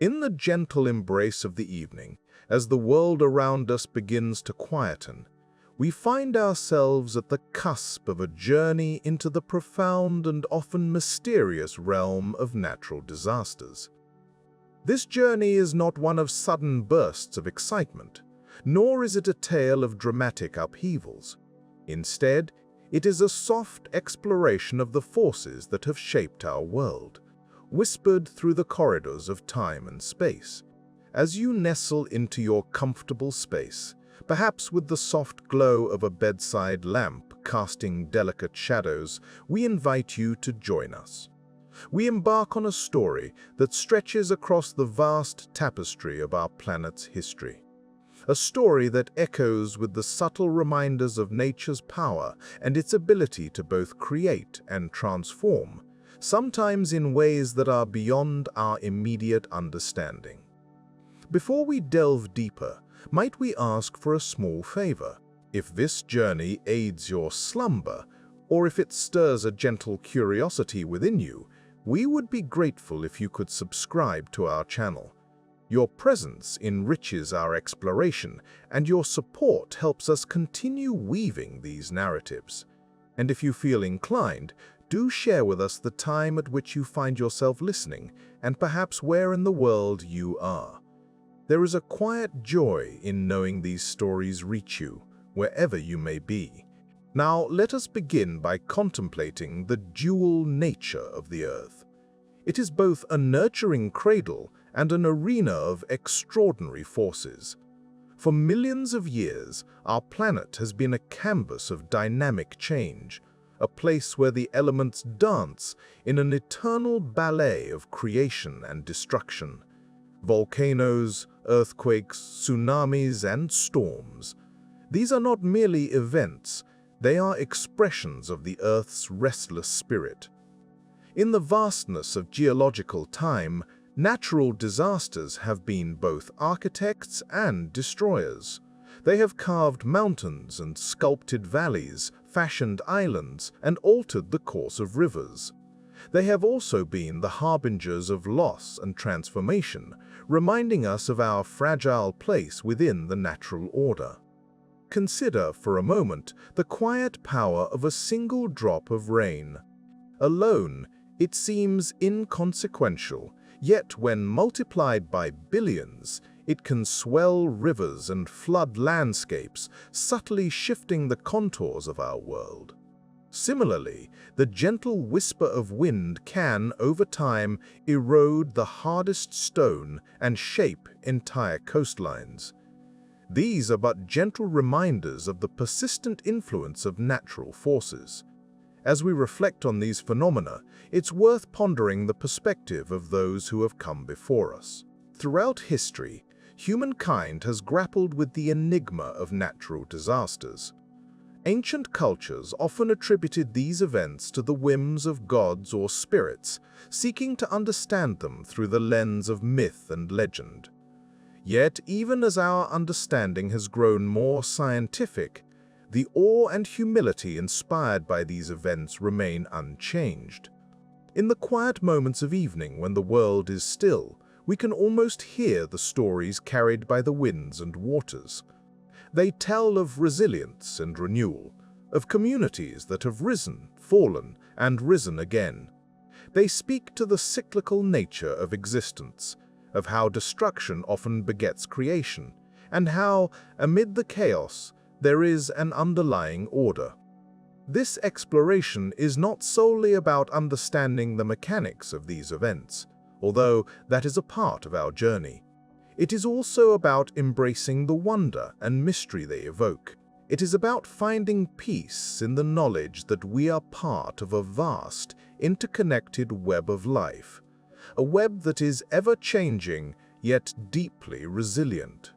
In the gentle embrace of the evening, as the world around us begins to quieten, we find ourselves at the cusp of a journey into the profound and often mysterious realm of natural disasters. This journey is not one of sudden bursts of excitement, nor is it a tale of dramatic upheavals. Instead, it is a soft exploration of the forces that have shaped our world, whispered through the corridors of time and space. As you nestle into your comfortable space, perhaps with the soft glow of a bedside lamp casting delicate shadows, we invite you to join us. We embark on a story that stretches across the vast tapestry of our planet's history. A story that echoes with the subtle reminders of nature's power and its ability to both create and transform, sometimes in ways that are beyond our immediate understanding. Before we delve deeper, might we ask for a small favor? If this journey aids your slumber, or if it stirs a gentle curiosity within you, we would be grateful if you could subscribe to our channel. Your presence enriches our exploration, and your support helps us continue weaving these narratives. And if you feel inclined, do share with us the time at which you find yourself listening, and perhaps where in the world you are. There is a quiet joy in knowing these stories reach you, wherever you may be. Now, let us begin by contemplating the dual nature of the Earth. It is both a nurturing cradle and an arena of extraordinary forces. For millions of years, our planet has been a canvas of dynamic change, a place where the elements dance in an eternal ballet of creation and destruction. Volcanoes, earthquakes, tsunamis, and storms. These are not merely events, they are expressions of the Earth's restless spirit. In the vastness of geological time, natural disasters have been both architects and destroyers. They have carved mountains and sculpted valleys, fashioned islands, and altered the course of rivers. They have also been the harbingers of loss and transformation, reminding us of our fragile place within the natural order. Consider for a moment the quiet power of a single drop of rain. Alone, it seems inconsequential, yet when multiplied by billions, it can swell rivers and flood landscapes, subtly shifting the contours of our world. Similarly, the gentle whisper of wind can, over time, erode the hardest stone and shape entire coastlines. These are but gentle reminders of the persistent influence of natural forces. As we reflect on these phenomena, it's worth pondering the perspective of those who have come before us. Throughout history, humankind has grappled with the enigma of natural disasters. Ancient cultures often attributed these events to the whims of gods or spirits, seeking to understand them through the lens of myth and legend. Yet, even as our understanding has grown more scientific, the awe and humility inspired by these events remain unchanged. In the quiet moments of evening when the world is still, we can almost hear the stories carried by the winds and waters. They tell of resilience and renewal, of communities that have risen, fallen, and risen again. They speak to the cyclical nature of existence, of how destruction often begets creation, and how, amid the chaos, there is an underlying order. This exploration is not solely about understanding the mechanics of these events, although that is a part of our journey. It is also about embracing the wonder and mystery they evoke. It is about finding peace in the knowledge that we are part of a vast, interconnected web of life, a web that is ever-changing yet deeply resilient.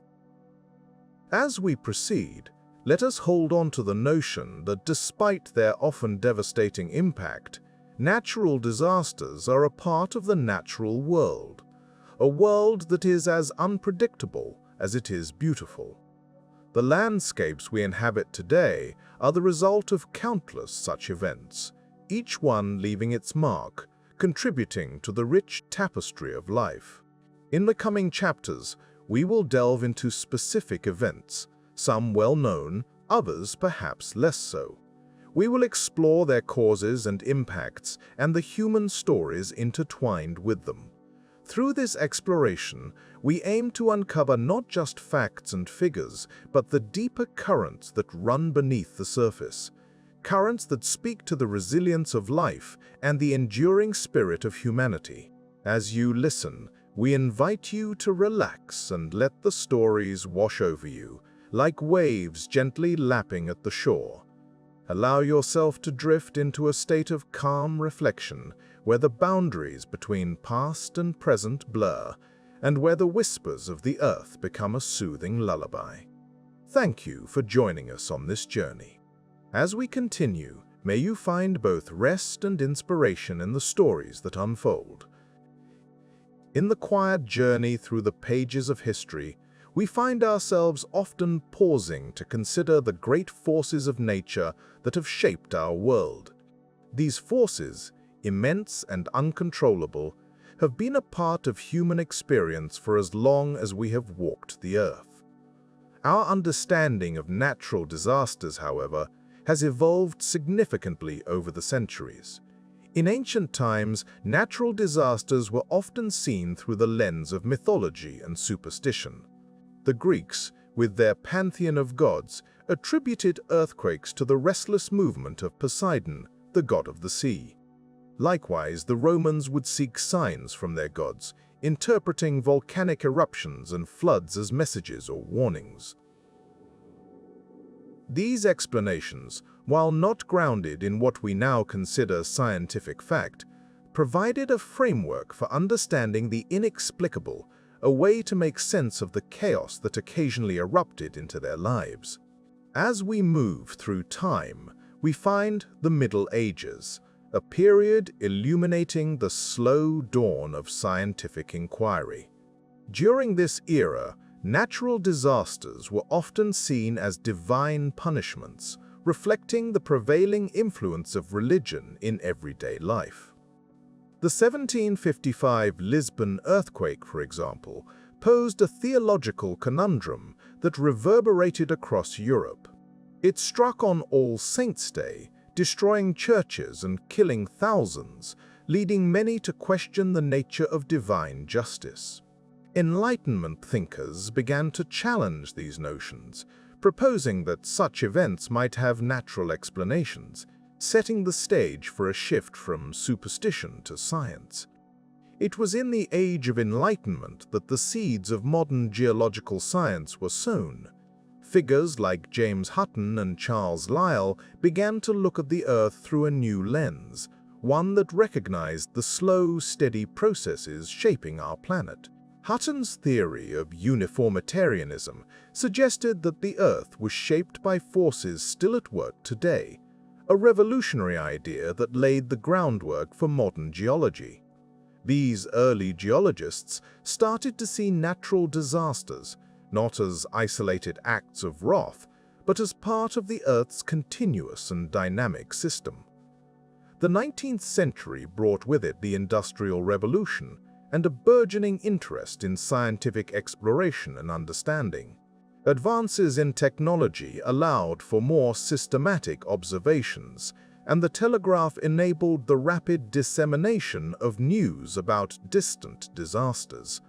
As we proceed, let us hold on to the notion that despite their often devastating impact, natural disasters are a part of the natural world, a world that is as unpredictable as it is beautiful. The landscapes we inhabit today are the result of countless such events, each one leaving its mark, contributing to the rich tapestry of life. In the coming chapters, we will delve into specific events, some well-known, others perhaps less so. We will explore their causes and impacts and the human stories intertwined with them. Through this exploration, we aim to uncover not just facts and figures, but the deeper currents that run beneath the surface. Currents that speak to the resilience of life and the enduring spirit of humanity. As you listen, we invite you to relax and let the stories wash over you, like waves gently lapping at the shore. Allow yourself to drift into a state of calm reflection, where the boundaries between past and present blur, and where the whispers of the earth become a soothing lullaby. Thank you for joining us on this journey. As we continue, may you find both rest and inspiration in the stories that unfold. In the quiet journey through the pages of history, we find ourselves often pausing to consider the great forces of nature that have shaped our world. These forces, immense and uncontrollable, have been a part of human experience for as long as we have walked the earth. Our understanding of natural disasters, however, has evolved significantly over the centuries. In ancient times, natural disasters were often seen through the lens of mythology and superstition. The Greeks, with their pantheon of gods, attributed earthquakes to the restless movement of Poseidon, the god of the sea. Likewise, the Romans would seek signs from their gods, interpreting volcanic eruptions and floods as messages or warnings. These explanations, while not grounded in what we now consider scientific fact, provided a framework for understanding the inexplicable, a way to make sense of the chaos that occasionally erupted into their lives. As we move through time, we find the Middle Ages, a period illuminating the slow dawn of scientific inquiry. During this era, natural disasters were often seen as divine punishments, reflecting the prevailing influence of religion in everyday life. The 1755 Lisbon Earthquake, for example, posed a theological conundrum that reverberated across Europe. It struck on All Saints' Day, destroying churches and killing thousands, leading many to question the nature of divine justice. Enlightenment thinkers began to challenge these notions, proposing that such events might have natural explanations, setting the stage for a shift from superstition to science. It was in the Age of Enlightenment that the seeds of modern geological science were sown. Figures like James Hutton and Charles Lyell began to look at the Earth through a new lens, one that recognized the slow, steady processes shaping our planet. Hutton's theory of uniformitarianism suggested that the Earth was shaped by forces still at work today, a revolutionary idea that laid the groundwork for modern geology. These early geologists started to see natural disasters not as isolated acts of wrath, but as part of the Earth's continuous and dynamic system. The 19th century brought with it the Industrial Revolution and a burgeoning interest in scientific exploration and understanding. Advances in technology allowed for more systematic observations, and the telegraph enabled the rapid dissemination of news about distant disasters.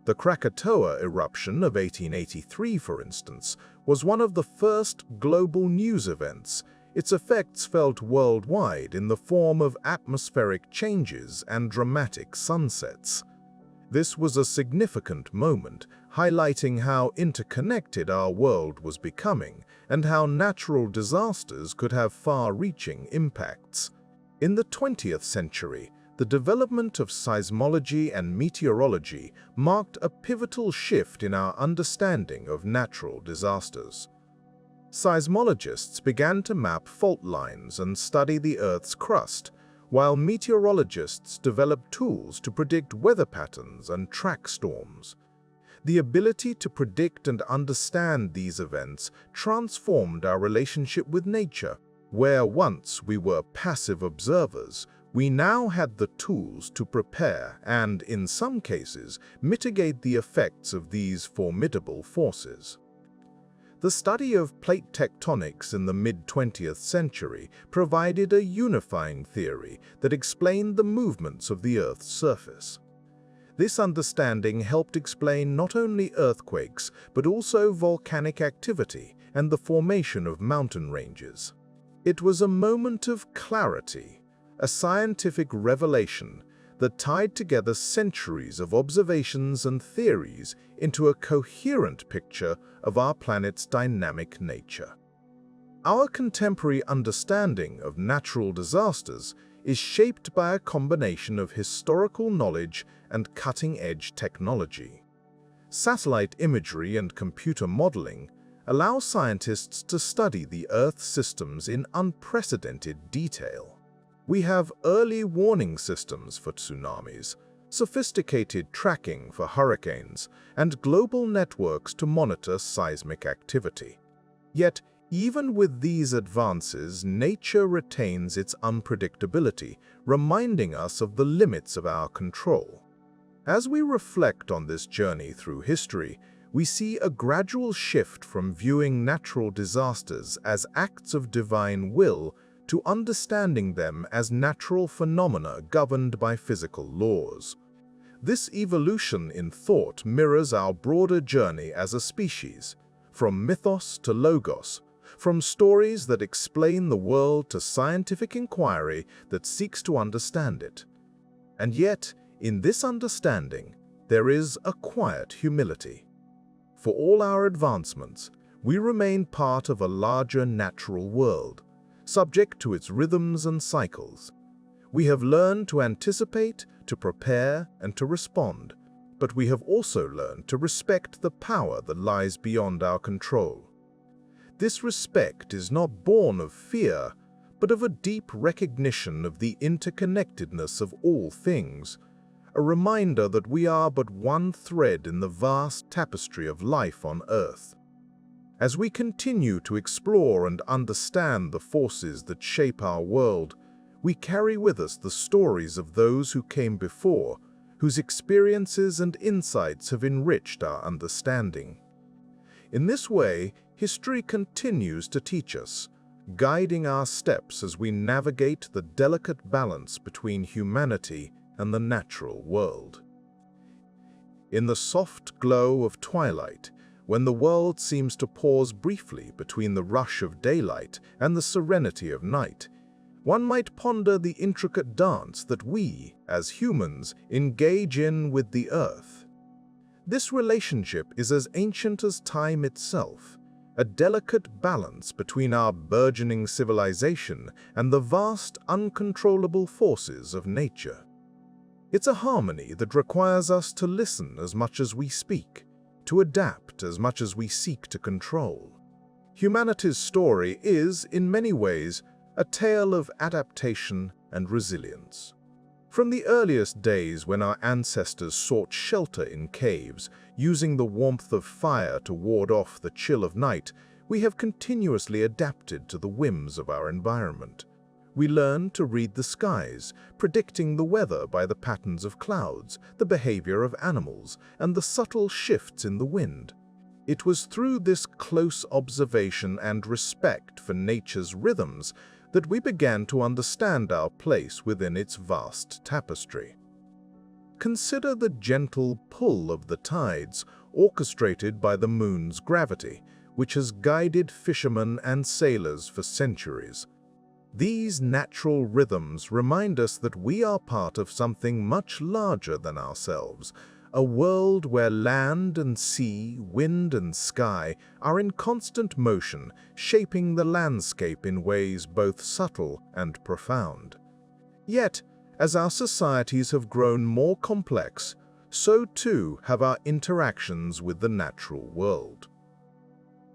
The Krakatoa eruption of 1883, for instance, was one of the first global news events, its effects felt worldwide in the form of atmospheric changes and dramatic sunsets. This was a significant moment, highlighting how interconnected our world was becoming and how natural disasters could have far-reaching impacts. In the 20th century, the development of seismology and meteorology marked a pivotal shift in our understanding of natural disasters. Seismologists began to map fault lines and study the Earth's crust, while meteorologists developed tools to predict weather patterns and track storms. The ability to predict and understand these events transformed our relationship with nature. Where once we were passive observers, We now had the tools to prepare and, in some cases, mitigate the effects of these formidable forces. The study of plate tectonics in the mid-20th century provided a unifying theory that explained the movements of the Earth's surface. This understanding helped explain not only earthquakes, but also volcanic activity and the formation of mountain ranges. It was a moment of clarity, a scientific revelation that tied together centuries of observations and theories into a coherent picture of our planet's dynamic nature. Our contemporary understanding of natural disasters is shaped by a combination of historical knowledge and cutting-edge technology. Satellite imagery and computer modeling allow scientists to study the Earth's systems in unprecedented detail. We have early warning systems for tsunamis, sophisticated tracking for hurricanes, and global networks to monitor seismic activity. Yet, even with these advances, nature retains its unpredictability, reminding us of the limits of our control. As we reflect on this journey through history, we see a gradual shift from viewing natural disasters as acts of divine will to understanding them as natural phenomena governed by physical laws. This evolution in thought mirrors our broader journey as a species, from mythos to logos, from stories that explain the world to scientific inquiry that seeks to understand it. And yet, in this understanding, there is a quiet humility. For all our advancements, we remain part of a larger natural world, subject to its rhythms and cycles. We have learned to anticipate, to prepare, and to respond, but we have also learned to respect the power that lies beyond our control. This respect is not born of fear, but of a deep recognition of the interconnectedness of all things, a reminder that we are but one thread in the vast tapestry of life on Earth. As we continue to explore and understand the forces that shape our world, we carry with us the stories of those who came before, whose experiences and insights have enriched our understanding. In this way, history continues to teach us, guiding our steps as we navigate the delicate balance between humanity and the natural world. In the soft glow of twilight, when the world seems to pause briefly between the rush of daylight and the serenity of night, one might ponder the intricate dance that we, as humans, engage in with the Earth. This relationship is as ancient as time itself, a delicate balance between our burgeoning civilization and the vast, uncontrollable forces of nature. It's a harmony that requires us to listen as much as we speak, to adapt as much as we seek to control. Humanity's story is, in many ways, a tale of adaptation and resilience. From the earliest days when our ancestors sought shelter in caves, using the warmth of fire to ward off the chill of night, we have continuously adapted to the whims of our environment. We learned to read the skies, predicting the weather by the patterns of clouds, the behavior of animals, and the subtle shifts in the wind. It was through this close observation and respect for nature's rhythms that we began to understand our place within its vast tapestry. Consider the gentle pull of the tides orchestrated by the moon's gravity, which has guided fishermen and sailors for centuries. These natural rhythms remind us that we are part of something much larger than ourselves, a world where land and sea, wind and sky are in constant motion, shaping the landscape in ways both subtle and profound. Yet, as our societies have grown more complex, so too have our interactions with the natural world.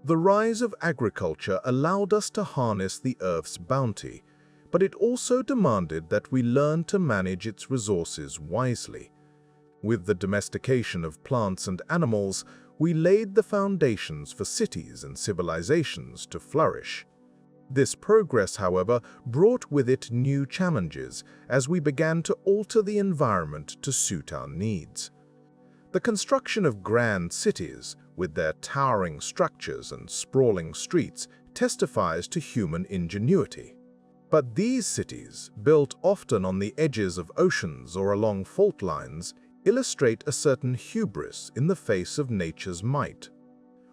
The rise of agriculture allowed us to harness the Earth's bounty, but it also demanded that we learn to manage its resources wisely. With the domestication of plants and animals, we laid the foundations for cities and civilizations to flourish. This progress, however, brought with it new challenges as we began to alter the environment to suit our needs. The construction of grand cities, with their towering structures and sprawling streets, testifies to human ingenuity. But these cities, built often on the edges of oceans or along fault lines, illustrate a certain hubris in the face of nature's might.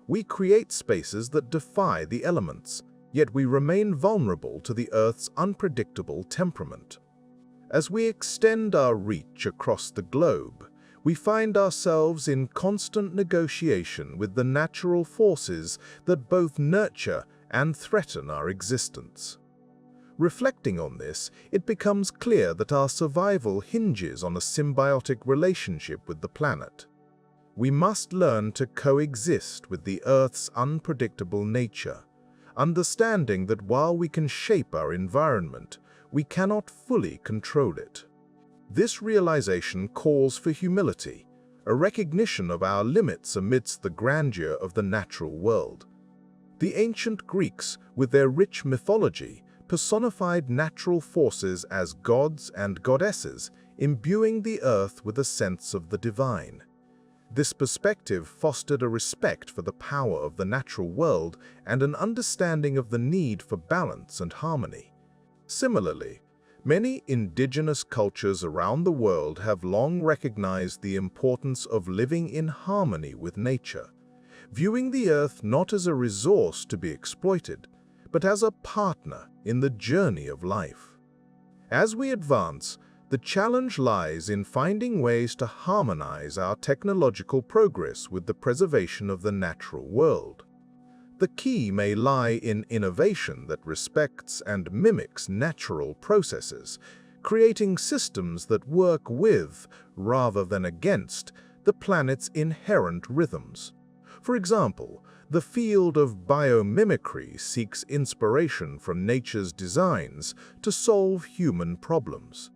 We create spaces that defy the elements, yet we remain vulnerable to the Earth's unpredictable temperament. As we extend our reach across the globe, we find ourselves in constant negotiation with the natural forces that both nurture and threaten our existence. Reflecting on this, it becomes clear that our survival hinges on a symbiotic relationship with the planet. We must learn to coexist with the Earth's unpredictable nature, understanding that while we can shape our environment, we cannot fully control it. This realization calls for humility, a recognition of our limits amidst the grandeur of the natural world. The ancient Greeks, with their rich mythology, personified natural forces as gods and goddesses, imbuing the earth with a sense of the divine. This perspective fostered a respect for the power of the natural world and an understanding of the need for balance and harmony. Similarly, many indigenous cultures around the world have long recognized the importance of living in harmony with nature, viewing the earth not as a resource to be exploited, but as a partner in the journey of life. As we advance, the challenge lies in finding ways to harmonize our technological progress with the preservation of the natural world. The key may lie in innovation that respects and mimics natural processes, creating systems that work with, rather than against, the planet's inherent rhythms. For example, the field of biomimicry seeks inspiration from nature's designs to solve human problems.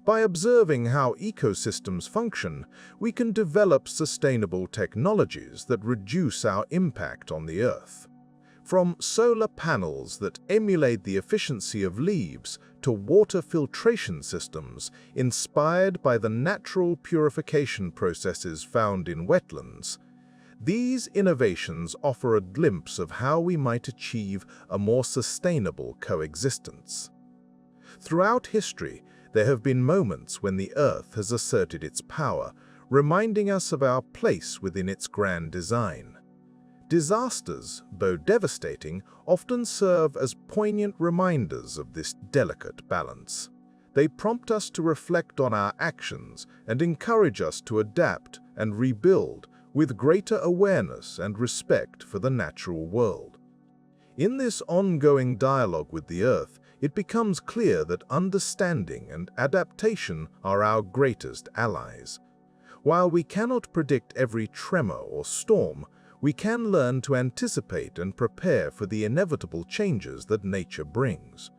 By observing how ecosystems function, we can develop sustainable technologies that reduce our impact on the Earth. From solar panels that emulate the efficiency of leaves to water filtration systems inspired by the natural purification processes found in wetlands, these innovations offer a glimpse of how we might achieve a more sustainable coexistence. Throughout history, there have been moments when the Earth has asserted its power, reminding us of our place within its grand design. Disasters, though devastating, often serve as poignant reminders of this delicate balance. They prompt us to reflect on our actions and encourage us to adapt and rebuild with greater awareness and respect for the natural world. In this ongoing dialogue with the Earth, it becomes clear that understanding and adaptation are our greatest allies. While we cannot predict every tremor or storm, we can learn to anticipate and prepare for the inevitable changes that nature brings.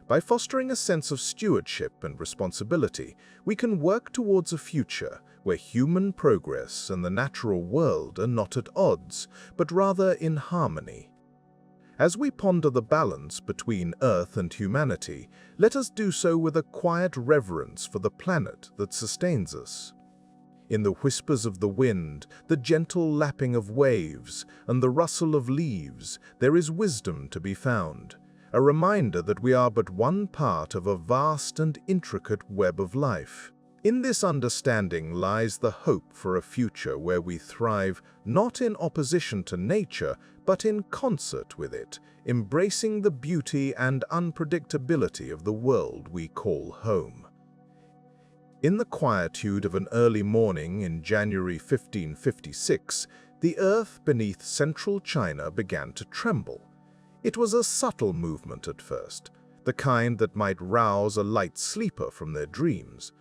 By fostering a sense of stewardship and responsibility, we can work towards a future where human progress and the natural world are not at odds, but rather in harmony. As we ponder the balance between Earth and humanity, let us do so with a quiet reverence for the planet that sustains us. In the whispers of the wind, the gentle lapping of waves, and the rustle of leaves, there is wisdom to be found, a reminder that we are but one part of a vast and intricate web of life. In this understanding lies the hope for a future where we thrive not in opposition to nature, but in concert with it, embracing the beauty and unpredictability of the world we call home. In the quietude of an early morning in January 1556, the earth beneath central China began to tremble. It was a subtle movement at first, the kind that might rouse a light sleeper from their dreams.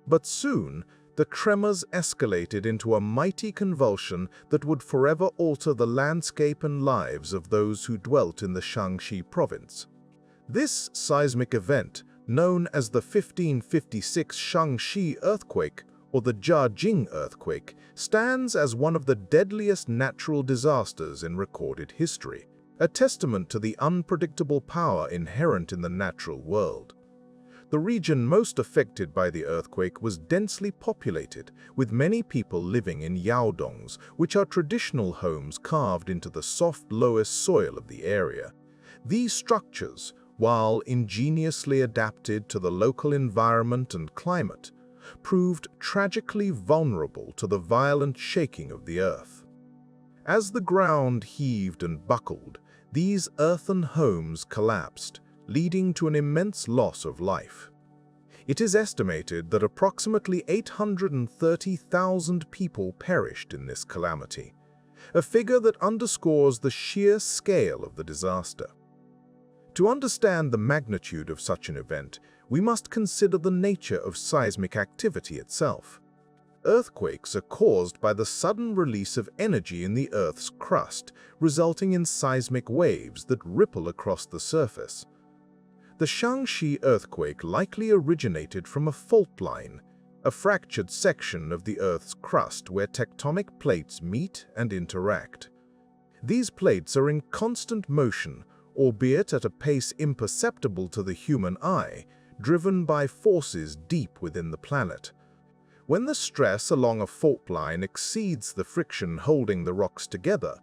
But soon, the tremors escalated into a mighty convulsion that would forever alter the landscape and lives of those who dwelt in the Shaanxi province. This seismic event, known as the 1556 Shaanxi Earthquake or the Jiajing Earthquake, stands as one of the deadliest natural disasters in recorded history. a testament to the unpredictable power inherent in the natural world. The region most affected by the earthquake was densely populated, with many people living in yaodongs, which are traditional homes carved into the soft loess soil of the area. These structures, while ingeniously adapted to the local environment and climate, proved tragically vulnerable to the violent shaking of the earth. As the ground heaved and buckled, these earthen homes collapsed, leading to an immense loss of life. It is estimated that approximately 830,000 people perished in this calamity, a figure that underscores the sheer scale of the disaster. To understand the magnitude of such an event, we must consider the nature of seismic activity itself. Earthquakes are caused by the sudden release of energy in the Earth's crust, resulting in seismic waves that ripple across the surface. The Shaanxi Earthquake likely originated from a fault line, a fractured section of the Earth's crust where tectonic plates meet and interact. These plates are in constant motion, albeit at a pace imperceptible to the human eye, driven by forces deep within the planet. When the stress along a fault line exceeds the friction holding the rocks together,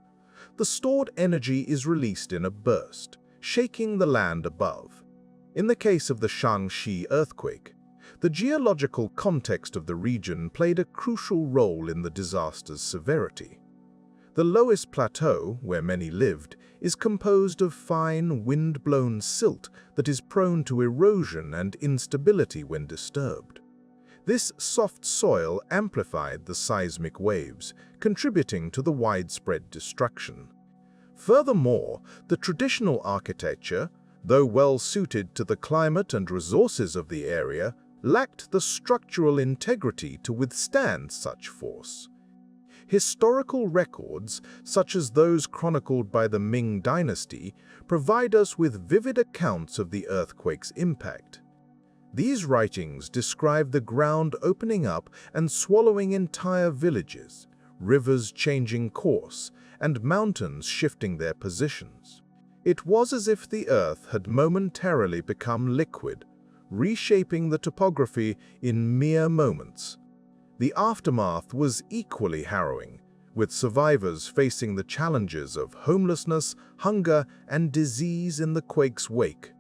the stored energy is released in a burst, shaking the land above. In the case of the Shaanxi Earthquake, the geological context of the region played a crucial role in the disaster's severity. The lowest plateau, where many lived, is composed of fine, wind-blown silt that is prone to erosion and instability when disturbed. This soft soil amplified the seismic waves, contributing to the widespread destruction. Furthermore, the traditional architecture, though well suited to the climate and resources of the area, lacked the structural integrity to withstand such force. Historical records, such as those chronicled by the Ming Dynasty, provide us with vivid accounts of the earthquake's impact. These writings describe the ground opening up and swallowing entire villages, rivers changing course, and mountains shifting their positions. It was as if the earth had momentarily become liquid, reshaping the topography in mere moments. The aftermath was equally harrowing, with survivors facing the challenges of homelessness, hunger, and disease in the quake's wake.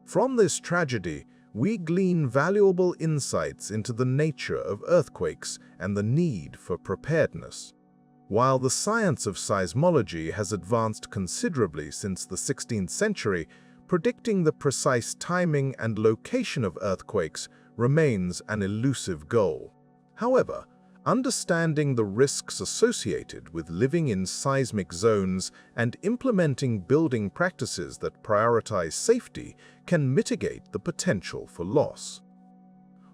From this tragedy, we glean valuable insights into the nature of earthquakes and the need for preparedness. While the science of seismology has advanced considerably since the 16th century, predicting the precise timing and location of earthquakes remains an elusive goal. However, understanding the risks associated with living in seismic zones and implementing building practices that prioritize safety can mitigate the potential for loss.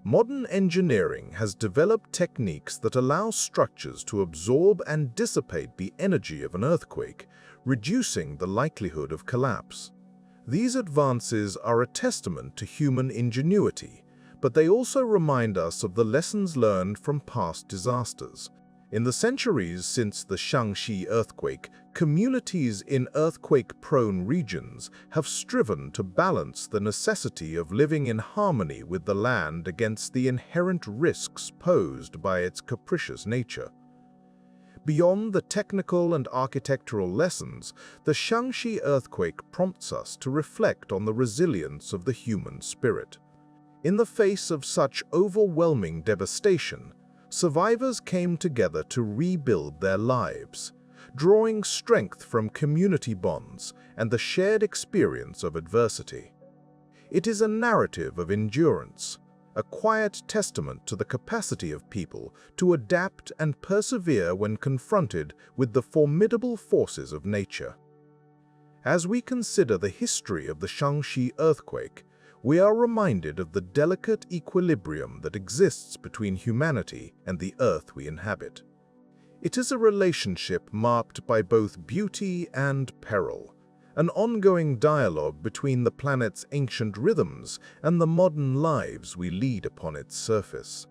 Modern engineering has developed techniques that allow structures to absorb and dissipate the energy of an earthquake, reducing the likelihood of collapse. These advances are a testament to human ingenuity, but they also remind us of the lessons learned from past disasters. In the centuries since the Shaanxi earthquake, communities in earthquake-prone regions have striven to balance the necessity of living in harmony with the land against the inherent risks posed by its capricious nature. Beyond the technical and architectural lessons, the Shaanxi earthquake prompts us to reflect on the resilience of the human spirit. In the face of such overwhelming devastation, survivors came together to rebuild their lives, drawing strength from community bonds and the shared experience of adversity. It is a narrative of endurance, a quiet testament to the capacity of people to adapt and persevere when confronted with the formidable forces of nature. As we consider the history of the Shaanxi earthquake, we are reminded of the delicate equilibrium that exists between humanity and the earth we inhabit. It is a relationship marked by both beauty and peril, an ongoing dialogue between the planet's ancient rhythms and the modern lives we lead upon its surface.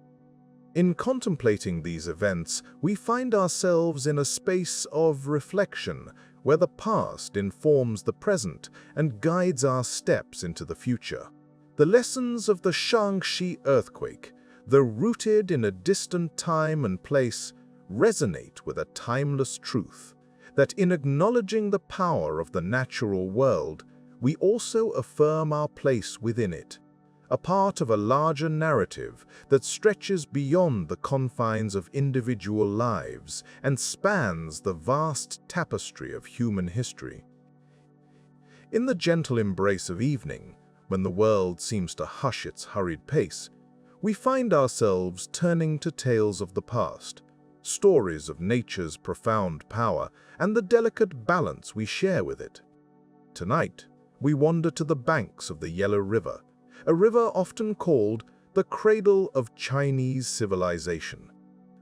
In contemplating these events, we find ourselves in a space of reflection where the past informs the present and guides our steps into the future. The lessons of the Shaanxi Earthquake, though rooted in a distant time and place, resonate with a timeless truth, that in acknowledging the power of the natural world, we also affirm our place within it, a part of a larger narrative that stretches beyond the confines of individual lives and spans the vast tapestry of human history. In the gentle embrace of evening, when the world seems to hush its hurried pace, we find ourselves turning to tales of the past, stories of nature's profound power and the delicate balance we share with it. Tonight, we wander to the banks of the Yellow River, a river often called the cradle of Chinese civilization,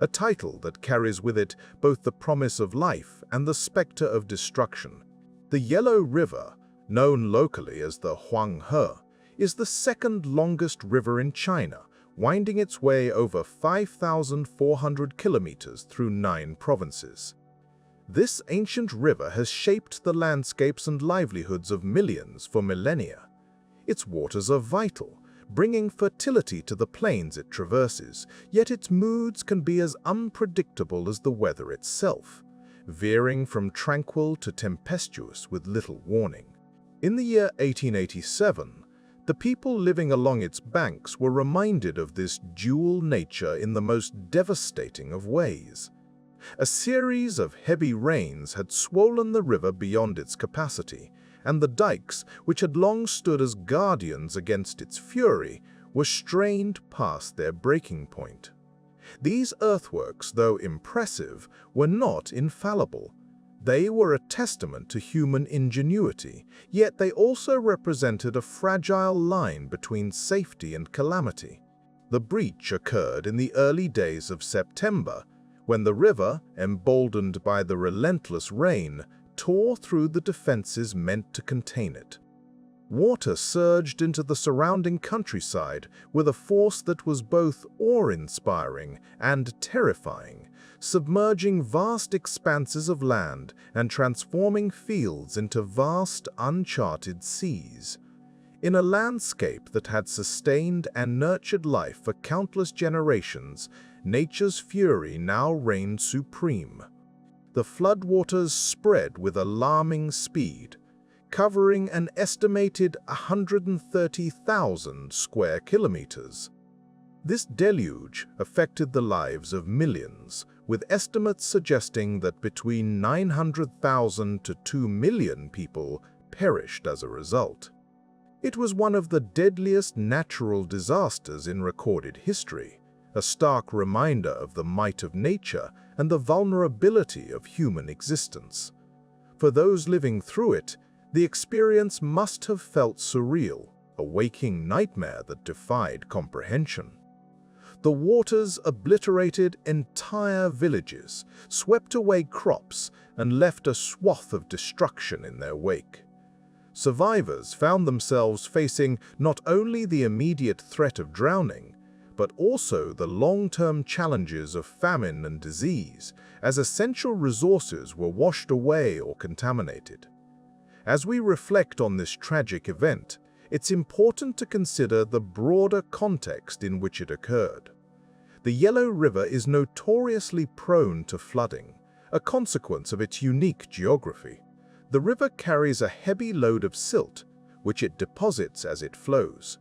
a title that carries with it both the promise of life and the specter of destruction. The Yellow River, known locally as the Huanghe, is the second longest river in China, winding its way over 5,400 kilometers through 9 provinces. This ancient river has shaped the landscapes and livelihoods of millions for millennia. Its waters are vital, bringing fertility to the plains it traverses, yet its moods can be as unpredictable as the weather itself, veering from tranquil to tempestuous with little warning. In the year 1887, the people living along its banks were reminded of this dual nature in the most devastating of ways. A series of heavy rains had swollen the river beyond its capacity, and the dikes, which had long stood as guardians against its fury, were strained past their breaking point. These earthworks, though impressive, were not infallible. They were a testament to human ingenuity, yet they also represented a fragile line between safety and calamity. The breach occurred in the early days of September, when the river, emboldened by the relentless rain, tore through the defenses meant to contain it. Water surged into the surrounding countryside with a force that was both awe-inspiring and terrifying, submerging vast expanses of land and transforming fields into vast, uncharted seas. In a landscape that had sustained and nurtured life for countless generations, nature's fury now reigned supreme. The floodwaters spread with alarming speed, covering an estimated 130,000 square kilometers. This deluge affected the lives of millions, with estimates suggesting that between 900,000 to 2 million people perished as a result. It was one of the deadliest natural disasters in recorded history, a stark reminder of the might of nature and the vulnerability of human existence. For those living through it, the experience must have felt surreal, a waking nightmare that defied comprehension. The waters obliterated entire villages, swept away crops, and left a swath of destruction in their wake. Survivors found themselves facing not only the immediate threat of drowning, but also the long-term challenges of famine and disease, as essential resources were washed away or contaminated. As we reflect on this tragic event, it's important to consider the broader context in which it occurred. The Yellow River is notoriously prone to flooding, a consequence of its unique geography. The river carries a heavy load of silt, which it deposits as it flows.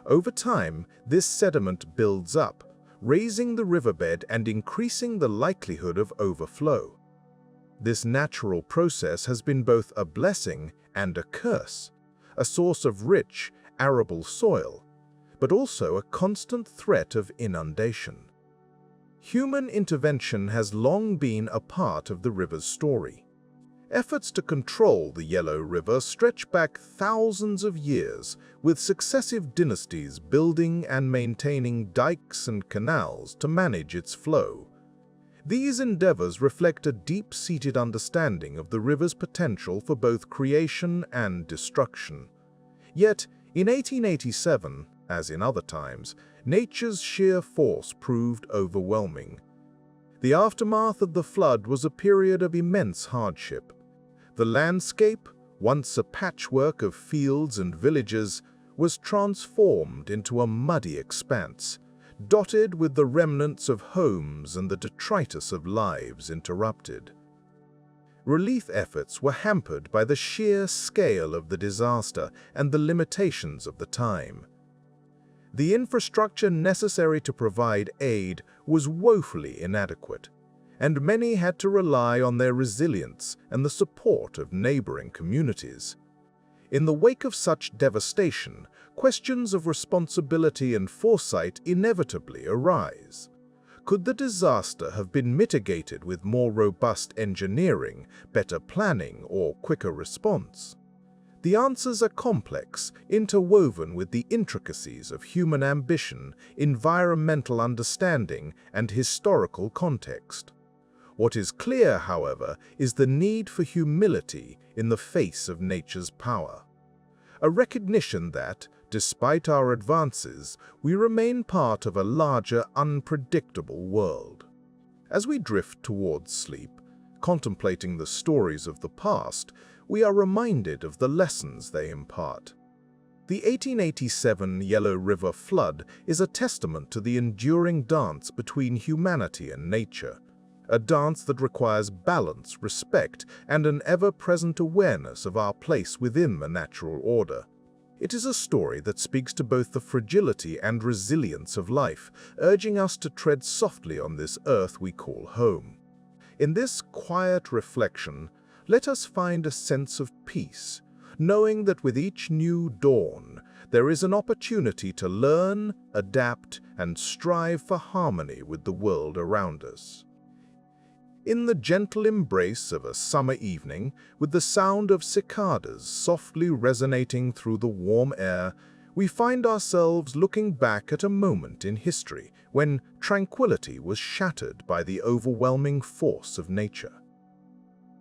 Over time, this sediment builds up, raising the riverbed and increasing the likelihood of overflow. This natural process has been both a blessing and a curse, a source of rich, arable soil, but also a constant threat of inundation. Human intervention has long been a part of the river's story. Efforts to control the Yellow River stretch back thousands of years, with successive dynasties building and maintaining dikes and canals to manage its flow. These endeavors reflect a deep-seated understanding of the river's potential for both creation and destruction. Yet, in 1887, as in other times, nature's sheer force proved overwhelming. The aftermath of the flood was a period of immense hardship. The landscape, once a patchwork of fields and villages, was transformed into a muddy expanse, dotted with the remnants of homes and the detritus of lives interrupted. Relief efforts were hampered by the sheer scale of the disaster and the limitations of the time. The infrastructure necessary to provide aid was woefully inadequate, and many had to rely on their resilience and the support of neighboring communities. In the wake of such devastation, questions of responsibility and foresight inevitably arise. Could the disaster have been mitigated with more robust engineering, better planning, or quicker response? The answers are complex, interwoven with the intricacies of human ambition, environmental understanding, and historical context. What is clear, however, is the need for humility in the face of nature's power. A recognition that, despite our advances, we remain part of a larger, unpredictable world. As we drift towards sleep, contemplating the stories of the past, we are reminded of the lessons they impart. The 1887 Yellow River flood is a testament to the enduring dance between humanity and nature, a dance that requires balance, respect, and an ever-present awareness of our place within the natural order. It is a story that speaks to both the fragility and resilience of life, urging us to tread softly on this earth we call home. In this quiet reflection, let us find a sense of peace, knowing that with each new dawn, there is an opportunity to learn, adapt, and strive for harmony with the world around us. In the gentle embrace of a summer evening, with the sound of cicadas softly resonating through the warm air, we find ourselves looking back at a moment in history when tranquility was shattered by the overwhelming force of nature.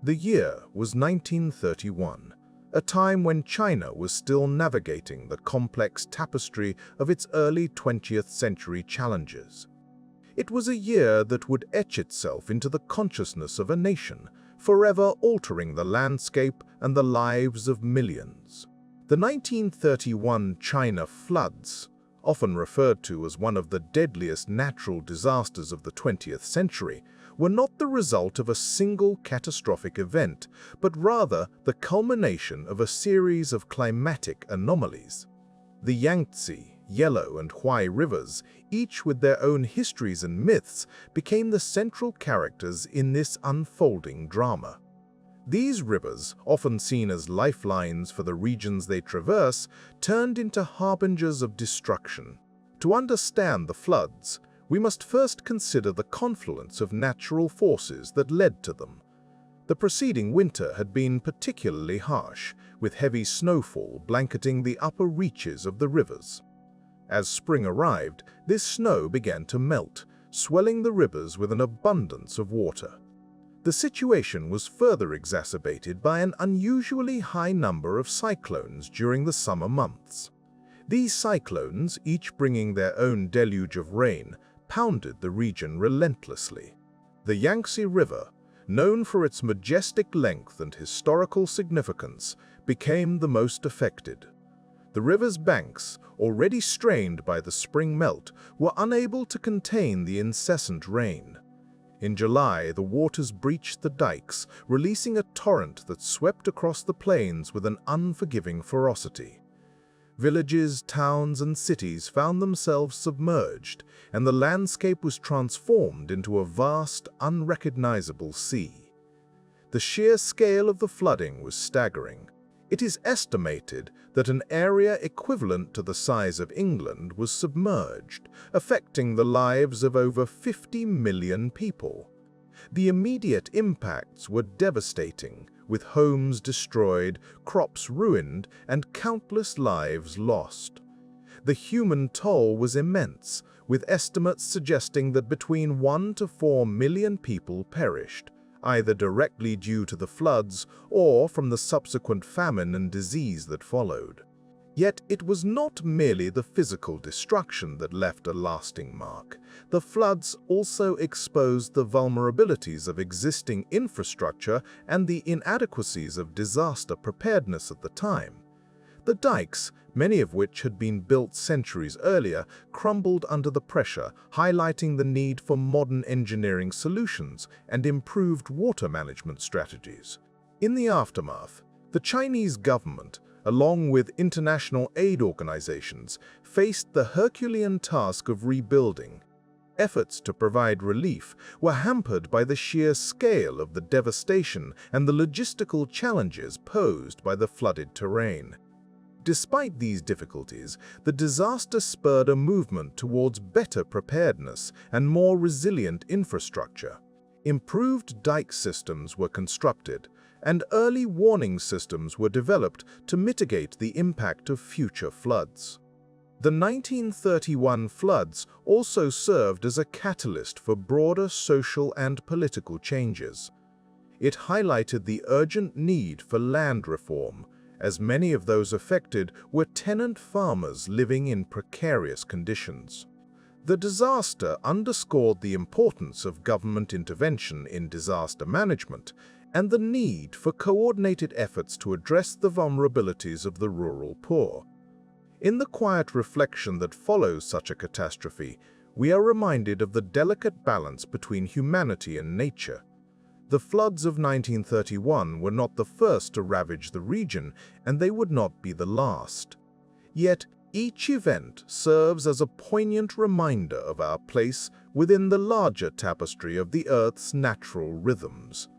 The year was 1931, a time when China was still navigating the complex tapestry of its early 20th century challenges. It was a year that would etch itself into the consciousness of a nation, forever altering the landscape and the lives of millions. The 1931 China floods, often referred to as one of the deadliest natural disasters of the 20th century, were not the result of a single catastrophic event, but rather the culmination of a series of climatic anomalies. The Yangtze, Yellow, and Huai rivers, each with their own histories and myths, became the central characters in this unfolding drama. These rivers, often seen as lifelines for the regions they traverse, turned into harbingers of destruction. To understand the floods, we must first consider the confluence of natural forces that led to them. The preceding winter had been particularly harsh, with heavy snowfall blanketing the upper reaches of the rivers. As spring arrived, this snow began to melt, swelling the rivers with an abundance of water. The situation was further exacerbated by an unusually high number of cyclones during the summer months. These cyclones, each bringing their own deluge of rain, pounded the region relentlessly. The Yangtze River, known for its majestic length and historical significance, became the most affected. The river's banks, already strained by the spring melt, were unable to contain the incessant rain. In July, the waters breached the dikes, releasing a torrent that swept across the plains with an unforgiving ferocity. Villages, towns, and cities found themselves submerged, and the landscape was transformed into a vast, unrecognizable sea. The sheer scale of the flooding was staggering. It is estimated that an area equivalent to the size of England was submerged, affecting the lives of over 50 million people. The immediate impacts were devastating, with homes destroyed, crops ruined, and countless lives lost. The human toll was immense, with estimates suggesting that between 1 to 4 million people perished, either directly due to the floods or from the subsequent famine and disease that followed. Yet it was not merely the physical destruction that left a lasting mark. The floods also exposed the vulnerabilities of existing infrastructure and the inadequacies of disaster preparedness at the time. The dikes, many of which had been built centuries earlier, crumbled under the pressure, highlighting the need for modern engineering solutions and improved water management strategies. In the aftermath, the Chinese government, along with international aid organizations, faced the Herculean task of rebuilding. Efforts to provide relief were hampered by the sheer scale of the devastation and the logistical challenges posed by the flooded terrain. Despite these difficulties, the disaster spurred a movement towards better preparedness and more resilient infrastructure. Improved dike systems were constructed, and early warning systems were developed to mitigate the impact of future floods. The 1931 floods also served as a catalyst for broader social and political changes. It highlighted the urgent need for land reform, as many of those affected were tenant farmers living in precarious conditions. The disaster underscored the importance of government intervention in disaster management and the need for coordinated efforts to address the vulnerabilities of the rural poor. In the quiet reflection that follows such a catastrophe, we are reminded of the delicate balance between humanity and nature. The floods of 1931 were not the first to ravage the region, and they would not be the last. Yet, each event serves as a poignant reminder of our place within the larger tapestry of the Earth's natural rhythms.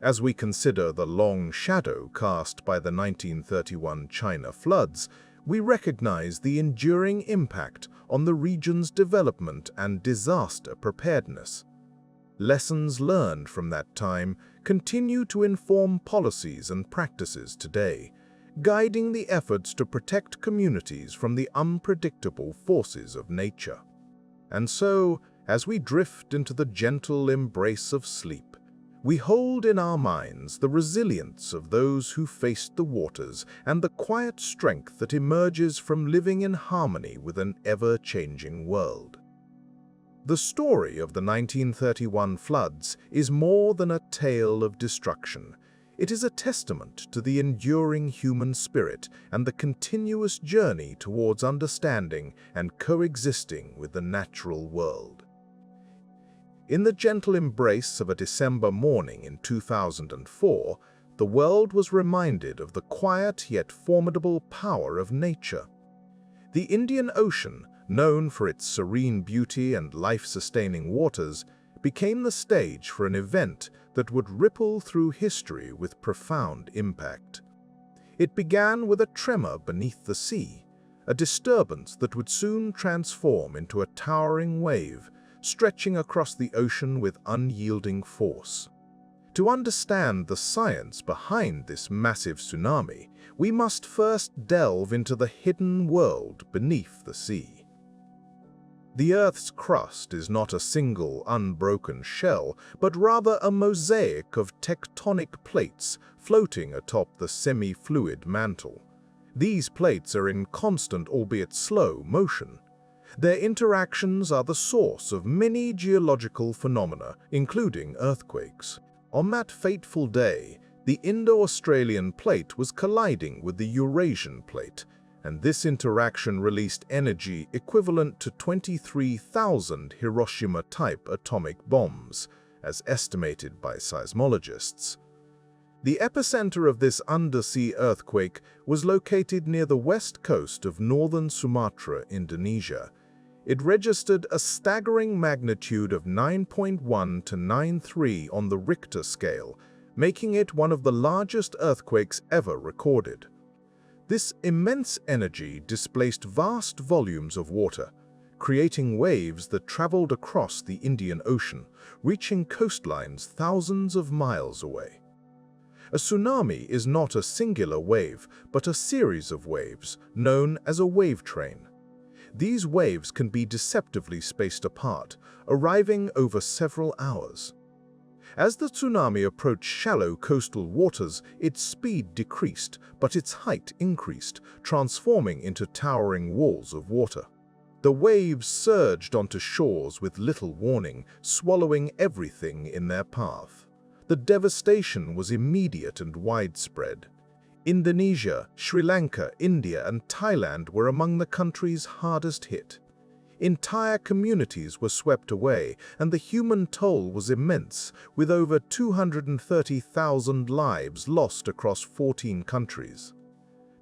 As we consider the long shadow cast by the 1931 China floods, we recognize the enduring impact on the region's development and disaster preparedness. Lessons learned from that time continue to inform policies and practices today, guiding the efforts to protect communities from the unpredictable forces of nature. And so, as we drift into the gentle embrace of sleep, we hold in our minds the resilience of those who faced the waters and the quiet strength that emerges from living in harmony with an ever-changing world. The story of the 1931 floods is more than a tale of destruction. It is a testament to the enduring human spirit and the continuous journey towards understanding and coexisting with the natural world. In the gentle embrace of a December morning in 2004, the world was reminded of the quiet yet formidable power of nature. The Indian Ocean, known for its serene beauty and life-sustaining waters, became the stage for an event that would ripple through history with profound impact. It began with a tremor beneath the sea, a disturbance that would soon transform into a towering wave, stretching across the ocean with unyielding force. To understand the science behind this massive tsunami, we must first delve into the hidden world beneath the sea. The Earth's crust is not a single unbroken shell, but rather a mosaic of tectonic plates floating atop the semi-fluid mantle. These plates are in constant, albeit slow, motion. Their interactions are the source of many geological phenomena, including earthquakes. On that fateful day, the Indo-Australian plate was colliding with the Eurasian plate, and this interaction released energy equivalent to 23,000 Hiroshima-type atomic bombs, as estimated by seismologists. The epicenter of this undersea earthquake was located near the west coast of northern Sumatra, Indonesia. It registered a staggering magnitude of 9.1 to 9.3 on the Richter scale, making it one of the largest earthquakes ever recorded. This immense energy displaced vast volumes of water, creating waves that traveled across the Indian Ocean, reaching coastlines thousands of miles away. A tsunami is not a singular wave, but a series of waves, known as a wave train. These waves can be deceptively spaced apart, arriving over several hours. As the tsunami approached shallow coastal waters, its speed decreased, but its height increased, transforming into towering walls of water. The waves surged onto shores with little warning, swallowing everything in their path. The devastation was immediate and widespread. Indonesia, Sri Lanka, India, and Thailand were among the countries hardest hit. Entire communities were swept away, and the human toll was immense, with over 230,000 lives lost across 14 countries.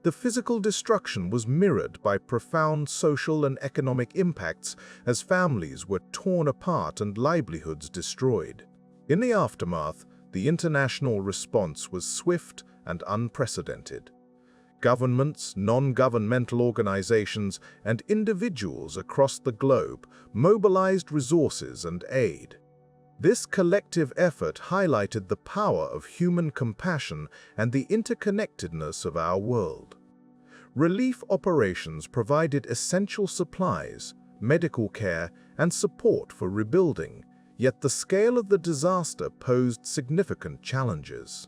The physical destruction was mirrored by profound social and economic impacts as families were torn apart and livelihoods destroyed. In the aftermath, the international response was swift and unprecedented. Governments, non-governmental organizations, and individuals across the globe mobilized resources and aid. This collective effort highlighted the power of human compassion and the interconnectedness of our world. Relief operations provided essential supplies, medical care, and support for rebuilding, yet the scale of the disaster posed significant challenges.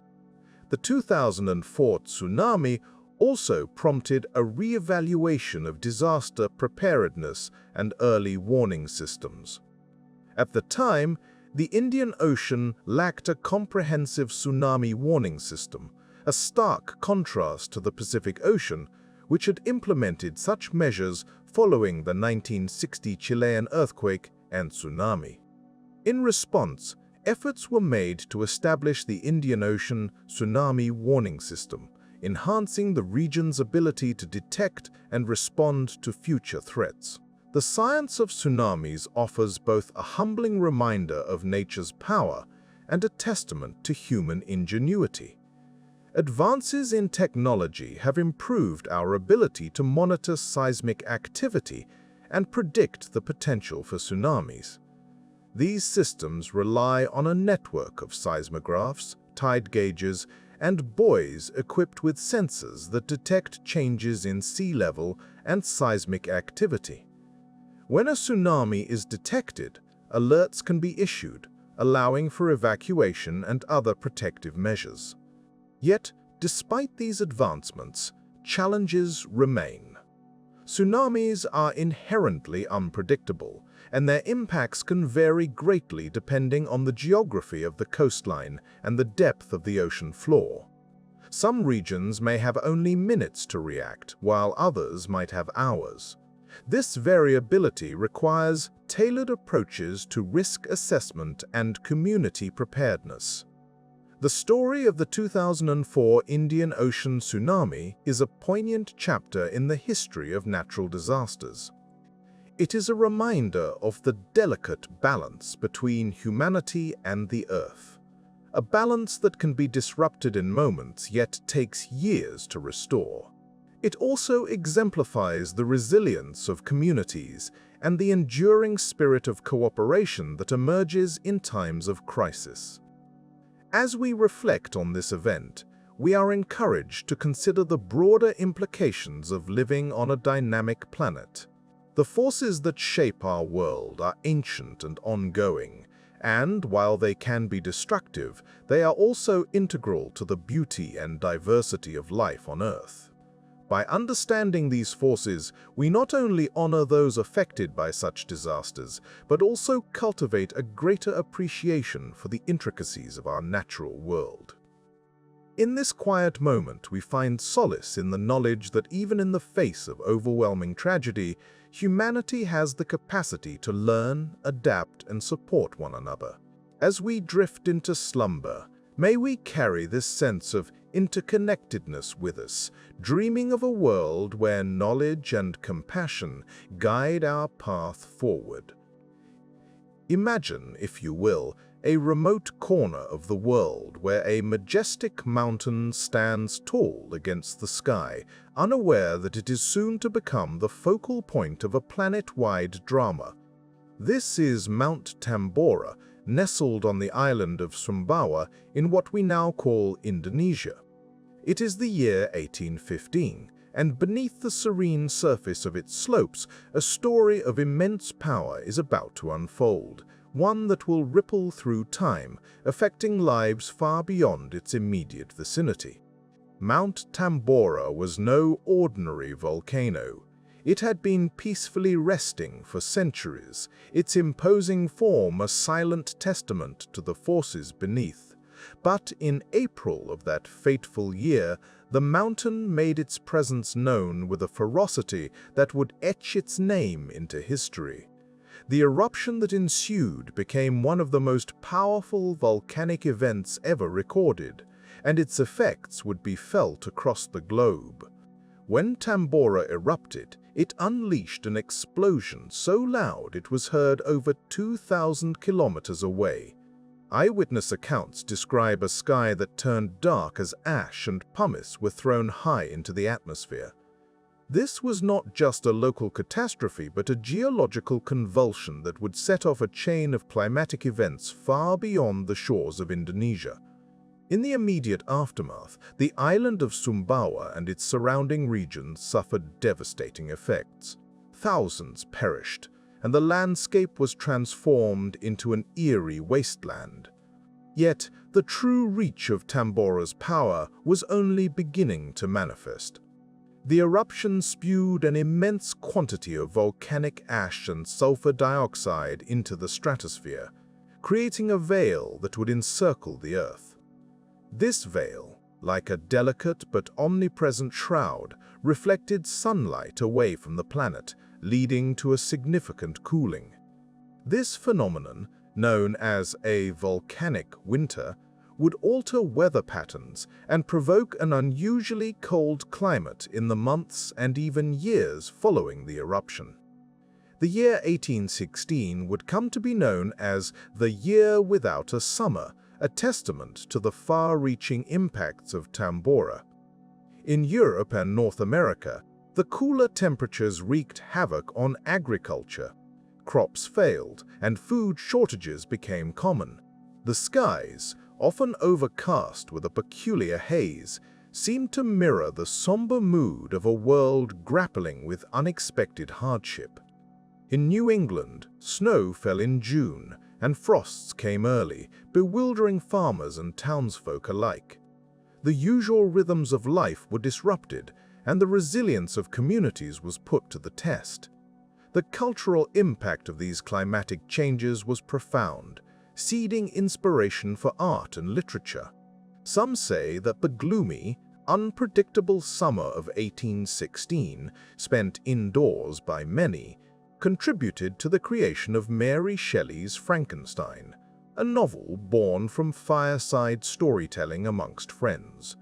The 2004 tsunami also prompted a re-evaluation of disaster preparedness and early warning systems. At the time, the Indian Ocean lacked a comprehensive tsunami warning system, a stark contrast to the Pacific Ocean, which had implemented such measures following the 1960 Chilean earthquake and tsunami. In response, efforts were made to establish the Indian Ocean Tsunami Warning System, enhancing the region's ability to detect and respond to future threats. The science of tsunamis offers both a humbling reminder of nature's power and a testament to human ingenuity. Advances in technology have improved our ability to monitor seismic activity and predict the potential for tsunamis. These systems rely on a network of seismographs, tide gauges, and buoys equipped with sensors that detect changes in sea level and seismic activity. When a tsunami is detected, alerts can be issued, allowing for evacuation and other protective measures. Yet, despite these advancements, challenges remain. Tsunamis are inherently unpredictable, and their impacts can vary greatly depending on the geography of the coastline and the depth of the ocean floor. Some regions may have only minutes to react, while others might have hours. This variability requires tailored approaches to risk assessment and community preparedness. The story of the 2004 Indian Ocean tsunami is a poignant chapter in the history of natural disasters. It is a reminder of the delicate balance between humanity and the earth, a balance that can be disrupted in moments yet takes years to restore. It also exemplifies the resilience of communities and the enduring spirit of cooperation that emerges in times of crisis. As we reflect on this event, we are encouraged to consider the broader implications of living on a dynamic planet. The forces that shape our world are ancient and ongoing, and while they can be destructive, they are also integral to the beauty and diversity of life on Earth. By understanding these forces, we not only honor those affected by such disasters, but also cultivate a greater appreciation for the intricacies of our natural world. In this quiet moment, we find solace in the knowledge that even in the face of overwhelming tragedy, humanity has the capacity to learn, adapt, and support one another. As we drift into slumber, may we carry this sense of interconnectedness with us, dreaming of a world where knowledge and compassion guide our path forward. Imagine, if you will, a remote corner of the world where a majestic mountain stands tall against the sky, unaware that it is soon to become the focal point of a planet-wide drama. This is Mount Tambora, nestled on the island of Sumbawa in what we now call Indonesia. It is the year 1815, and beneath the serene surface of its slopes, a story of immense power is about to unfold, one that will ripple through time, affecting lives far beyond its immediate vicinity. Mount Tambora was no ordinary volcano. It had been peacefully resting for centuries, its imposing form a silent testament to the forces beneath. But in April of that fateful year, the mountain made its presence known with a ferocity that would etch its name into history. The eruption that ensued became one of the most powerful volcanic events ever recorded, and its effects would be felt across the globe. When Tambora erupted, it unleashed an explosion so loud it was heard over 2,000 kilometers away. Eyewitness accounts describe a sky that turned dark as ash and pumice were thrown high into the atmosphere. This was not just a local catastrophe, but a geological convulsion that would set off a chain of climatic events far beyond the shores of Indonesia. In the immediate aftermath, the island of Sumbawa and its surrounding regions suffered devastating effects. Thousands perished, and the landscape was transformed into an eerie wasteland. Yet, the true reach of Tambora's power was only beginning to manifest. The eruption spewed an immense quantity of volcanic ash and sulfur dioxide into the stratosphere, creating a veil that would encircle the Earth. This veil, like a delicate but omnipresent shroud, reflected sunlight away from the planet, leading to a significant cooling. This phenomenon, known as a volcanic winter, would alter weather patterns and provoke an unusually cold climate in the months and even years following the eruption. The year 1816 would come to be known as the Year Without a Summer, a testament to the far-reaching impacts of Tambora. In Europe and North America, the cooler temperatures wreaked havoc on agriculture. Crops failed, and food shortages became common. The skies, often overcast with a peculiar haze, seemed to mirror the somber mood of a world grappling with unexpected hardship. In New England, snow fell in June, and frosts came early, bewildering farmers and townsfolk alike. The usual rhythms of life were disrupted, and the resilience of communities was put to the test. The cultural impact of these climatic changes was profound, seeding inspiration for art and literature. Some say that the gloomy, unpredictable summer of 1816, spent indoors by many, contributed to the creation of Mary Shelley's Frankenstein, a novel born from fireside storytelling amongst friends.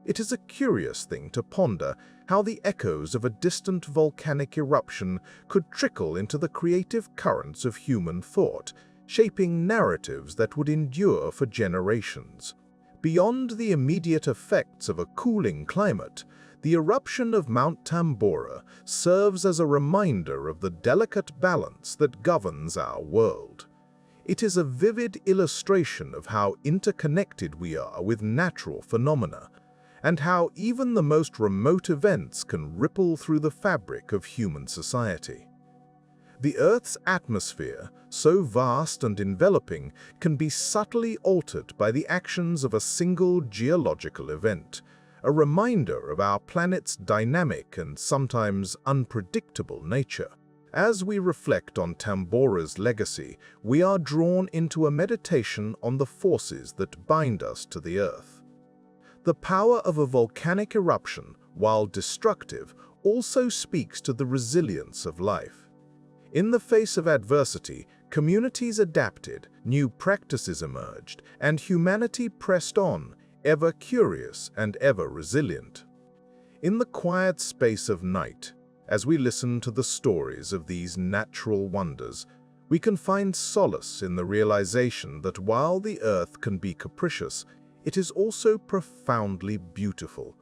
It is a curious thing to ponder how the echoes of a distant volcanic eruption could trickle into the creative currents of human thought, shaping narratives that would endure for generations. Beyond the immediate effects of a cooling climate, the eruption of Mount Tambora serves as a reminder of the delicate balance that governs our world. It is a vivid illustration of how interconnected we are with natural phenomena, and how even the most remote events can ripple through the fabric of human society. The Earth's atmosphere, so vast and enveloping, can be subtly altered by the actions of a single geological event, a reminder of our planet's dynamic and sometimes unpredictable nature. As we reflect on Tambora's legacy, we are drawn into a meditation on the forces that bind us to the Earth. The power of a volcanic eruption, while destructive, also speaks to the resilience of life. In the face of adversity, communities adapted, new practices emerged, and humanity pressed on, ever curious and ever resilient. In the quiet space of night, as we listen to the stories of these natural wonders, we can find solace in the realization that while the Earth can be capricious, it is also profoundly beautiful.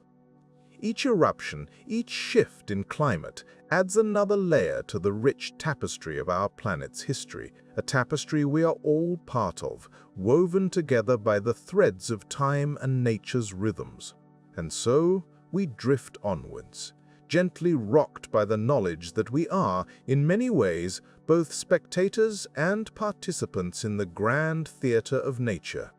Each eruption, each shift in climate, adds another layer to the rich tapestry of our planet's history, a tapestry we are all part of, woven together by the threads of time and nature's rhythms. And so, we drift onwards, gently rocked by the knowledge that we are, in many ways, both spectators and participants in the grand theater of nature.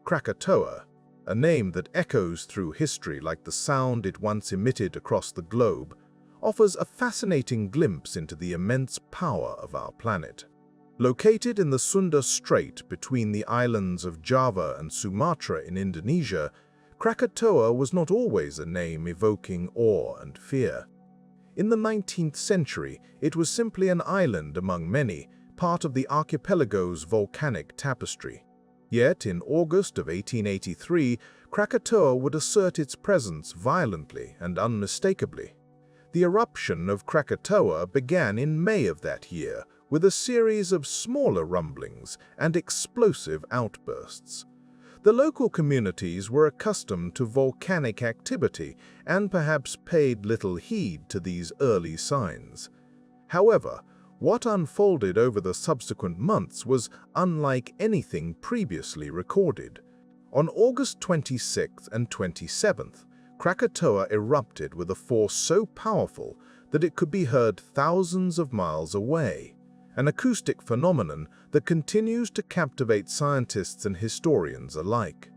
Krakatoa, a name that echoes through history like the sound it once emitted across the globe, offers a fascinating glimpse into the immense power of our planet. Located in the Sunda Strait between the islands of Java and Sumatra in Indonesia, Krakatoa was not always a name evoking awe and fear. In the 19th century, it was simply an island among many, part of the archipelago's volcanic tapestry. Yet, in August of 1883, Krakatoa would assert its presence violently and unmistakably. The eruption of Krakatoa began in May of that year, with a series of smaller rumblings and explosive outbursts. The local communities were accustomed to volcanic activity and perhaps paid little heed to these early signs. However, what unfolded over the subsequent months was unlike anything previously recorded. On August 26th and 27th, Krakatoa erupted with a force so powerful that it could be heard thousands of miles away, an acoustic phenomenon that continues to captivate scientists and historians alike.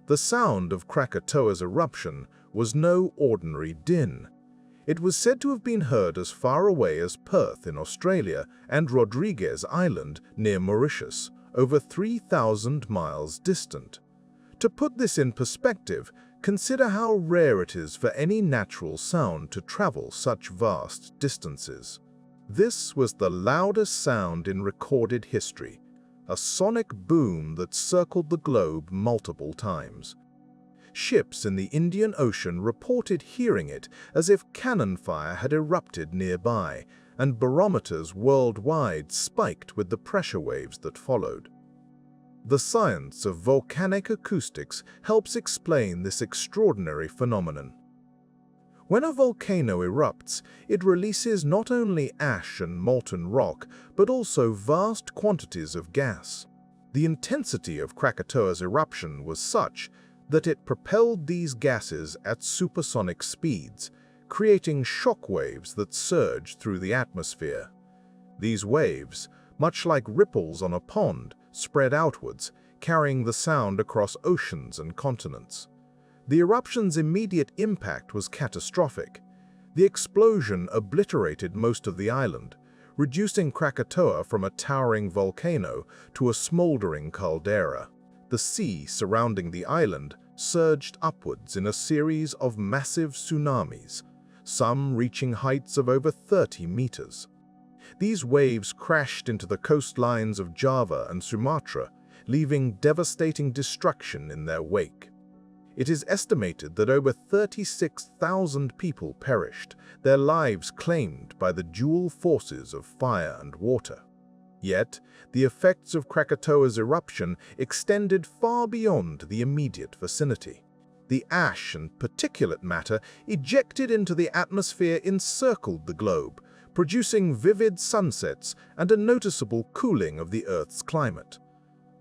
The sound of Krakatoa's eruption was no ordinary din. It was said to have been heard as far away as Perth in Australia and Rodriguez Island near Mauritius, over 3,000 miles distant. To put this in perspective, consider how rare it is for any natural sound to travel such vast distances. This was the loudest sound in recorded history, a sonic boom that circled the globe multiple times. Ships in the Indian Ocean reported hearing it as if cannon fire had erupted nearby, and barometers worldwide spiked with the pressure waves that followed. The science of volcanic acoustics helps explain this extraordinary phenomenon. When a volcano erupts, it releases not only ash and molten rock, but also vast quantities of gas. The intensity of Krakatoa's eruption was such that it propelled these gases at supersonic speeds, creating shock waves that surged through the atmosphere. These waves, much like ripples on a pond, spread outwards, carrying the sound across oceans and continents. The eruption's immediate impact was catastrophic. The explosion obliterated most of the island, reducing Krakatoa from a towering volcano to a smoldering caldera. The sea surrounding the island surged upwards in a series of massive tsunamis, some reaching heights of over 30 meters. These waves crashed into the coastlines of Java and Sumatra, leaving devastating destruction in their wake. It is estimated that over 36,000 people perished, their lives claimed by the dual forces of fire and water. Yet, the effects of Krakatoa's eruption extended far beyond the immediate vicinity. The ash and particulate matter ejected into the atmosphere encircled the globe, producing vivid sunsets and a noticeable cooling of the Earth's climate.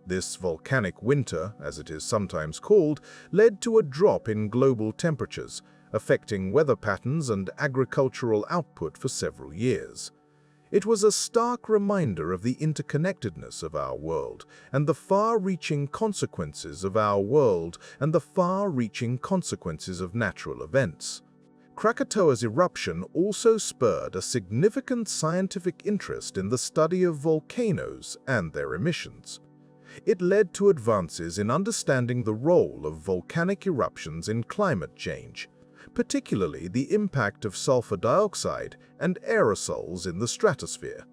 This volcanic winter, as it is sometimes called, led to a drop in global temperatures, affecting weather patterns and agricultural output for several years. It was a stark reminder of the interconnectedness of our world and the far-reaching consequences of natural events. Krakatoa's eruption also spurred a significant scientific interest in the study of volcanoes and their emissions. It led to advances in understanding the role of volcanic eruptions in climate change, particularly the impact of sulfur dioxide and aerosols in the stratosphere.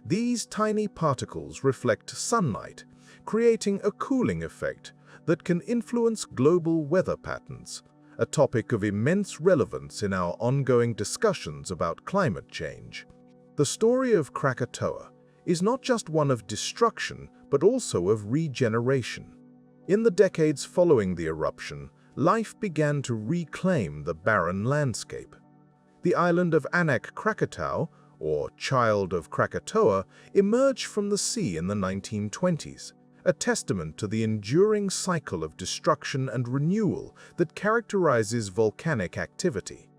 These tiny particles reflect sunlight, creating a cooling effect that can influence global weather patterns, a topic of immense relevance in our ongoing discussions about climate change. The story of Krakatoa is not just one of destruction, but also of regeneration. In the decades following the eruption, life began to reclaim the barren landscape. The island of Anak Krakatau, or Child of Krakatoa, emerged from the sea in the 1920s, a testament to the enduring cycle of destruction and renewal that characterizes volcanic activity.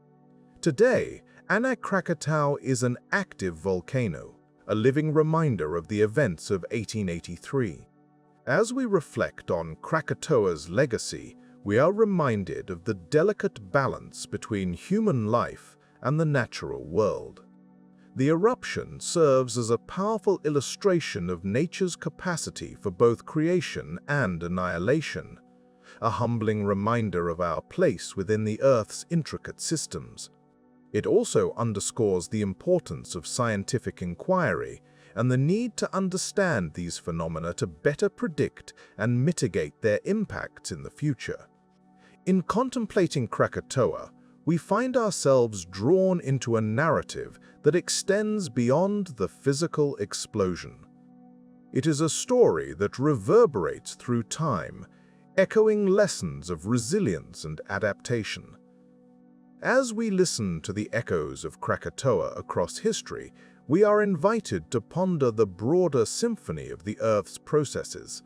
Today, Krakatoa is an active volcano, a living reminder of the events of 1883. As we reflect on Krakatoa's legacy, we are reminded of the delicate balance between human life and the natural world. The eruption serves as a powerful illustration of nature's capacity for both creation and annihilation, a humbling reminder of our place within the Earth's intricate systems. It also underscores the importance of scientific inquiry and the need to understand these phenomena to better predict and mitigate their impacts in the future. In contemplating Krakatoa, we find ourselves drawn into a narrative that extends beyond the physical explosion. It is a story that reverberates through time, echoing lessons of resilience and adaptation. As we listen to the echoes of Krakatoa across history, we are invited to ponder the broader symphony of the Earth's processes,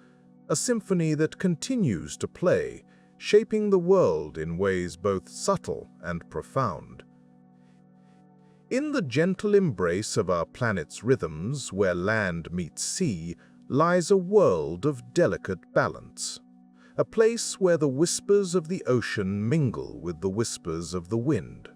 a symphony that continues to play, shaping the world in ways both subtle and profound. In the gentle embrace of our planet's rhythms, where land meets sea, lies a world of delicate balance, a place where the whispers of the ocean mingle with the whispers of the wind.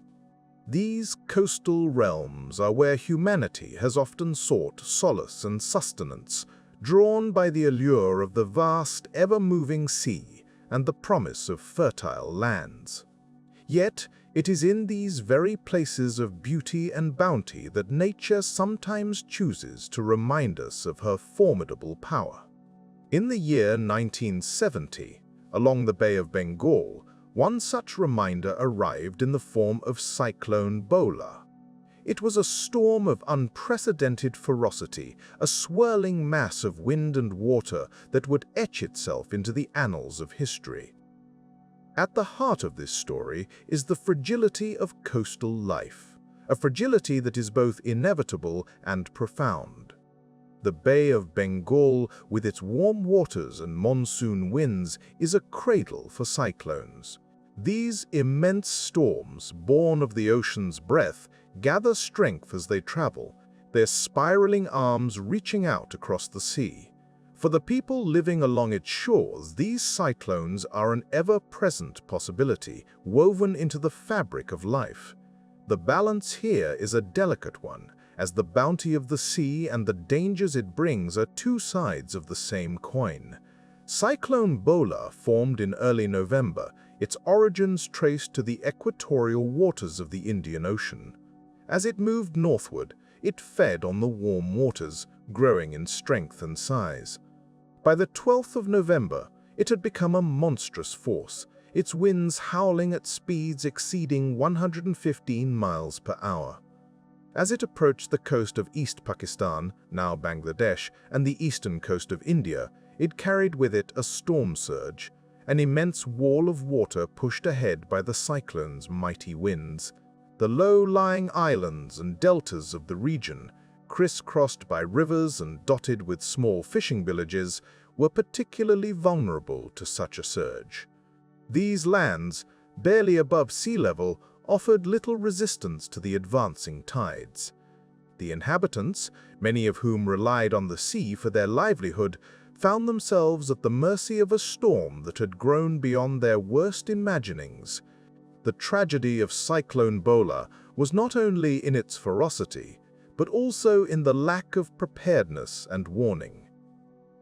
These coastal realms are where humanity has often sought solace and sustenance, drawn by the allure of the vast, ever-moving sea and the promise of fertile lands. Yet, it is in these very places of beauty and bounty that nature sometimes chooses to remind us of her formidable power. In the year 1970, along the Bay of Bengal, one such reminder arrived in the form of Cyclone Bhola. It was a storm of unprecedented ferocity, a swirling mass of wind and water that would etch itself into the annals of history. At the heart of this story is the fragility of coastal life, a fragility that is both inevitable and profound. The Bay of Bengal, with its warm waters and monsoon winds, is a cradle for cyclones. These immense storms, born of the ocean's breath, gather strength as they travel, their spiraling arms reaching out across the sea. For the people living along its shores, these cyclones are an ever-present possibility, woven into the fabric of life. The balance here is a delicate one, as the bounty of the sea and the dangers it brings are two sides of the same coin. Cyclone Bhola formed in early November, its origins traced to the equatorial waters of the Indian Ocean. As it moved northward, it fed on the warm waters, growing in strength and size. By the 12th of November, it had become a monstrous force, its winds howling at speeds exceeding 115 miles per hour. As it approached the coast of East Pakistan, now Bangladesh, and the eastern coast of India, it carried with it a storm surge, an immense wall of water pushed ahead by the cyclone's mighty winds. The low-lying islands and deltas of the region, crisscrossed by rivers and dotted with small fishing villages, were particularly vulnerable to such a surge. These lands, barely above sea level, offered little resistance to the advancing tides. The inhabitants, many of whom relied on the sea for their livelihood, found themselves at the mercy of a storm that had grown beyond their worst imaginings. The tragedy of Cyclone Bhola was not only in its ferocity, but also in the lack of preparedness and warning.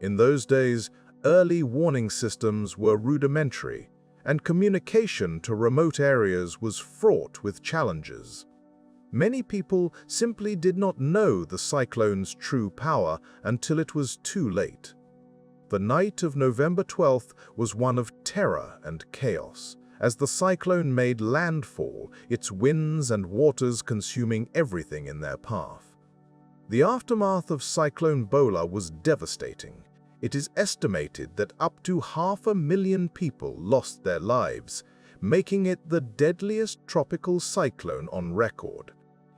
In those days, early warning systems were rudimentary, and communication to remote areas was fraught with challenges. Many people simply did not know the cyclone's true power until it was too late. The night of November 12th was one of terror and chaos, as the cyclone made landfall, its winds and waters consuming everything in their path. The aftermath of Cyclone Bhola was devastating. It is estimated that up to 500,000 people lost their lives, making it the deadliest tropical cyclone on record.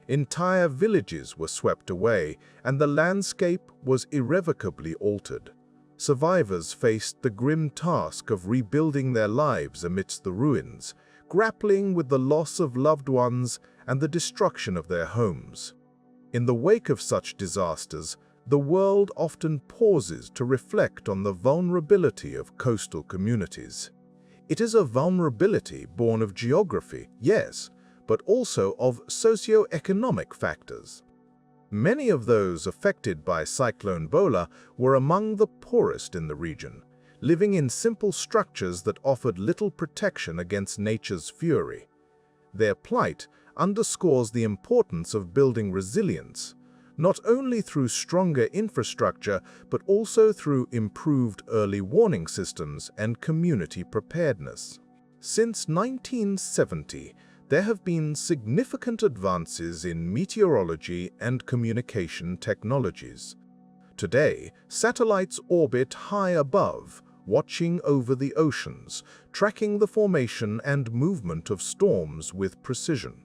Entire villages were swept away, and the landscape was irrevocably altered. Survivors faced the grim task of rebuilding their lives amidst the ruins, grappling with the loss of loved ones and the destruction of their homes. In the wake of such disasters, the world often pauses to reflect on the vulnerability of coastal communities. It is a vulnerability born of geography, yes, but also of socio-economic factors. Many of those affected by Cyclone Bhola were among the poorest in the region, living in simple structures that offered little protection against nature's fury. Their plight underscores the importance of building resilience, not only through stronger infrastructure, but also through improved early warning systems and community preparedness. Since 1970, there have been significant advances in meteorology and communication technologies. Today, satellites orbit high above, watching over the oceans, tracking the formation and movement of storms with precision.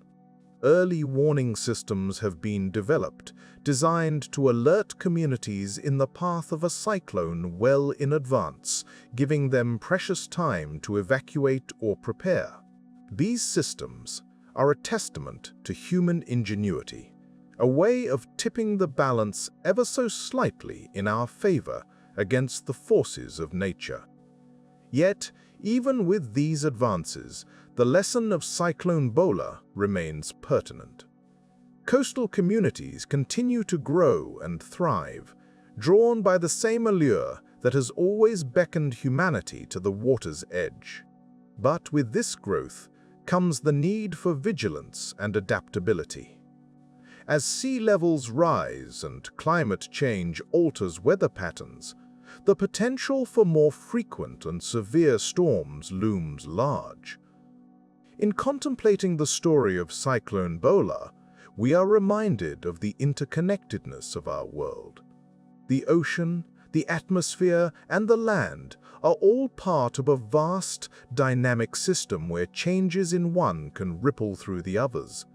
Early warning systems have been developed, designed to alert communities in the path of a cyclone well in advance, giving them precious time to evacuate or prepare. These systems are a testament to human ingenuity, a way of tipping the balance ever so slightly in our favor against the forces of nature. Yet, even with these advances, the lesson of Cyclone Bhola remains pertinent. Coastal communities continue to grow and thrive, drawn by the same allure that has always beckoned humanity to the water's edge. But with this growth comes the need for vigilance and adaptability. As sea levels rise and climate change alters weather patterns, the potential for more frequent and severe storms looms large. In contemplating the story of Cyclone Bhola, we are reminded of the interconnectedness of our world. The ocean, the atmosphere, and the land are all part of a vast, dynamic system where changes in one can ripple through the others.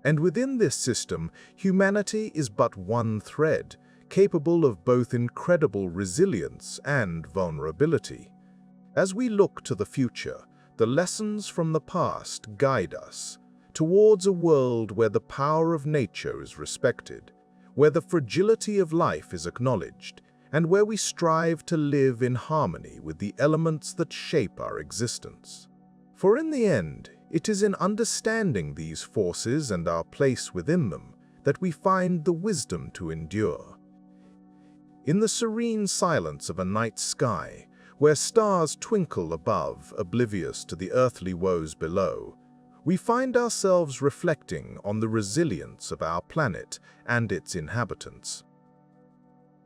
And within this system, humanity is but one thread, capable of both incredible resilience and vulnerability. As we look to the future, the lessons from the past guide us towards a world where the power of nature is respected, where the fragility of life is acknowledged, and where we strive to live in harmony with the elements that shape our existence. For in the end, it is in understanding these forces and our place within them that we find the wisdom to endure. In the serene silence of a night sky, where stars twinkle above, oblivious to the earthly woes below, we find ourselves reflecting on the resilience of our planet and its inhabitants.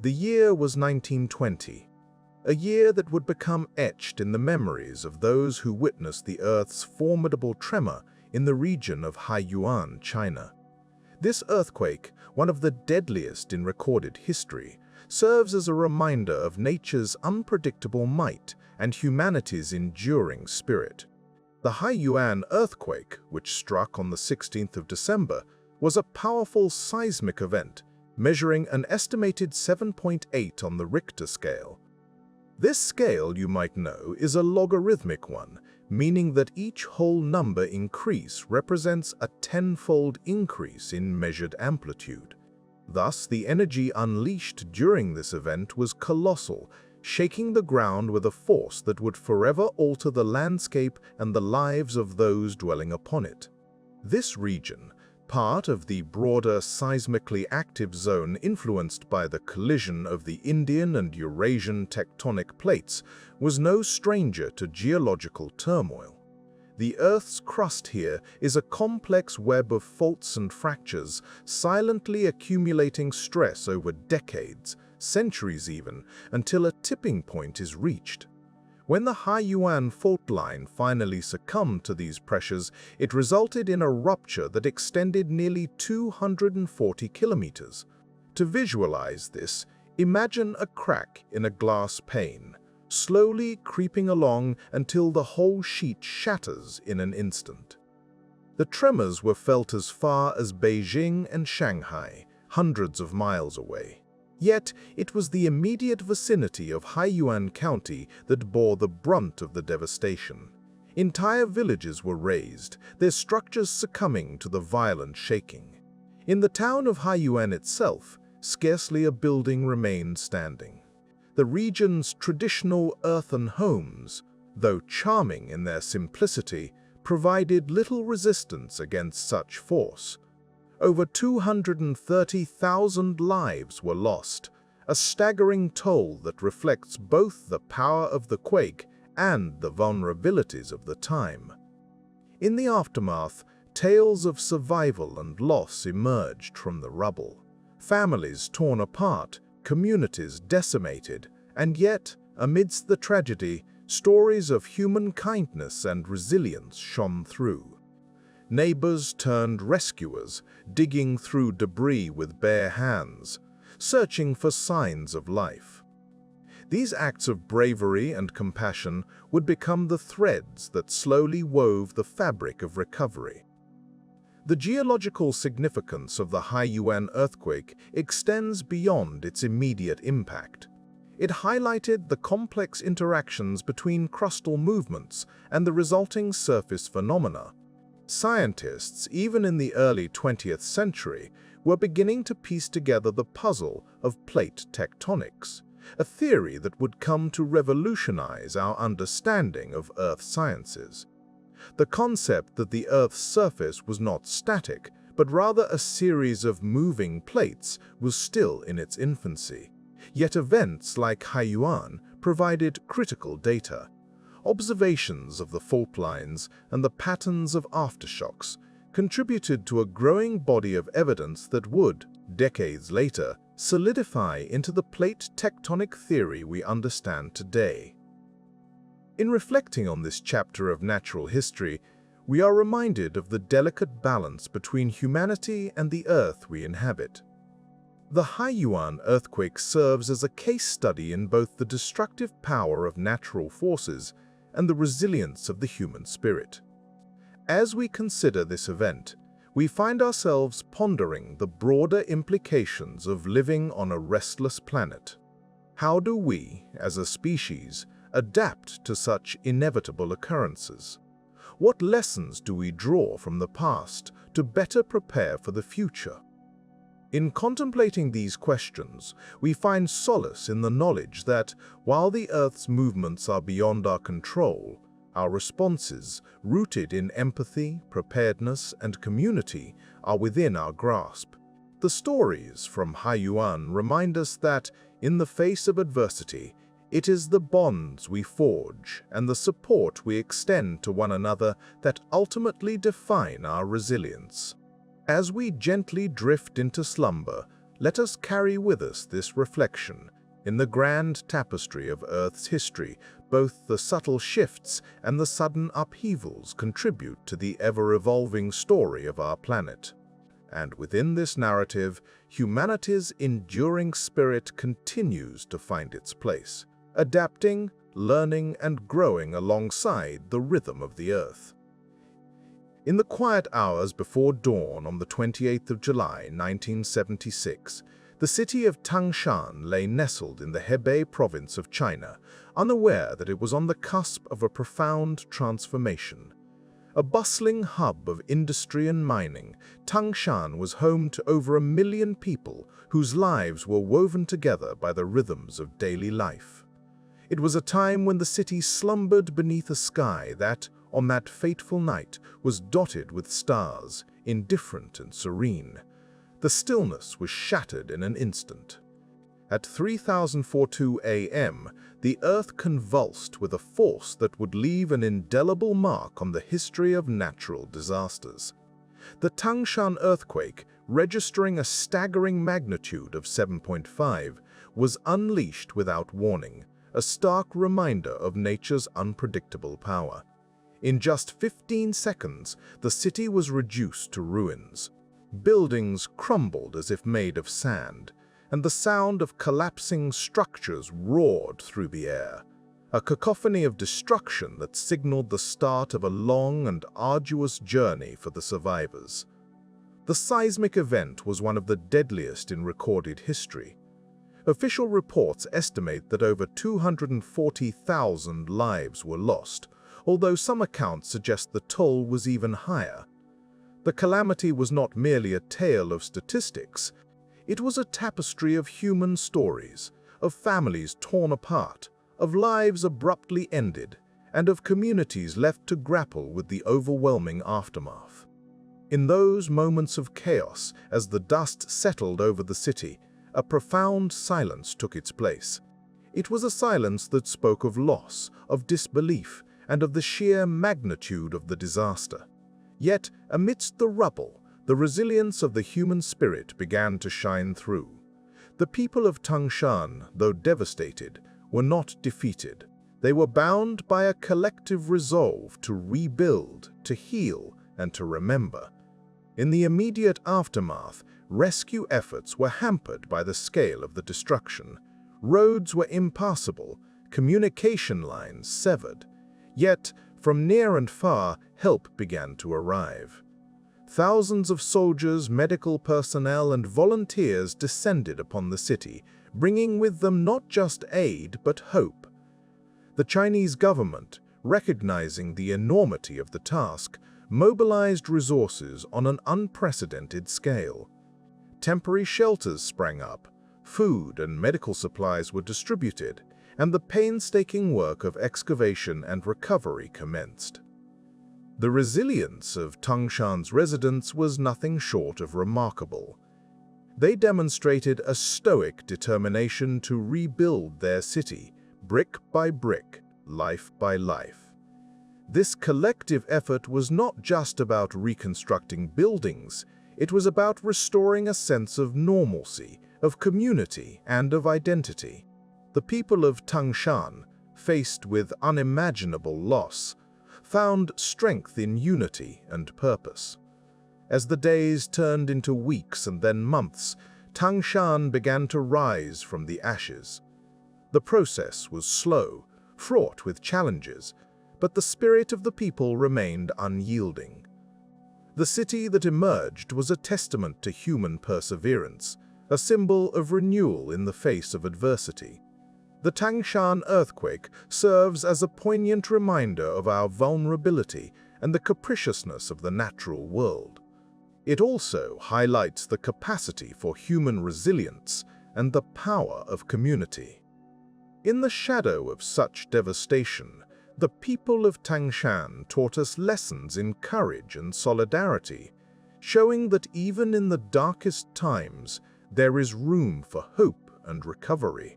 The year was 1920, a year that would become etched in the memories of those who witnessed the Earth's formidable tremor in the region of Haiyuan, China. This earthquake, one of the deadliest in recorded history, serves as a reminder of nature's unpredictable might and humanity's enduring spirit. The Haiyuan Earthquake, which struck on the 16th of December, was a powerful seismic event, measuring an estimated 7.8 on the Richter scale. This scale, you might know, is a logarithmic one, meaning that each whole number increase represents a tenfold increase in measured amplitude. Thus, the energy unleashed during this event was colossal, shaking the ground with a force that would forever alter the landscape and the lives of those dwelling upon it. This region, part of the broader seismically active zone influenced by the collision of the Indian and Eurasian tectonic plates, was no stranger to geological turmoil. The Earth's crust here is a complex web of faults and fractures, silently accumulating stress over decades, centuries even, until a tipping point is reached. When the Haiyuan fault line finally succumbed to these pressures, it resulted in a rupture that extended nearly 240 kilometers. To visualize this, imagine a crack in a glass pane, slowly creeping along until the whole sheet shatters in an instant. The tremors were felt as far as Beijing and Shanghai, hundreds of miles away. Yet, it was the immediate vicinity of Haiyuan County that bore the brunt of the devastation. Entire villages were razed, their structures succumbing to the violent shaking. In the town of Haiyuan itself, scarcely a building remained standing. The region's traditional earthen homes, though charming in their simplicity, provided little resistance against such force. Over 230,000 lives were lost, a staggering toll that reflects both the power of the quake and the vulnerabilities of the time. In the aftermath, tales of survival and loss emerged from the rubble. Families torn apart, communities decimated, and yet, amidst the tragedy, stories of human kindness and resilience shone through. Neighbors turned rescuers, digging through debris with bare hands, searching for signs of life. These acts of bravery and compassion would become the threads that slowly wove the fabric of recovery. The geological significance of the Haiyuan earthquake extends beyond its immediate impact. It highlighted the complex interactions between crustal movements and the resulting surface phenomena. Scientists, even in the early 20th century, were beginning to piece together the puzzle of plate tectonics, a theory that would come to revolutionize our understanding of Earth sciences. The concept that the Earth's surface was not static, but rather a series of moving plates was still in its infancy. Yet events like Haiyuan provided critical data. Observations of the fault lines and the patterns of aftershocks contributed to a growing body of evidence that would, decades later, solidify into the plate tectonic theory we understand today. In reflecting on this chapter of natural history, we are reminded of the delicate balance between humanity and the Earth we inhabit. The Haiyuan earthquake serves as a case study in both the destructive power of natural forces and the resilience of the human spirit. As we consider this event, we find ourselves pondering the broader implications of living on a restless planet. How do we, as a species, adapt to such inevitable occurrences? What lessons do we draw from the past to better prepare for the future? In contemplating these questions, we find solace in the knowledge that, while the Earth's movements are beyond our control, our responses, rooted in empathy, preparedness, and community, are within our grasp. The stories from Haiyuan remind us that, in the face of adversity, it is the bonds we forge and the support we extend to one another that ultimately define our resilience. As we gently drift into slumber, let us carry with us this reflection. In the grand tapestry of Earth's history, both the subtle shifts and the sudden upheavals contribute to the ever-evolving story of our planet. And within this narrative, humanity's enduring spirit continues to find its place, adapting, learning, and growing alongside the rhythm of the Earth. In the quiet hours before dawn on the 28th of July, 1976, the city of Tangshan lay nestled in the Hebei province of China, unaware that it was on the cusp of a profound transformation. A bustling hub of industry and mining, Tangshan was home to over 1 million people whose lives were woven together by the rhythms of daily life. It was a time when the city slumbered beneath a sky that, on that fateful night, was dotted with stars, indifferent and serene. The stillness was shattered in an instant. At 3:42 a.m., the Earth convulsed with a force that would leave an indelible mark on the history of natural disasters. The Tangshan Earthquake, registering a staggering magnitude of 7.5, was unleashed without warning, a stark reminder of nature's unpredictable power. In just 15 seconds, the city was reduced to ruins. Buildings crumbled as if made of sand, and the sound of collapsing structures roared through the air, a cacophony of destruction that signaled the start of a long and arduous journey for the survivors. The seismic event was one of the deadliest in recorded history. Official reports estimate that over 240,000 lives were lost, although some accounts suggest the toll was even higher. The calamity was not merely a tale of statistics, it was a tapestry of human stories, of families torn apart, of lives abruptly ended, and of communities left to grapple with the overwhelming aftermath. In those moments of chaos, as the dust settled over the city, a profound silence took its place. It was a silence that spoke of loss, of disbelief, and of the sheer magnitude of the disaster. Yet, amidst the rubble, the resilience of the human spirit began to shine through. The people of Tangshan, though devastated, were not defeated. They were bound by a collective resolve to rebuild, to heal, and to remember. In the immediate aftermath, rescue efforts were hampered by the scale of the destruction. Roads were impassable, communication lines severed. Yet, from near and far, help began to arrive. Thousands of soldiers, medical personnel, and volunteers descended upon the city, bringing with them not just aid but hope. The Chinese government, recognizing the enormity of the task, mobilized resources on an unprecedented scale. Temporary shelters sprang up, food and medical supplies were distributed, and the painstaking work of excavation and recovery commenced. The resilience of Tangshan's residents was nothing short of remarkable. They demonstrated a stoic determination to rebuild their city, brick by brick, life by life. This collective effort was not just about reconstructing buildings, it was about restoring a sense of normalcy, of community, and of identity. The people of Tangshan, faced with unimaginable loss, found strength in unity and purpose. As the days turned into weeks and then months, Tangshan began to rise from the ashes. The process was slow, fraught with challenges, but the spirit of the people remained unyielding. The city that emerged was a testament to human perseverance, a symbol of renewal in the face of adversity. The Tangshan Earthquake serves as a poignant reminder of our vulnerability and the capriciousness of the natural world. It also highlights the capacity for human resilience and the power of community. In the shadow of such devastation, the people of Tangshan taught us lessons in courage and solidarity, showing that even in the darkest times, there is room for hope and recovery.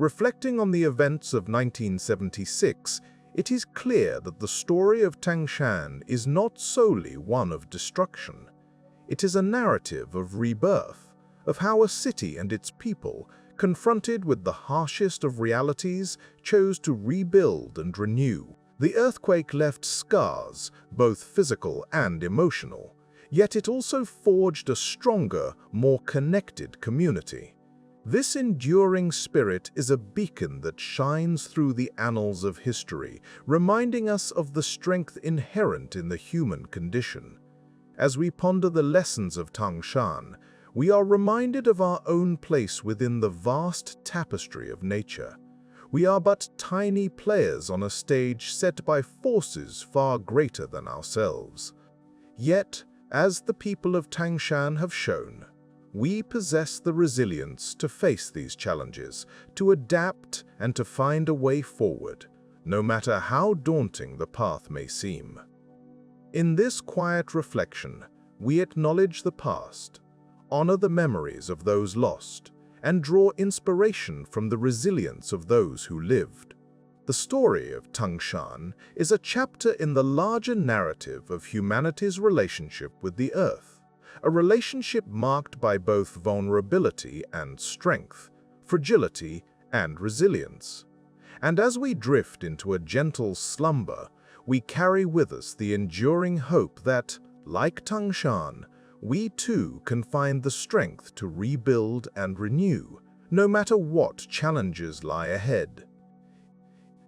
Reflecting on the events of 1976, it is clear that the story of Tangshan is not solely one of destruction. It is a narrative of rebirth, of how a city and its people, confronted with the harshest of realities, chose to rebuild and renew. The earthquake left scars, both physical and emotional, yet it also forged a stronger, more connected community. This enduring spirit is a beacon that shines through the annals of history, reminding us of the strength inherent in the human condition. As we ponder the lessons of Tangshan, we are reminded of our own place within the vast tapestry of nature. We are but tiny players on a stage set by forces far greater than ourselves. Yet, as the people of Tangshan have shown, we possess the resilience to face these challenges, to adapt and to find a way forward, no matter how daunting the path may seem. In this quiet reflection, we acknowledge the past, honor the memories of those lost, and draw inspiration from the resilience of those who lived. The story of Tangshan is a chapter in the larger narrative of humanity's relationship with the earth, a relationship marked by both vulnerability and strength, fragility and resilience. And as we drift into a gentle slumber, we carry with us the enduring hope that, like Tangshan, we too can find the strength to rebuild and renew, no matter what challenges lie ahead.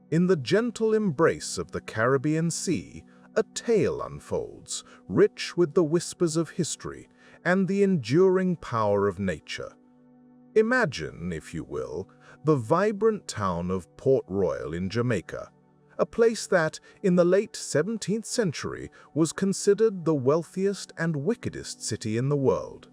In the gentle embrace of the Caribbean Sea, a tale unfolds, rich with the whispers of history and the enduring power of nature. Imagine, if you will, the vibrant town of Port Royal in Jamaica, a place that, in the late 17th century, was considered the wealthiest and wickedest city in the world.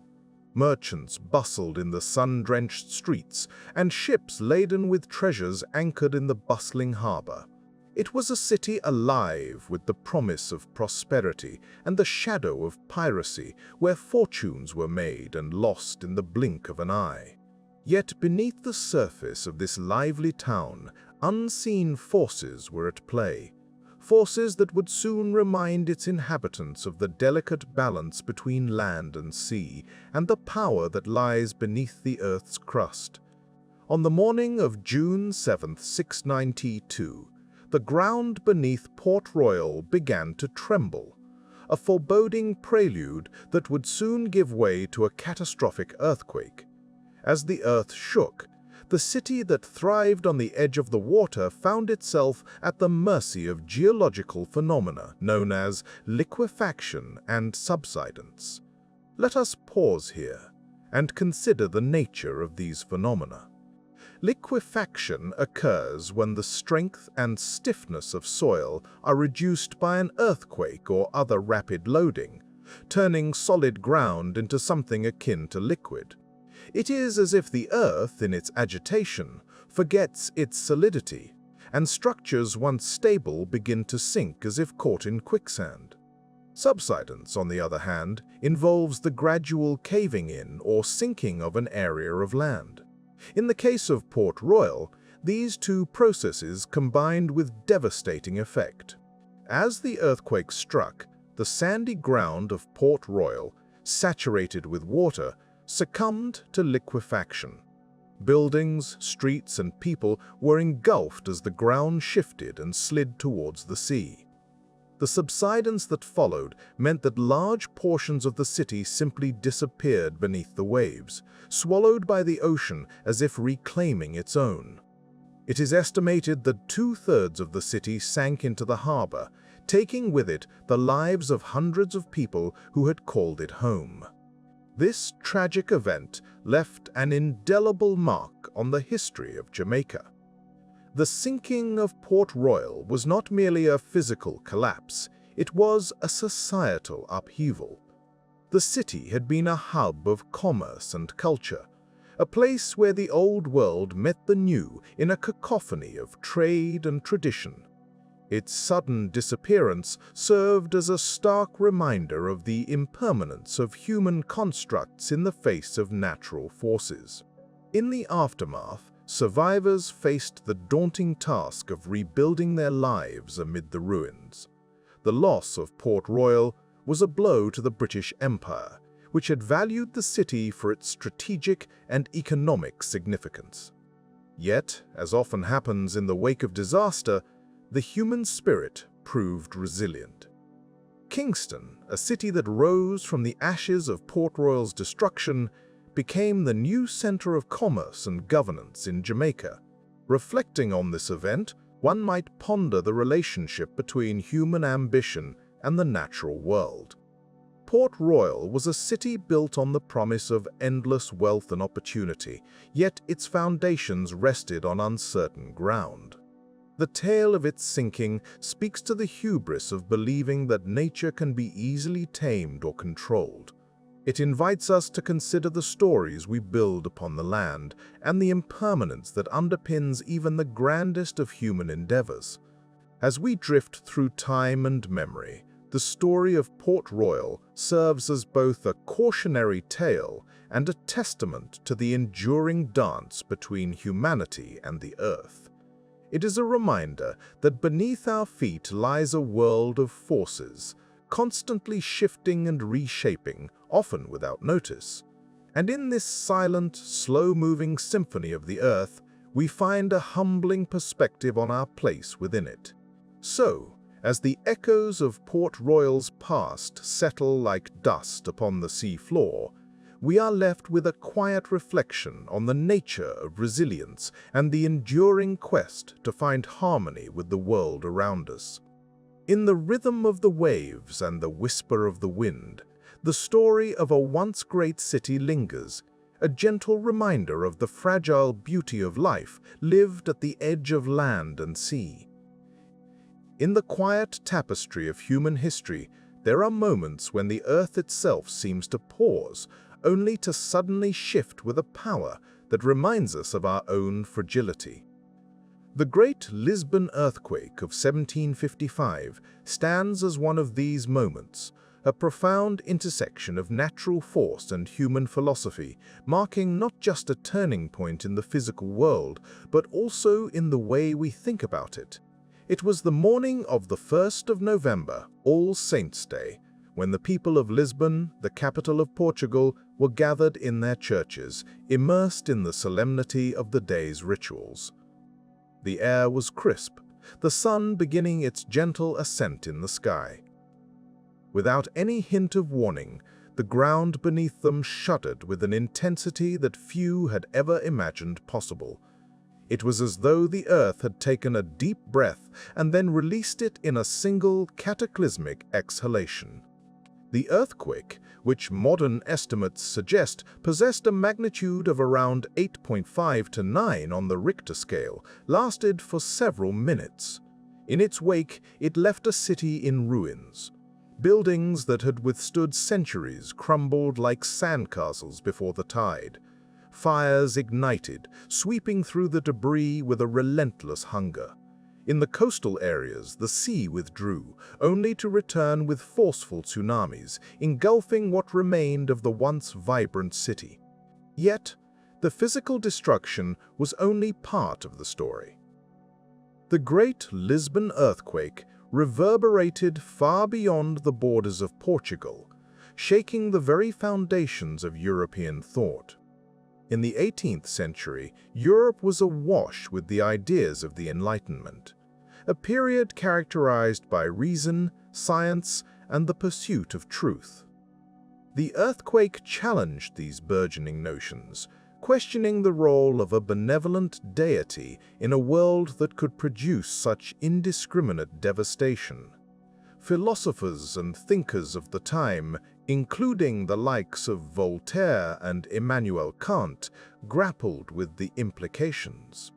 Merchants bustled in the sun-drenched streets, and ships laden with treasures anchored in the bustling harbor. It was a city alive with the promise of prosperity and the shadow of piracy, where fortunes were made and lost in the blink of an eye. Yet beneath the surface of this lively town, unseen forces were at play. Forces that would soon remind its inhabitants of the delicate balance between land and sea, and the power that lies beneath the Earth's crust. On the morning of June 7, 692, the ground beneath Port Royal began to tremble, a foreboding prelude that would soon give way to a catastrophic earthquake. As the earth shook, the city that thrived on the edge of the water found itself at the mercy of geological phenomena known as liquefaction and subsidence. Let us pause here and consider the nature of these phenomena. Liquefaction occurs when the strength and stiffness of soil are reduced by an earthquake or other rapid loading, turning solid ground into something akin to liquid. It is as if the earth, in its agitation, forgets its solidity, and structures once stable begin to sink as if caught in quicksand. Subsidence, on the other hand, involves the gradual caving in or sinking of an area of land. In the case of Port Royal, these two processes combined with devastating effect. As the earthquake struck, the sandy ground of Port Royal, saturated with water, succumbed to liquefaction. Buildings, streets, and people were engulfed as the ground shifted and slid towards the sea. The subsidence that followed meant that large portions of the city simply disappeared beneath the waves, swallowed by the ocean as if reclaiming its own. It is estimated that 2/3 of the city sank into the harbor, taking with it the lives of hundreds of people who had called it home. This tragic event left an indelible mark on the history of Jamaica. The sinking of Port Royal was not merely a physical collapse, it was a societal upheaval. The city had been a hub of commerce and culture, a place where the old world met the new in a cacophony of trade and tradition. Its sudden disappearance served as a stark reminder of the impermanence of human constructs in the face of natural forces. In the aftermath, survivors faced the daunting task of rebuilding their lives amid the ruins. The loss of Port Royal was a blow to the British Empire, which had valued the city for its strategic and economic significance. Yet, as often happens in the wake of disaster, the human spirit proved resilient. Kingston, a city that rose from the ashes of Port Royal's destruction, became the new center of commerce and governance in Jamaica. Reflecting on this event, one might ponder the relationship between human ambition and the natural world. Port Royal was a city built on the promise of endless wealth and opportunity, yet its foundations rested on uncertain ground. The tale of its sinking speaks to the hubris of believing that nature can be easily tamed or controlled. It invites us to consider the stories we build upon the land and the impermanence that underpins even the grandest of human endeavors. As we drift through time and memory, the story of Port Royal serves as both a cautionary tale and a testament to the enduring dance between humanity and the earth. It is a reminder that beneath our feet lies a world of forces, constantly shifting and reshaping, often without notice. And in this silent, slow-moving symphony of the earth, we find a humbling perspective on our place within it. So, as the echoes of Port Royal's past settle like dust upon the sea floor, we are left with a quiet reflection on the nature of resilience and the enduring quest to find harmony with the world around us. In the rhythm of the waves and the whisper of the wind, the story of a once great city lingers, a gentle reminder of the fragile beauty of life lived at the edge of land and sea. In the quiet tapestry of human history, there are moments when the Earth itself seems to pause, only to suddenly shift with a power that reminds us of our own fragility. The Great Lisbon Earthquake of 1755 stands as one of these moments, a profound intersection of natural force and human philosophy, marking not just a turning point in the physical world, but also in the way we think about it. It was the morning of the 1st of November, All Saints' Day, when the people of Lisbon, the capital of Portugal, were gathered in their churches, immersed in the solemnity of the day's rituals. The air was crisp, the sun beginning its gentle ascent in the sky. Without any hint of warning, the ground beneath them shuddered with an intensity that few had ever imagined possible. It was as though the earth had taken a deep breath and then released it in a single cataclysmic exhalation. The earthquake, which modern estimates suggest possessed a magnitude of around 8.5 to 9 on the Richter scale, lasted for several minutes. In its wake, it left a city in ruins. Buildings that had withstood centuries crumbled like sandcastles before the tide. Fires ignited, sweeping through the debris with a relentless hunger. In the coastal areas, the sea withdrew, only to return with forceful tsunamis, engulfing what remained of the once vibrant city. Yet, the physical destruction was only part of the story. The Great Lisbon Earthquake reverberated far beyond the borders of Portugal, shaking the very foundations of European thought. In the 18th century, Europe was awash with the ideas of the Enlightenment, a period characterized by reason, science, and the pursuit of truth. The earthquake challenged these burgeoning notions, questioning the role of a benevolent deity in a world that could produce such indiscriminate devastation. Philosophers and thinkers of the time, including the likes of Voltaire and Immanuel Kant, grappled with the implications.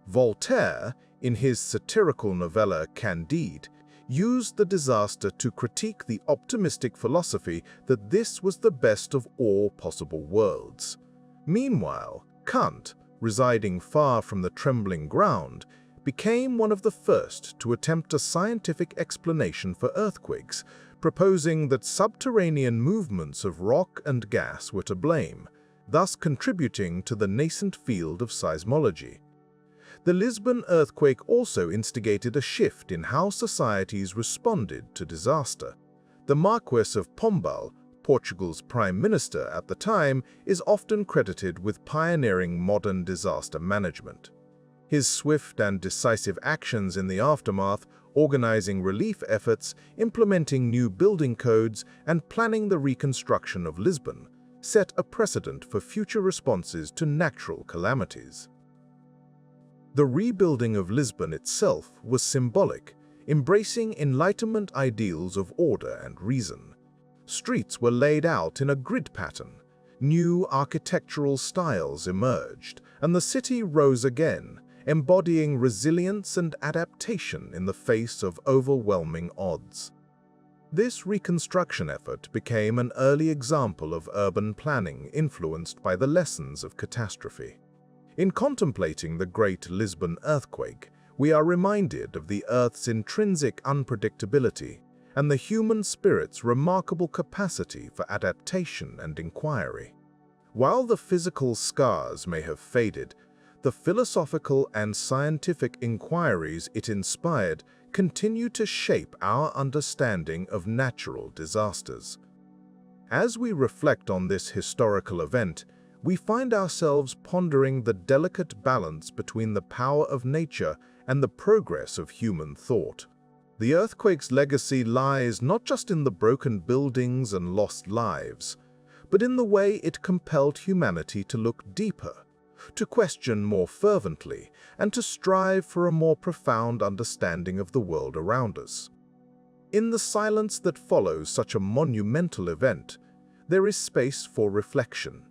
Voltaire, in his satirical novella Candide, used the disaster to critique the optimistic philosophy that this was the best of all possible worlds. Meanwhile, Kant, residing far from the trembling ground, became one of the first to attempt a scientific explanation for earthquakes, proposing that subterranean movements of rock and gas were to blame, thus contributing to the nascent field of seismology. The Lisbon earthquake also instigated a shift in how societies responded to disaster. The Marquess of Pombal, Portugal's prime minister at the time, is often credited with pioneering modern disaster management. His swift and decisive actions in the aftermath, organizing relief efforts, implementing new building codes, and planning the reconstruction of Lisbon, set a precedent for future responses to natural calamities. The rebuilding of Lisbon itself was symbolic, embracing Enlightenment ideals of order and reason. Streets were laid out in a grid pattern, new architectural styles emerged, and the city rose again, embodying resilience and adaptation in the face of overwhelming odds. This reconstruction effort became an early example of urban planning influenced by the lessons of catastrophe. In contemplating the Great Lisbon Earthquake, we are reminded of the Earth's intrinsic unpredictability and the human spirit's remarkable capacity for adaptation and inquiry. While the physical scars may have faded, the philosophical and scientific inquiries it inspired continue to shape our understanding of natural disasters. As we reflect on this historical event, we find ourselves pondering the delicate balance between the power of nature and the progress of human thought. The earthquake's legacy lies not just in the broken buildings and lost lives, but in the way it compelled humanity to look deeper, to question more fervently, and to strive for a more profound understanding of the world around us. In the silence that follows such a monumental event, there is space for reflection,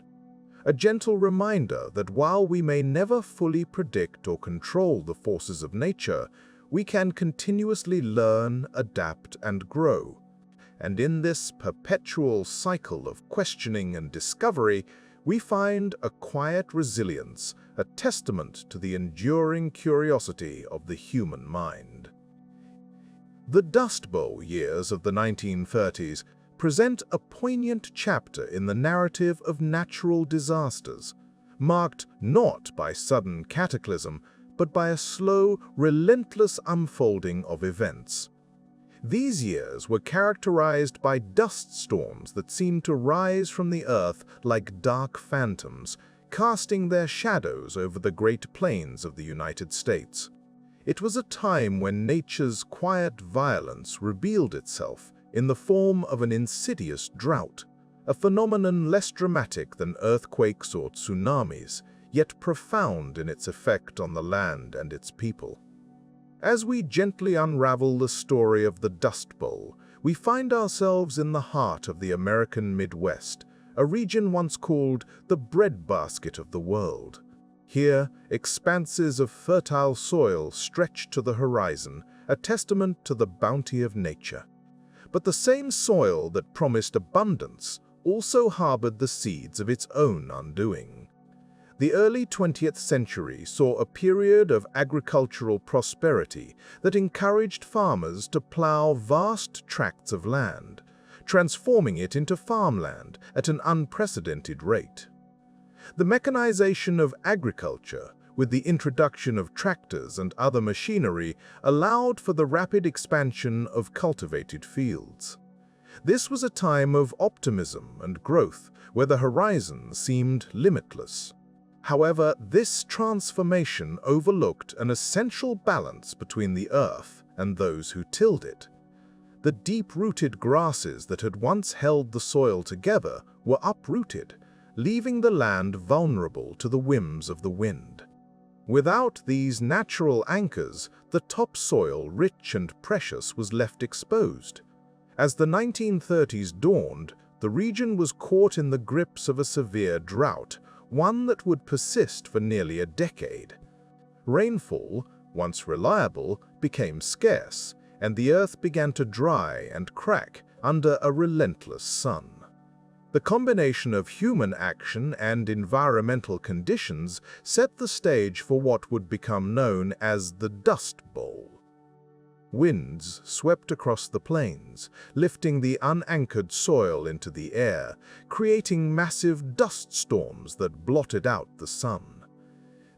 a gentle reminder that while we may never fully predict or control the forces of nature, we can continuously learn, adapt, and grow. And in this perpetual cycle of questioning and discovery, we find a quiet resilience, a testament to the enduring curiosity of the human mind. The Dust Bowl years of the 1930s present a poignant chapter in the narrative of natural disasters, marked not by sudden cataclysm, but by a slow, relentless unfolding of events. These years were characterized by dust storms that seemed to rise from the earth like dark phantoms, casting their shadows over the Great Plains of the United States. It was a time when nature's quiet violence revealed itself in the form of an insidious drought, a phenomenon less dramatic than earthquakes or tsunamis, yet profound in its effect on the land and its people. As we gently unravel the story of the Dust Bowl, we find ourselves in the heart of the American Midwest, a region once called the breadbasket of the world. Here, expanses of fertile soil stretch to the horizon, a testament to the bounty of nature. But the same soil that promised abundance also harbored the seeds of its own undoing. The early 20th century saw a period of agricultural prosperity that encouraged farmers to plow vast tracts of land, transforming it into farmland at an unprecedented rate. The mechanization of agriculture, with the introduction of tractors and other machinery, allowed for the rapid expansion of cultivated fields. This was a time of optimism and growth, where the horizon seemed limitless. However, this transformation overlooked an essential balance between the earth and those who tilled it. The deep-rooted grasses that had once held the soil together were uprooted, leaving the land vulnerable to the whims of the wind. Without these natural anchors, the topsoil, rich and precious, was left exposed. As the 1930s dawned, the region was caught in the grips of a severe drought, one that would persist for nearly a decade. Rainfall, once reliable, became scarce, and the earth began to dry and crack under a relentless sun. The combination of human action and environmental conditions set the stage for what would become known as the Dust Bowl. Winds swept across the plains, lifting the unanchored soil into the air, creating massive dust storms that blotted out the sun.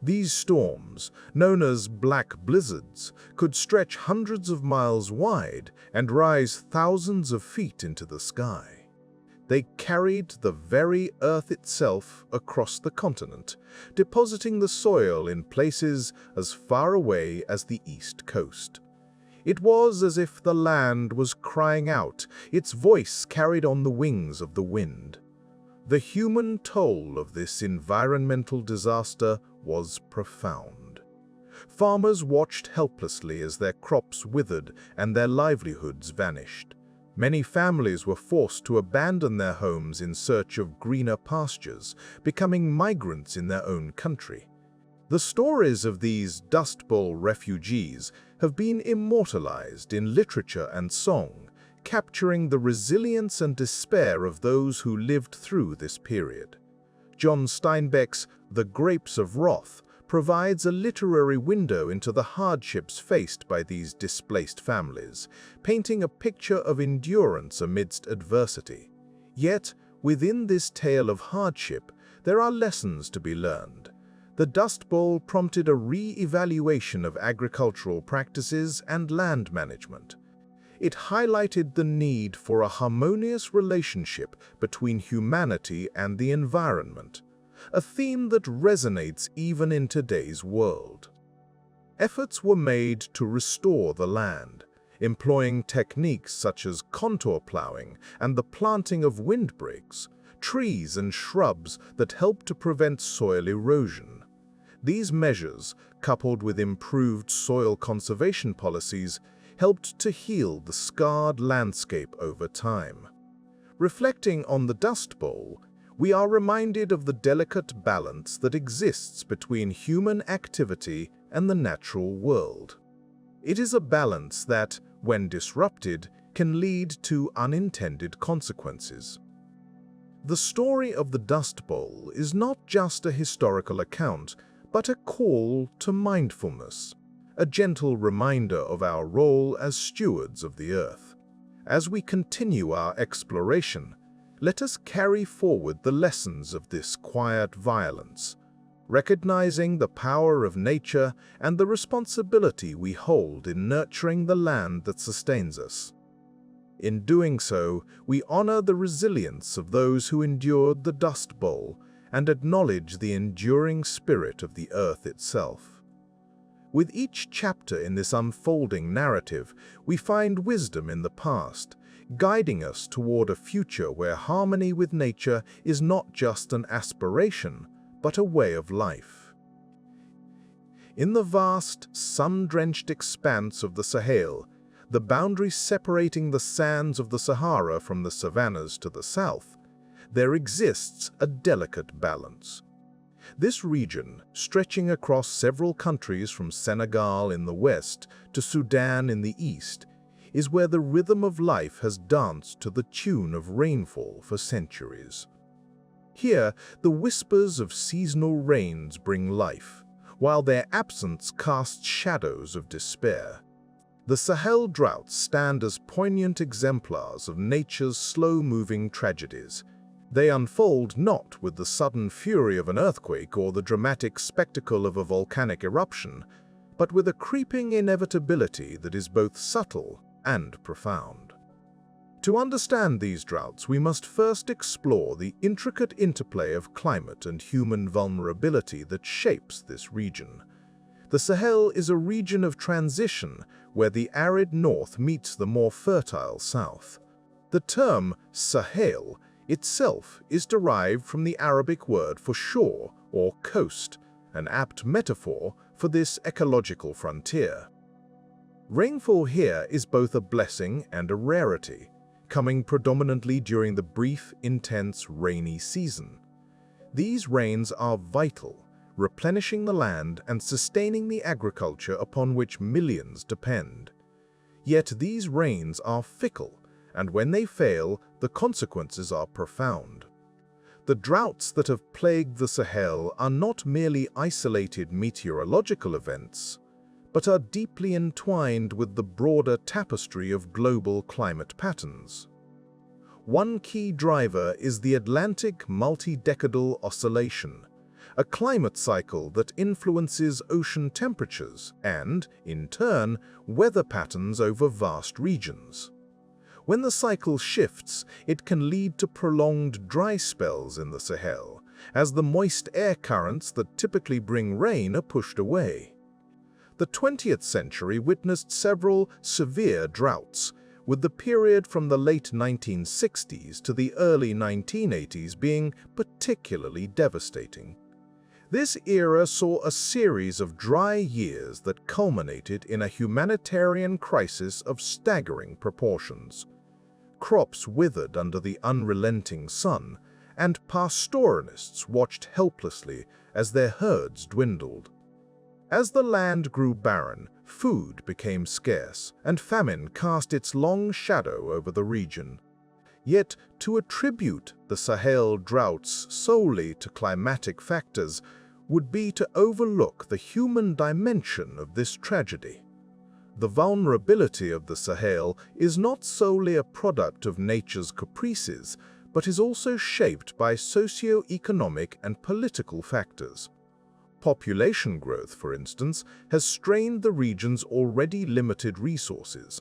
These storms, known as black blizzards, could stretch hundreds of miles wide and rise thousands of feet into the sky. They carried the very earth itself across the continent, depositing the soil in places as far away as the East Coast. It was as if the land was crying out, its voice carried on the wings of the wind. The human toll of this environmental disaster was profound. Farmers watched helplessly as their crops withered and their livelihoods vanished. Many families were forced to abandon their homes in search of greener pastures, becoming migrants in their own country. The stories of these Dust Bowl refugees have been immortalized in literature and song, capturing the resilience and despair of those who lived through this period. John Steinbeck's The Grapes of Wrath provides a literary window into the hardships faced by these displaced families, painting a picture of endurance amidst adversity. Yet, within this tale of hardship, there are lessons to be learned. The Dust Bowl prompted a re-evaluation of agricultural practices and land management. It highlighted the need for a harmonious relationship between humanity and the environment, a theme that resonates even in today's world. Efforts were made to restore the land, employing techniques such as contour plowing and the planting of windbreaks, trees and shrubs that help to prevent soil erosion. These measures, coupled with improved soil conservation policies, helped to heal the scarred landscape over time. Reflecting on the Dust Bowl, we are reminded of the delicate balance that exists between human activity and the natural world. It is a balance that, when disrupted, can lead to unintended consequences. The story of the Dust Bowl is not just a historical account, but a call to mindfulness, a gentle reminder of our role as stewards of the Earth. As we continue our exploration, let us carry forward the lessons of this quiet violence, recognizing the power of nature and the responsibility we hold in nurturing the land that sustains us. In doing so, we honor the resilience of those who endured the Dust Bowl and acknowledge the enduring spirit of the Earth itself. With each chapter in this unfolding narrative, we find wisdom in the past, guiding us toward a future where harmony with nature is not just an aspiration, but a way of life. In the vast, sun-drenched expanse of the Sahel, the boundary separating the sands of the Sahara from the savannas to the south, there exists a delicate balance. This region, stretching across several countries from Senegal in the west to Sudan in the east, is where the rhythm of life has danced to the tune of rainfall for centuries. Here, the whispers of seasonal rains bring life, while their absence casts shadows of despair. The Sahel Droughts stand as poignant exemplars of nature's slow-moving tragedies. They unfold not with the sudden fury of an earthquake or the dramatic spectacle of a volcanic eruption, but with a creeping inevitability that is both subtle and profound. To understand these droughts, we must first explore the intricate interplay of climate and human vulnerability that shapes this region. The Sahel is a region of transition where the arid north meets the more fertile south. The term Sahel itself is derived from the Arabic word for shore or coast, an apt metaphor for this ecological frontier. Rainfall here is both a blessing and a rarity, coming predominantly during the brief, intense rainy season. These rains are vital, replenishing the land and sustaining the agriculture upon which millions depend. Yet these rains are fickle, and when they fail, the consequences are profound. The droughts that have plagued the Sahel are not merely isolated meteorological events, but are deeply entwined with the broader tapestry of global climate patterns. One key driver is the Atlantic multi-decadal oscillation, a climate cycle that influences ocean temperatures and, in turn, weather patterns over vast regions. When the cycle shifts, it can lead to prolonged dry spells in the Sahel, as the moist air currents that typically bring rain are pushed away. The 20th century witnessed several severe droughts, with the period from the late 1960s to the early 1980s being particularly devastating. This era saw a series of dry years that culminated in a humanitarian crisis of staggering proportions. Crops withered under the unrelenting sun, and pastoralists watched helplessly as their herds dwindled. As the land grew barren, food became scarce, and famine cast its long shadow over the region. Yet, to attribute the Sahel droughts solely to climatic factors would be to overlook the human dimension of this tragedy. The vulnerability of the Sahel is not solely a product of nature's caprices, but is also shaped by socio-economic and political factors. Population growth, for instance, has strained the region's already limited resources.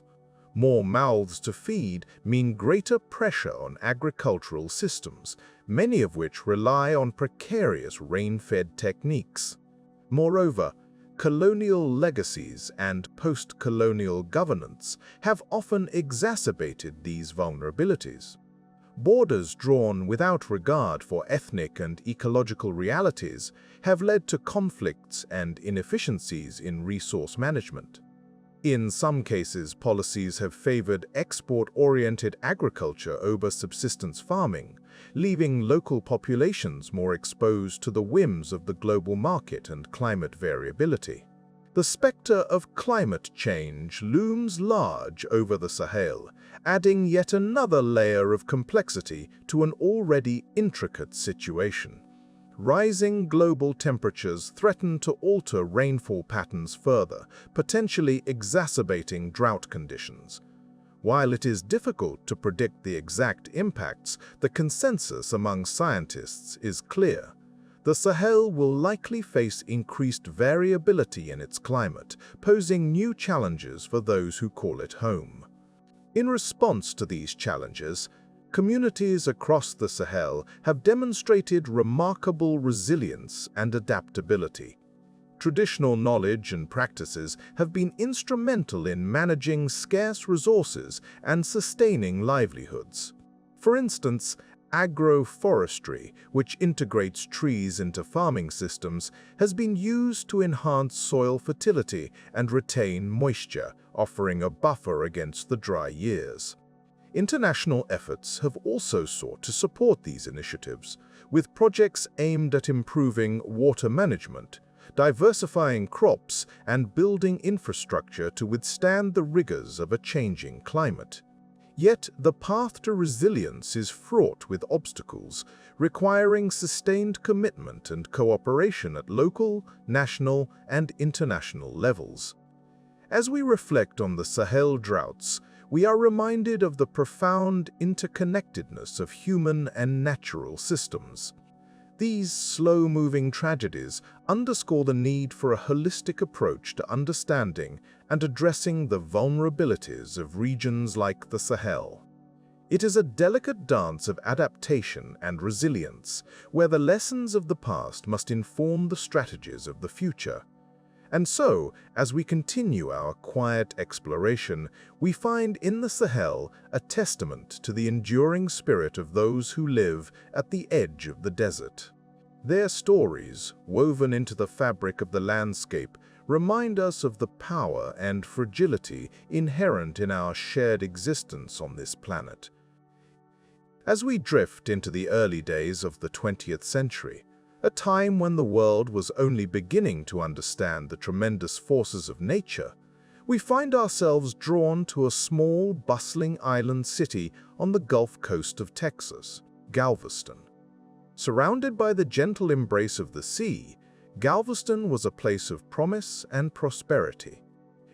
More mouths to feed mean greater pressure on agricultural systems, many of which rely on precarious rain-fed techniques. Moreover, colonial legacies and post-colonial governance have often exacerbated these vulnerabilities. Borders drawn without regard for ethnic and ecological realities have led to conflicts and inefficiencies in resource management. In some cases, policies have favored export-oriented agriculture over subsistence farming, leaving local populations more exposed to the whims of the global market and climate variability. The specter of climate change looms large over the Sahel, adding yet another layer of complexity to an already intricate situation. Rising global temperatures threaten to alter rainfall patterns further, potentially exacerbating drought conditions. While it is difficult to predict the exact impacts, the consensus among scientists is clear. The Sahel will likely face increased variability in its climate, posing new challenges for those who call it home. In response to these challenges, communities across the Sahel have demonstrated remarkable resilience and adaptability. Traditional knowledge and practices have been instrumental in managing scarce resources and sustaining livelihoods. For instance, agroforestry, which integrates trees into farming systems, has been used to enhance soil fertility and retain moisture, offering a buffer against the dry years. International efforts have also sought to support these initiatives, with projects aimed at improving water management, diversifying crops, and building infrastructure to withstand the rigors of a changing climate. Yet, the path to resilience is fraught with obstacles, requiring sustained commitment and cooperation at local, national, and international levels. As we reflect on the Sahel Droughts, we are reminded of the profound interconnectedness of human and natural systems. These slow-moving tragedies underscore the need for a holistic approach to understanding and addressing the vulnerabilities of regions like the Sahel. It is a delicate dance of adaptation and resilience, where the lessons of the past must inform the strategies of the future. And so, as we continue our quiet exploration, we find in the Sahel a testament to the enduring spirit of those who live at the edge of the desert. Their stories, woven into the fabric of the landscape, remind us of the power and fragility inherent in our shared existence on this planet. As we drift into the early days of the 20th century, a time when the world was only beginning to understand the tremendous forces of nature, we find ourselves drawn to a small, bustling island city on the Gulf Coast of Texas, Galveston. Surrounded by the gentle embrace of the sea, Galveston was a place of promise and prosperity.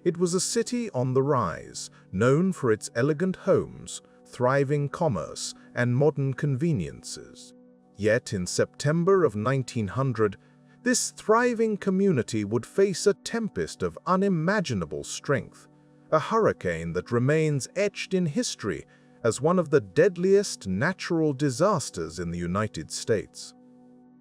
It was a city on the rise, known for its elegant homes, thriving commerce, and modern conveniences. Yet in September of 1900, this thriving community would face a tempest of unimaginable strength, a hurricane that remains etched in history as one of the deadliest natural disasters in the United States.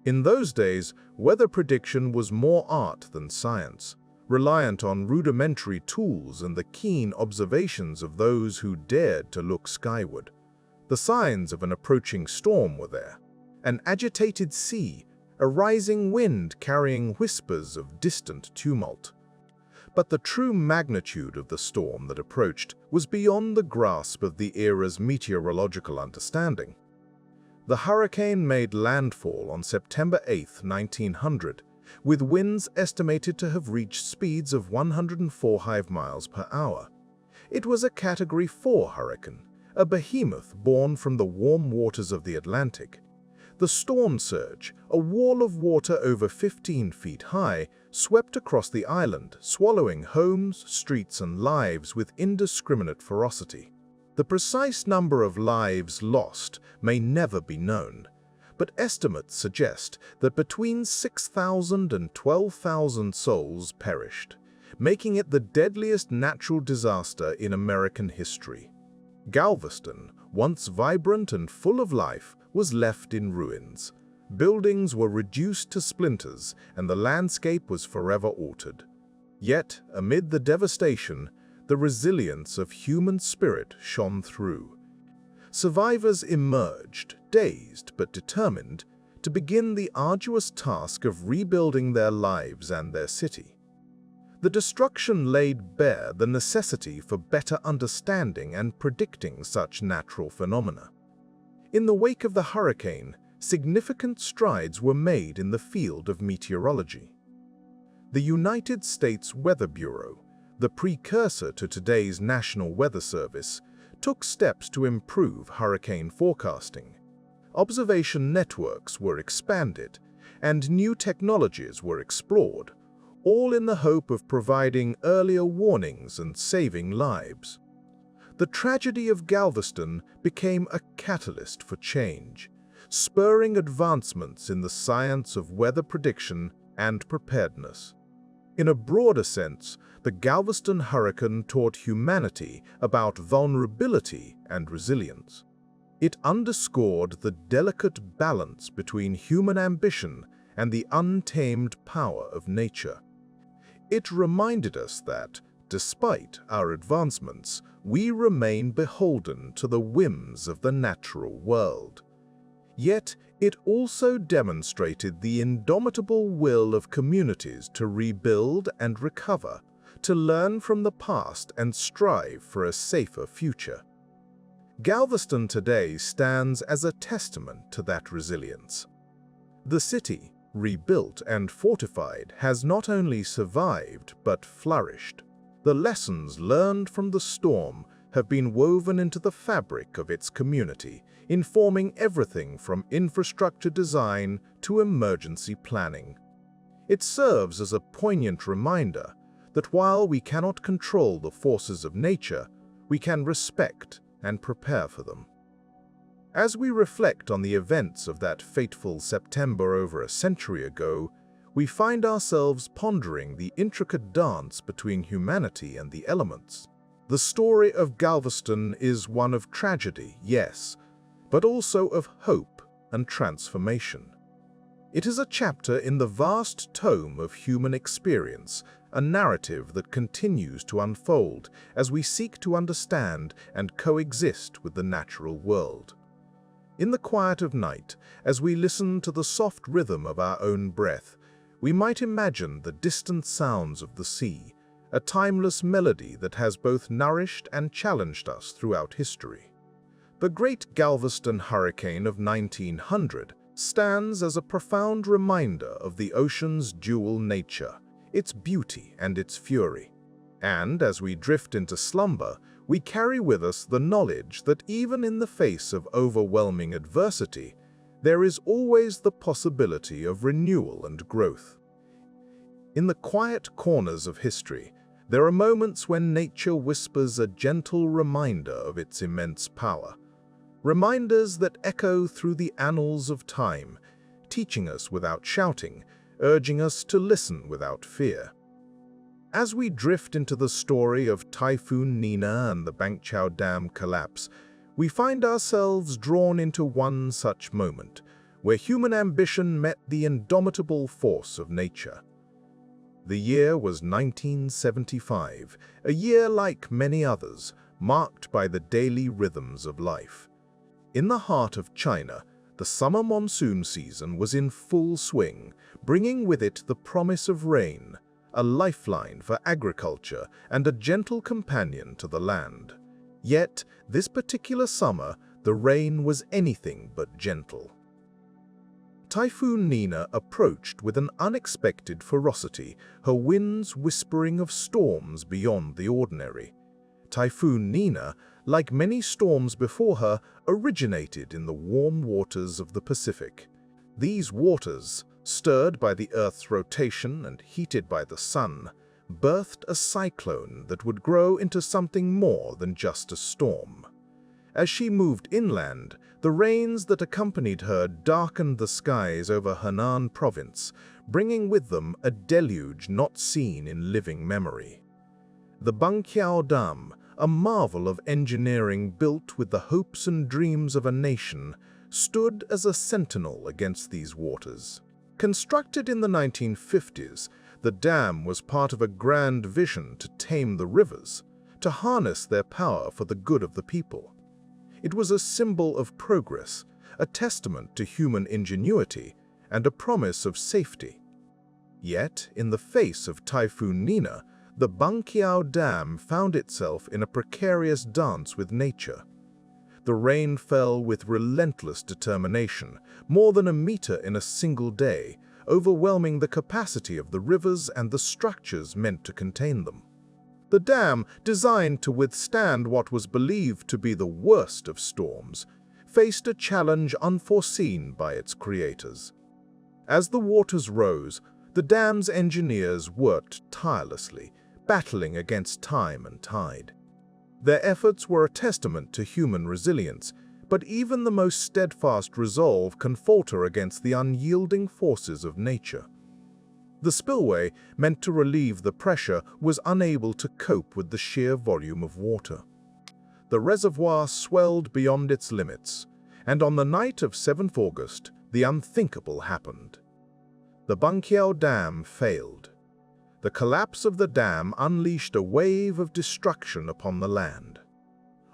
In those days, weather prediction was more art than science, reliant on rudimentary tools and the keen observations of those who dared to look skyward. The signs of an approaching storm were there. An agitated sea, a rising wind carrying whispers of distant tumult. But the true magnitude of the storm that approached was beyond the grasp of the era's meteorological understanding. The hurricane made landfall on September 8, 1900, with winds estimated to have reached speeds of 104 miles per hour. It was a Category 4 hurricane, a behemoth born from the warm waters of the Atlantic. The storm surge, a wall of water over 15 feet high, swept across the island, swallowing homes, streets, and lives with indiscriminate ferocity. The precise number of lives lost may never be known, but estimates suggest that between 6,000 and 12,000 souls perished, making it the deadliest natural disaster in American history. Galveston, once vibrant and full of life, was left in ruins. Buildings were reduced to splinters, and the landscape was forever altered. Yet, amid the devastation, the resilience of human spirit shone through. Survivors emerged, dazed but determined, to begin the arduous task of rebuilding their lives and their city. The destruction laid bare the necessity for better understanding and predicting such natural phenomena. In the wake of the hurricane, significant strides were made in the field of meteorology. The United States Weather Bureau, the precursor to today's National Weather Service, took steps to improve hurricane forecasting. Observation networks were expanded, and new technologies were explored, all in the hope of providing earlier warnings and saving lives. The tragedy of Galveston became a catalyst for change, spurring advancements in the science of weather prediction and preparedness. In a broader sense, the Galveston hurricane taught humanity about vulnerability and resilience. It underscored the delicate balance between human ambition and the untamed power of nature. It reminded us that, despite our advancements, we remain beholden to the whims of the natural world. Yet, it also demonstrated the indomitable will of communities to rebuild and recover, to learn from the past and strive for a safer future. Galveston today stands as a testament to that resilience. The city, rebuilt and fortified, has not only survived but flourished. The lessons learned from the storm have been woven into the fabric of its community, informing everything from infrastructure design to emergency planning. It serves as a poignant reminder that while we cannot control the forces of nature, we can respect and prepare for them. As we reflect on the events of that fateful September over a century ago, we find ourselves pondering the intricate dance between humanity and the elements. The story of Galveston is one of tragedy, yes, but also of hope and transformation. It is a chapter in the vast tome of human experience, a narrative that continues to unfold as we seek to understand and coexist with the natural world. In the quiet of night, as we listen to the soft rhythm of our own breath, we might imagine the distant sounds of the sea, a timeless melody that has both nourished and challenged us throughout history. The Great Galveston Hurricane of 1900 stands as a profound reminder of the ocean's dual nature, its beauty and its fury. And as we drift into slumber, we carry with us the knowledge that even in the face of overwhelming adversity, there is always the possibility of renewal and growth. In the quiet corners of history, there are moments when nature whispers a gentle reminder of its immense power. Reminders that echo through the annals of time, teaching us without shouting, urging us to listen without fear. As we drift into the story of Typhoon Nina and the Banqiao Dam collapse, we find ourselves drawn into one such moment, where human ambition met the indomitable force of nature. The year was 1975, a year like many others, marked by the daily rhythms of life. In the heart of China, the summer monsoon season was in full swing, bringing with it the promise of rain, a lifeline for agriculture and a gentle companion to the land. Yet, this particular summer, the rain was anything but gentle. Typhoon Nina approached with an unexpected ferocity, her winds whispering of storms beyond the ordinary. Typhoon Nina, like many storms before her, originated in the warm waters of the Pacific. These waters, stirred by the Earth's rotation and heated by the sun, birthed a cyclone that would grow into something more than just a storm. As she moved inland, the rains that accompanied her darkened the skies over Henan province, bringing with them a deluge not seen in living memory. The Banqiao Dam, a marvel of engineering built with the hopes and dreams of a nation, stood as a sentinel against these waters. Constructed in the 1950s, the dam was part of a grand vision to tame the rivers, to harness their power for the good of the people. It was a symbol of progress, a testament to human ingenuity, and a promise of safety. Yet, in the face of Typhoon Nina, the Banqiao Dam found itself in a precarious dance with nature. The rain fell with relentless determination, more than a meter in a single day, overwhelming the capacity of the rivers and the structures meant to contain them. The dam, designed to withstand what was believed to be the worst of storms, faced a challenge unforeseen by its creators. As the waters rose, the dam's engineers worked tirelessly, battling against time and tide. Their efforts were a testament to human resilience, but even the most steadfast resolve can falter against the unyielding forces of nature. The spillway, meant to relieve the pressure, was unable to cope with the sheer volume of water. The reservoir swelled beyond its limits, and on the night of 7th August, the unthinkable happened. The Banqiao Dam failed. The collapse of the dam unleashed a wave of destruction upon the land.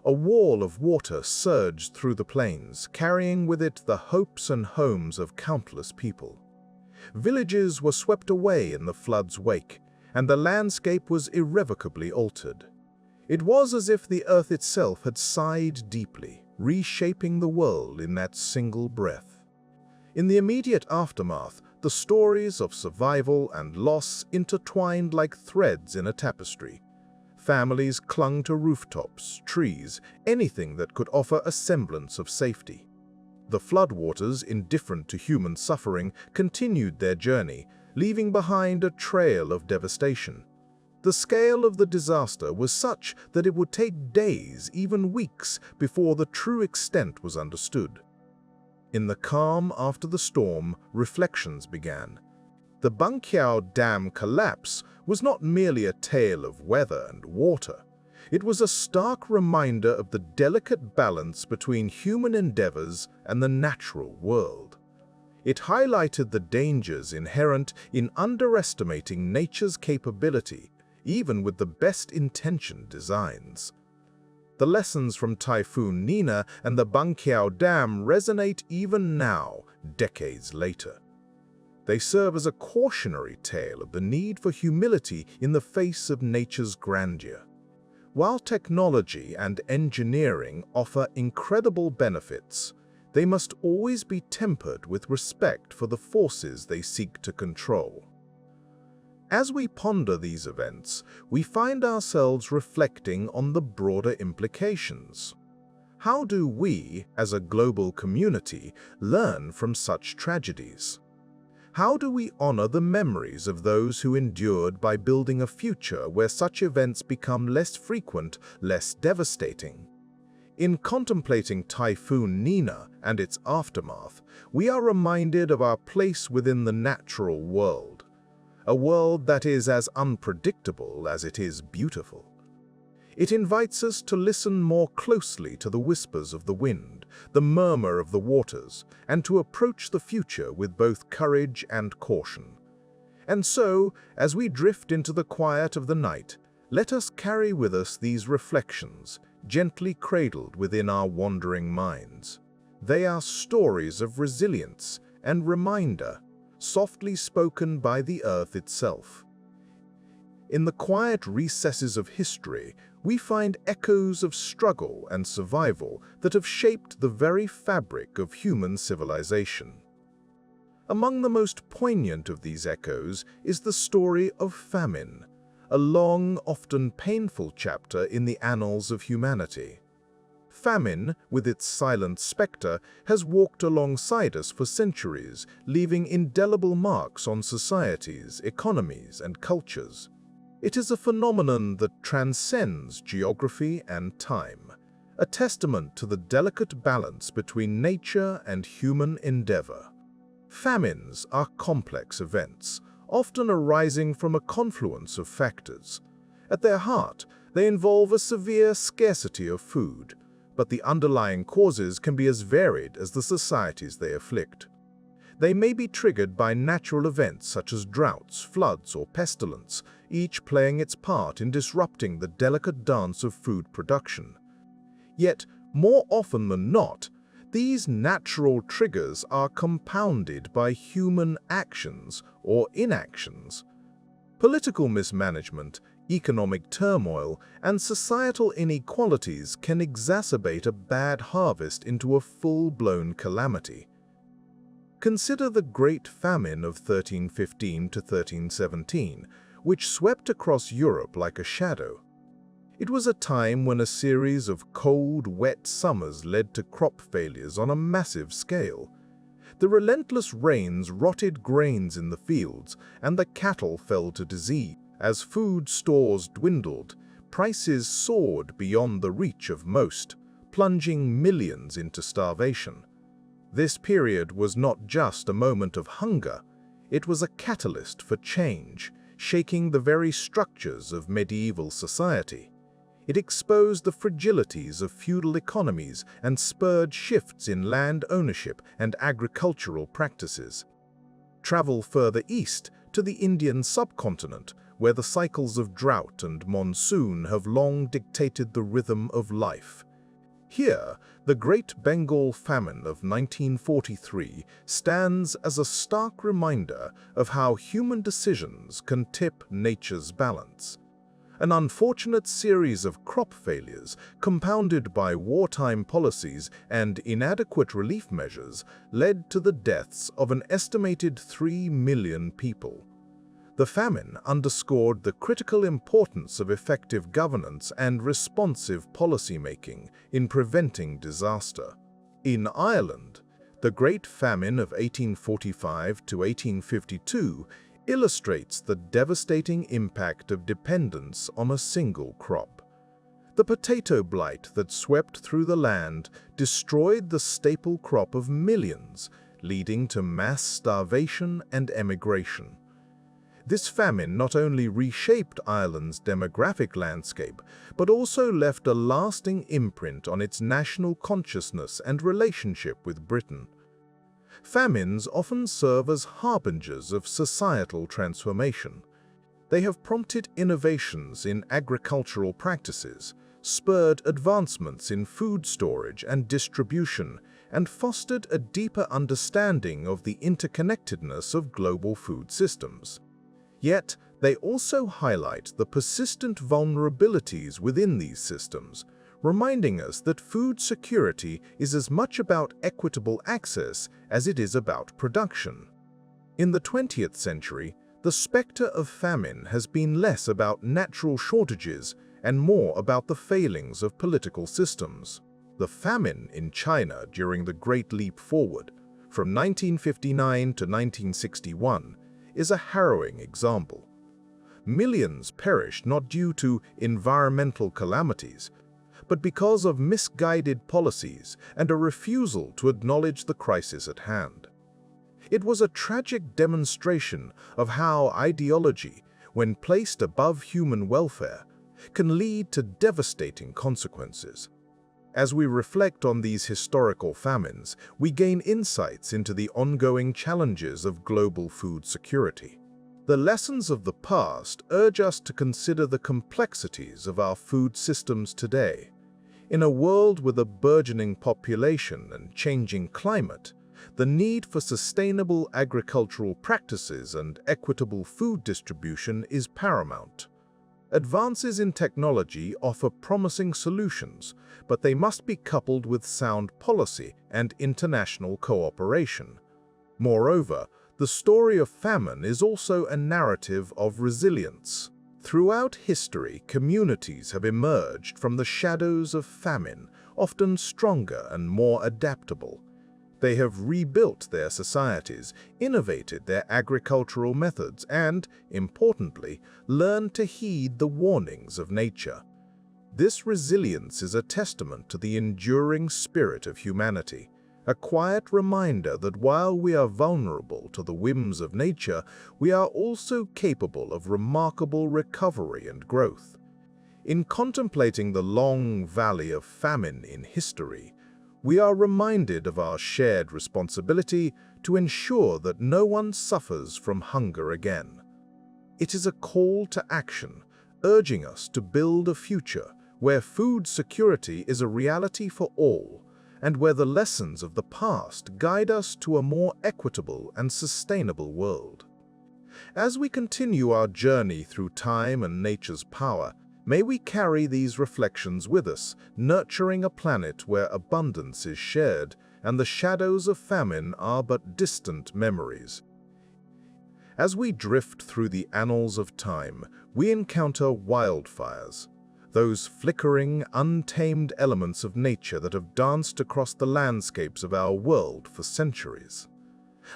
A wall of water surged through the plains, carrying with it the hopes and homes of countless people. Villages were swept away in the flood's wake, and the landscape was irrevocably altered. It was as if the earth itself had sighed deeply, reshaping the world in that single breath. In the immediate aftermath, the stories of survival and loss intertwined like threads in a tapestry. Families clung to rooftops, trees, anything that could offer a semblance of safety. The floodwaters, indifferent to human suffering, continued their journey, leaving behind a trail of devastation. The scale of the disaster was such that it would take days, even weeks, before the true extent was understood. In the calm after the storm, reflections began. The Banqiao Dam collapse was not merely a tale of weather and water. It was a stark reminder of the delicate balance between human endeavors and the natural world. It highlighted the dangers inherent in underestimating nature's capability, even with the best-intentioned designs. The lessons from Typhoon Nina and the Banqiao Dam resonate even now, decades later. They serve as a cautionary tale of the need for humility in the face of nature's grandeur. While technology and engineering offer incredible benefits, they must always be tempered with respect for the forces they seek to control. As we ponder these events, we find ourselves reflecting on the broader implications. How do we, as a global community, learn from such tragedies? How do we honor the memories of those who endured by building a future where such events become less frequent, less devastating? In contemplating Typhoon Nina and its aftermath, we are reminded of our place within the natural world, a world that is as unpredictable as it is beautiful. It invites us to listen more closely to the whispers of the wind, the murmur of the waters, and to approach the future with both courage and caution. And so, as we drift into the quiet of the night, let us carry with us these reflections, gently cradled within our wandering minds. They are stories of resilience and reminder, softly spoken by the earth itself. In the quiet recesses of history, we find echoes of struggle and survival that have shaped the very fabric of human civilization. Among the most poignant of these echoes is the story of famine, a long, often painful chapter in the annals of humanity. Famine, with its silent specter, has walked alongside us for centuries, leaving indelible marks on societies, economies, and cultures. It is a phenomenon that transcends geography and time, a testament to the delicate balance between nature and human endeavor. Famines are complex events, often arising from a confluence of factors. At their heart, they involve a severe scarcity of food, but the underlying causes can be as varied as the societies they afflict. They may be triggered by natural events such as droughts, floods, or pestilence, each playing its part in disrupting the delicate dance of food production. Yet, more often than not, these natural triggers are compounded by human actions or inactions. Political mismanagement, economic turmoil, and societal inequalities can exacerbate a bad harvest into a full-blown calamity. Consider the Great Famine of 1315 to 1317, which swept across Europe like a shadow. It was a time when a series of cold, wet summers led to crop failures on a massive scale. The relentless rains rotted grains in the fields, and the cattle fell to disease. As food stores dwindled, prices soared beyond the reach of most, plunging millions into starvation. This period was not just a moment of hunger, it was a catalyst for change, shaking the very structures of medieval society. It exposed the fragilities of feudal economies and spurred shifts in land ownership and agricultural practices. Travel further east to the Indian subcontinent, where the cycles of drought and monsoon have long dictated the rhythm of life. Here, the Great Bengal Famine of 1943 stands as a stark reminder of how human decisions can tip nature's balance. An unfortunate series of crop failures, compounded by wartime policies and inadequate relief measures, led to the deaths of an estimated 3 million people. The famine underscored the critical importance of effective governance and responsive policymaking in preventing disaster. In Ireland, the Great Famine of 1845 to 1852 illustrates the devastating impact of dependence on a single crop. The potato blight that swept through the land destroyed the staple crop of millions, leading to mass starvation and emigration. This famine not only reshaped Ireland's demographic landscape, but also left a lasting imprint on its national consciousness and relationship with Britain. Famines often serve as harbingers of societal transformation. They have prompted innovations in agricultural practices, spurred advancements in food storage and distribution, and fostered a deeper understanding of the interconnectedness of global food systems. Yet, they also highlight the persistent vulnerabilities within these systems, reminding us that food security is as much about equitable access as it is about production. In the 20th century, the specter of famine has been less about natural shortages and more about the failings of political systems. The famine in China during the Great Leap Forward, from 1959 to 1961, is a harrowing example. Millions perished not due to environmental calamities, but because of misguided policies and a refusal to acknowledge the crisis at hand. It was a tragic demonstration of how ideology, when placed above human welfare, can lead to devastating consequences. As we reflect on these historical famines, we gain insights into the ongoing challenges of global food security. The lessons of the past urge us to consider the complexities of our food systems today. In a world with a burgeoning population and changing climate, the need for sustainable agricultural practices and equitable food distribution is paramount. Advances in technology offer promising solutions, but they must be coupled with sound policy and international cooperation. Moreover, the story of famine is also a narrative of resilience. Throughout history, communities have emerged from the shadows of famine, often stronger and more adaptable. They have rebuilt their societies, innovated their agricultural methods, and, importantly, learned to heed the warnings of nature. This resilience is a testament to the enduring spirit of humanity, a quiet reminder that while we are vulnerable to the whims of nature, we are also capable of remarkable recovery and growth. In contemplating the long valley of famine in history, we are reminded of our shared responsibility to ensure that no one suffers from hunger again. It is a call to action, urging us to build a future where food security is a reality for all, and where the lessons of the past guide us to a more equitable and sustainable world. As we continue our journey through time and nature's power, may we carry these reflections with us, nurturing a planet where abundance is shared and the shadows of famine are but distant memories. As we drift through the annals of time, we encounter wildfires, those flickering, untamed elements of nature that have danced across the landscapes of our world for centuries.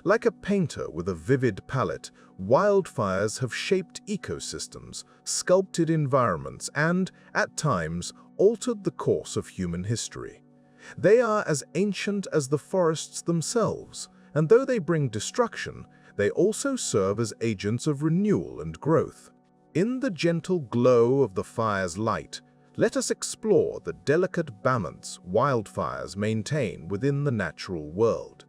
Like a painter with a vivid palette, wildfires have shaped ecosystems, sculpted environments, and, at times, altered the course of human history. They are as ancient as the forests themselves, and though they bring destruction, they also serve as agents of renewal and growth. In the gentle glow of the fire's light, let us explore the delicate balance wildfires maintain within the natural world.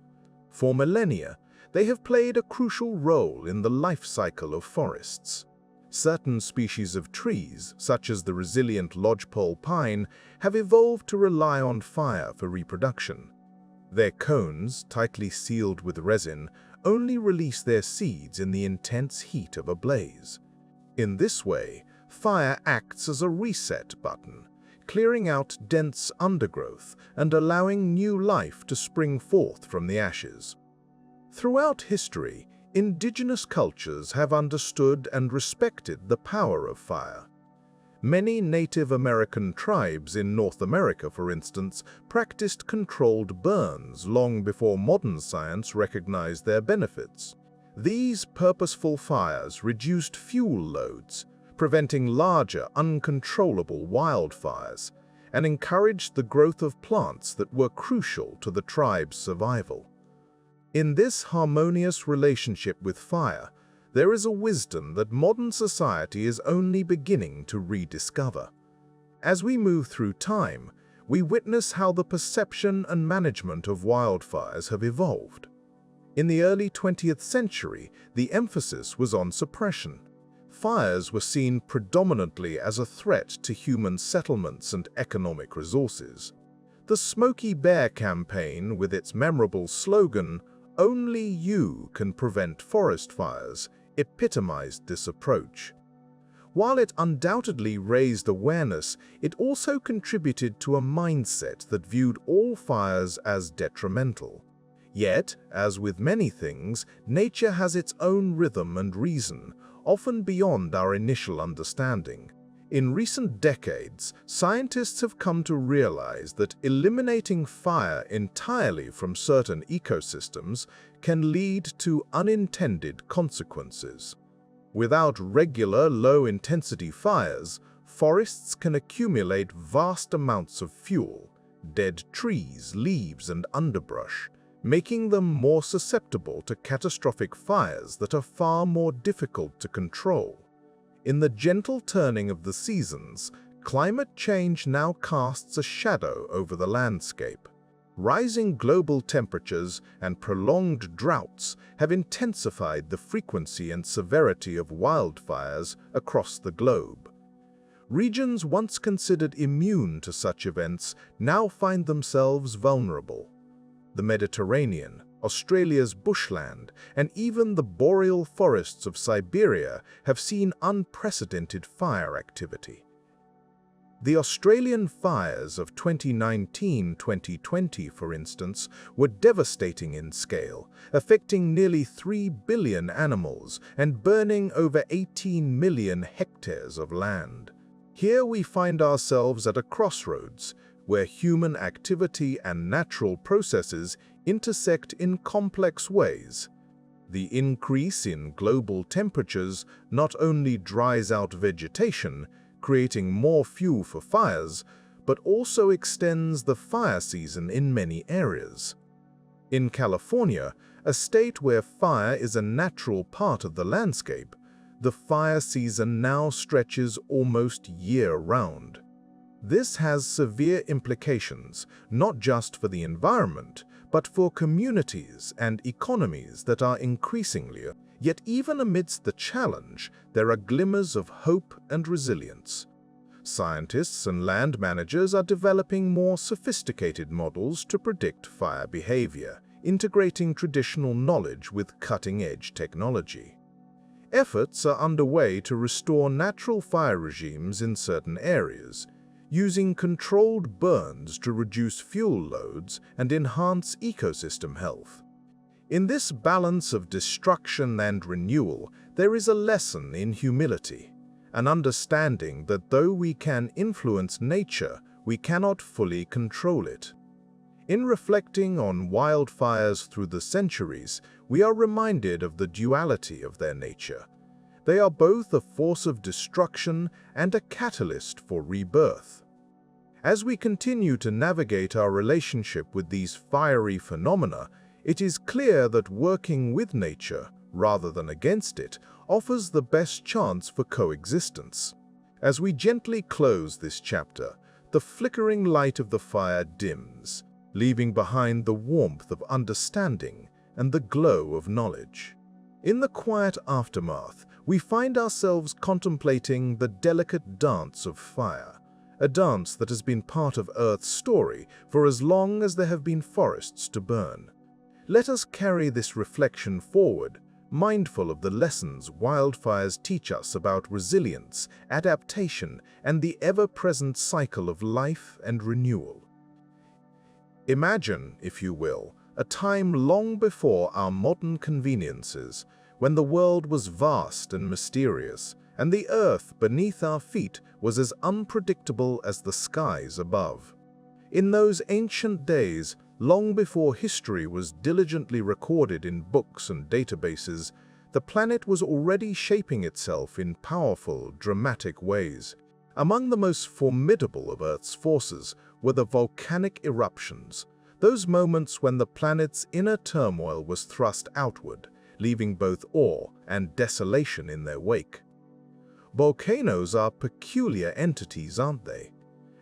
For millennia, they have played a crucial role in the life cycle of forests. Certain species of trees, such as the resilient lodgepole pine, have evolved to rely on fire for reproduction. Their cones, tightly sealed with resin, only release their seeds in the intense heat of a blaze. In this way, fire acts as a reset button, clearing out dense undergrowth and allowing new life to spring forth from the ashes. Throughout history, indigenous cultures have understood and respected the power of fire. Many Native American tribes in North America, for instance, practiced controlled burns long before modern science recognized their benefits. These purposeful fires reduced fuel loads, preventing larger, uncontrollable wildfires, and encouraged the growth of plants that were crucial to the tribe's survival. In this harmonious relationship with fire, there is a wisdom that modern society is only beginning to rediscover. As we move through time, we witness how the perception and management of wildfires have evolved. In the early 20th century, the emphasis was on suppression. Fires were seen predominantly as a threat to human settlements and economic resources. The Smokey Bear campaign, with its memorable slogan, "Only you can prevent forest fires," epitomized this approach. While it undoubtedly raised awareness, it also contributed to a mindset that viewed all fires as detrimental. Yet, as with many things, nature has its own rhythm and reason, often beyond our initial understanding. In recent decades, scientists have come to realize that eliminating fire entirely from certain ecosystems can lead to unintended consequences. Without regular low-intensity fires, forests can accumulate vast amounts of fuel, dead trees, leaves, and underbrush, making them more susceptible to catastrophic fires that are far more difficult to control. In the gentle turning of the seasons, climate change now casts a shadow over the landscape. Rising global temperatures and prolonged droughts have intensified the frequency and severity of wildfires across the globe. Regions once considered immune to such events now find themselves vulnerable. The Mediterranean, Australia's bushland, and even the boreal forests of Siberia have seen unprecedented fire activity. The Australian fires of 2019-2020, for instance, were devastating in scale, affecting nearly 3 billion animals and burning over 18 million hectares of land. Here we find ourselves at a crossroads, where human activity and natural processes intersect in complex ways. The increase in global temperatures not only dries out vegetation, creating more fuel for fires, but also extends the fire season in many areas. In California, a state where fire is a natural part of the landscape, the fire season now stretches almost year-round. This has severe implications, not just for the environment, but for communities and economies that are increasingly. Yet even amidst the challenge, there are glimmers of hope and resilience. Scientists and land managers are developing more sophisticated models to predict fire behavior, integrating traditional knowledge with cutting-edge technology. Efforts are underway to restore natural fire regimes in certain areas, using controlled burns to reduce fuel loads and enhance ecosystem health. In this balance of destruction and renewal, there is a lesson in humility, an understanding that though we can influence nature, we cannot fully control it. In reflecting on wildfires through the centuries, we are reminded of the duality of their nature. They are both a force of destruction and a catalyst for rebirth. As we continue to navigate our relationship with these fiery phenomena, it is clear that working with nature, rather than against it, offers the best chance for coexistence. As we gently close this chapter, the flickering light of the fire dims, leaving behind the warmth of understanding and the glow of knowledge. In the quiet aftermath, we find ourselves contemplating the delicate dance of fire, a dance that has been part of Earth's story for as long as there have been forests to burn. Let us carry this reflection forward, mindful of the lessons wildfires teach us about resilience, adaptation, and the ever-present cycle of life and renewal. Imagine, if you will, a time long before our modern conveniences, when the world was vast and mysterious, and the earth beneath our feet was as unpredictable as the skies above. In those ancient days, long before history was diligently recorded in books and databases, the planet was already shaping itself in powerful, dramatic ways. Among the most formidable of Earth's forces were the volcanic eruptions, those moments when the planet's inner turmoil was thrust outward, leaving both awe and desolation in their wake. Volcanoes are peculiar entities, aren't they?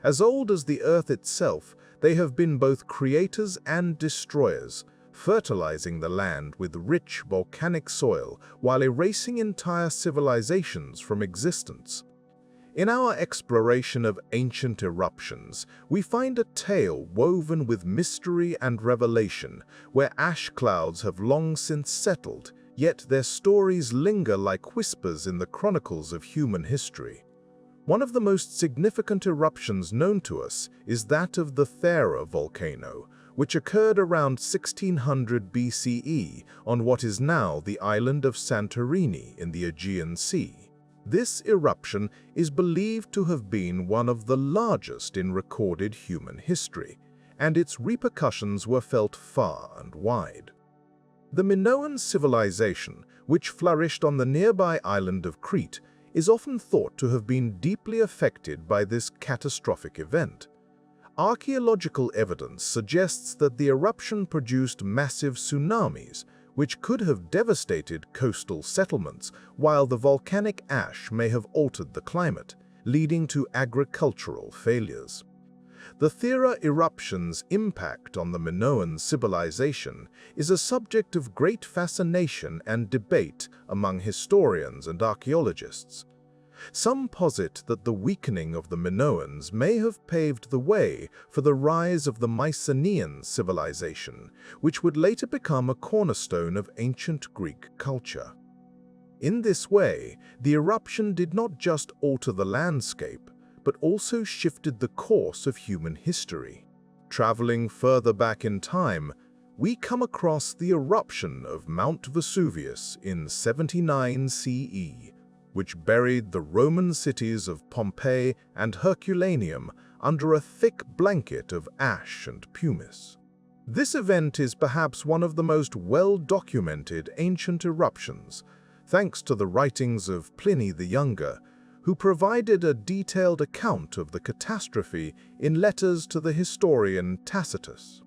As old as the Earth itself, they have been both creators and destroyers, fertilizing the land with rich volcanic soil while erasing entire civilizations from existence. In our exploration of ancient eruptions, we find a tale woven with mystery and revelation, where ash clouds have long since settled, yet their stories linger like whispers in the chronicles of human history. One of the most significant eruptions known to us is that of the Thera volcano, which occurred around 1600 BCE on what is now the island of Santorini in the Aegean Sea. This eruption is believed to have been one of the largest in recorded human history, and its repercussions were felt far and wide. The Minoan civilization, which flourished on the nearby island of Crete, is often thought to have been deeply affected by this catastrophic event. Archaeological evidence suggests that the eruption produced massive tsunamis, which could have devastated coastal settlements, while the volcanic ash may have altered the climate, leading to agricultural failures. The Thera eruption's impact on the Minoan civilization is a subject of great fascination and debate among historians and archaeologists. Some posit that the weakening of the Minoans may have paved the way for the rise of the Mycenaean civilization, which would later become a cornerstone of ancient Greek culture. In this way, the eruption did not just alter the landscape, but also shifted the course of human history. Traveling further back in time, we come across the eruption of Mount Vesuvius in 79 CE, which buried the Roman cities of Pompeii and Herculaneum under a thick blanket of ash and pumice. This event is perhaps one of the most well-documented ancient eruptions, thanks to the writings of Pliny the Younger, who provided a detailed account of the catastrophe in letters to the historian Tacitus.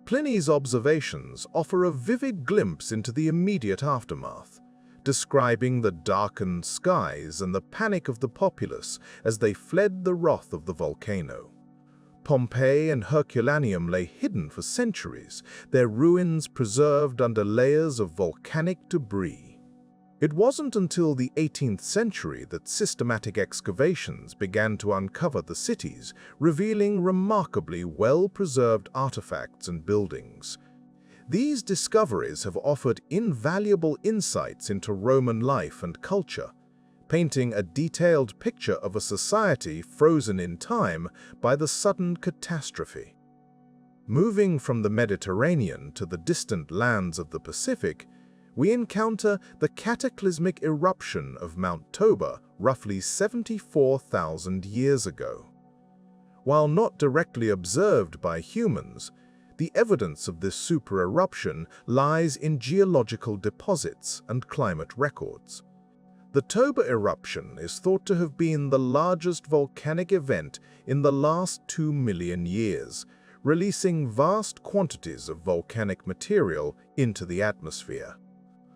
Pliny's observations offer a vivid glimpse into the immediate aftermath, describing the darkened skies and the panic of the populace as they fled the wrath of the volcano. Pompeii and Herculaneum lay hidden for centuries, their ruins preserved under layers of volcanic debris. It wasn't until the 18th century that systematic excavations began to uncover the cities, revealing remarkably well-preserved artifacts and buildings. These discoveries have offered invaluable insights into Roman life and culture, painting a detailed picture of a society frozen in time by the sudden catastrophe. Moving from the Mediterranean to the distant lands of the Pacific, we encounter the cataclysmic eruption of Mount Toba roughly 74,000 years ago. While not directly observed by humans, the evidence of this supereruption lies in geological deposits and climate records. The Toba eruption is thought to have been the largest volcanic event in the last 2 million years, releasing vast quantities of volcanic material into the atmosphere.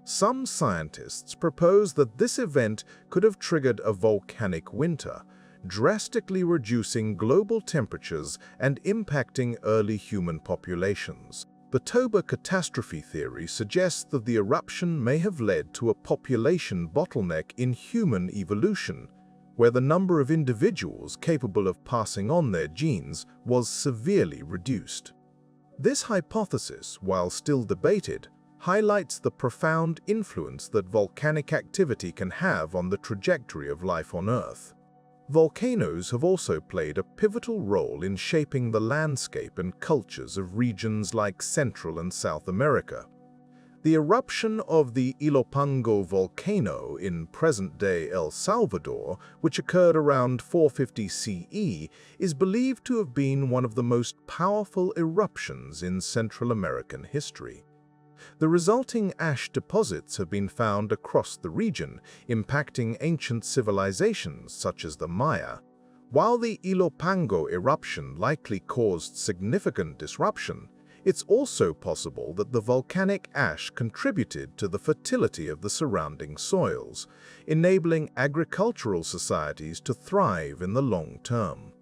Some scientists propose that this event could have triggered a volcanic winter, drastically reducing global temperatures and impacting early human populations. The Toba catastrophe theory suggests that the eruption may have led to a population bottleneck in human evolution, where the number of individuals capable of passing on their genes was severely reduced. This hypothesis, while still debated, highlights the profound influence that volcanic activity can have on the trajectory of life on Earth. Volcanoes have also played a pivotal role in shaping the landscape and cultures of regions like Central and South America. The eruption of the Ilopango volcano in present-day El Salvador, which occurred around 450 CE, is believed to have been one of the most powerful eruptions in Central American history. The resulting ash deposits have been found across the region, impacting ancient civilizations such as the Maya. While the Ilopango eruption likely caused significant disruption, it's also possible that the volcanic ash contributed to the fertility of the surrounding soils, enabling agricultural societies to thrive in the long term.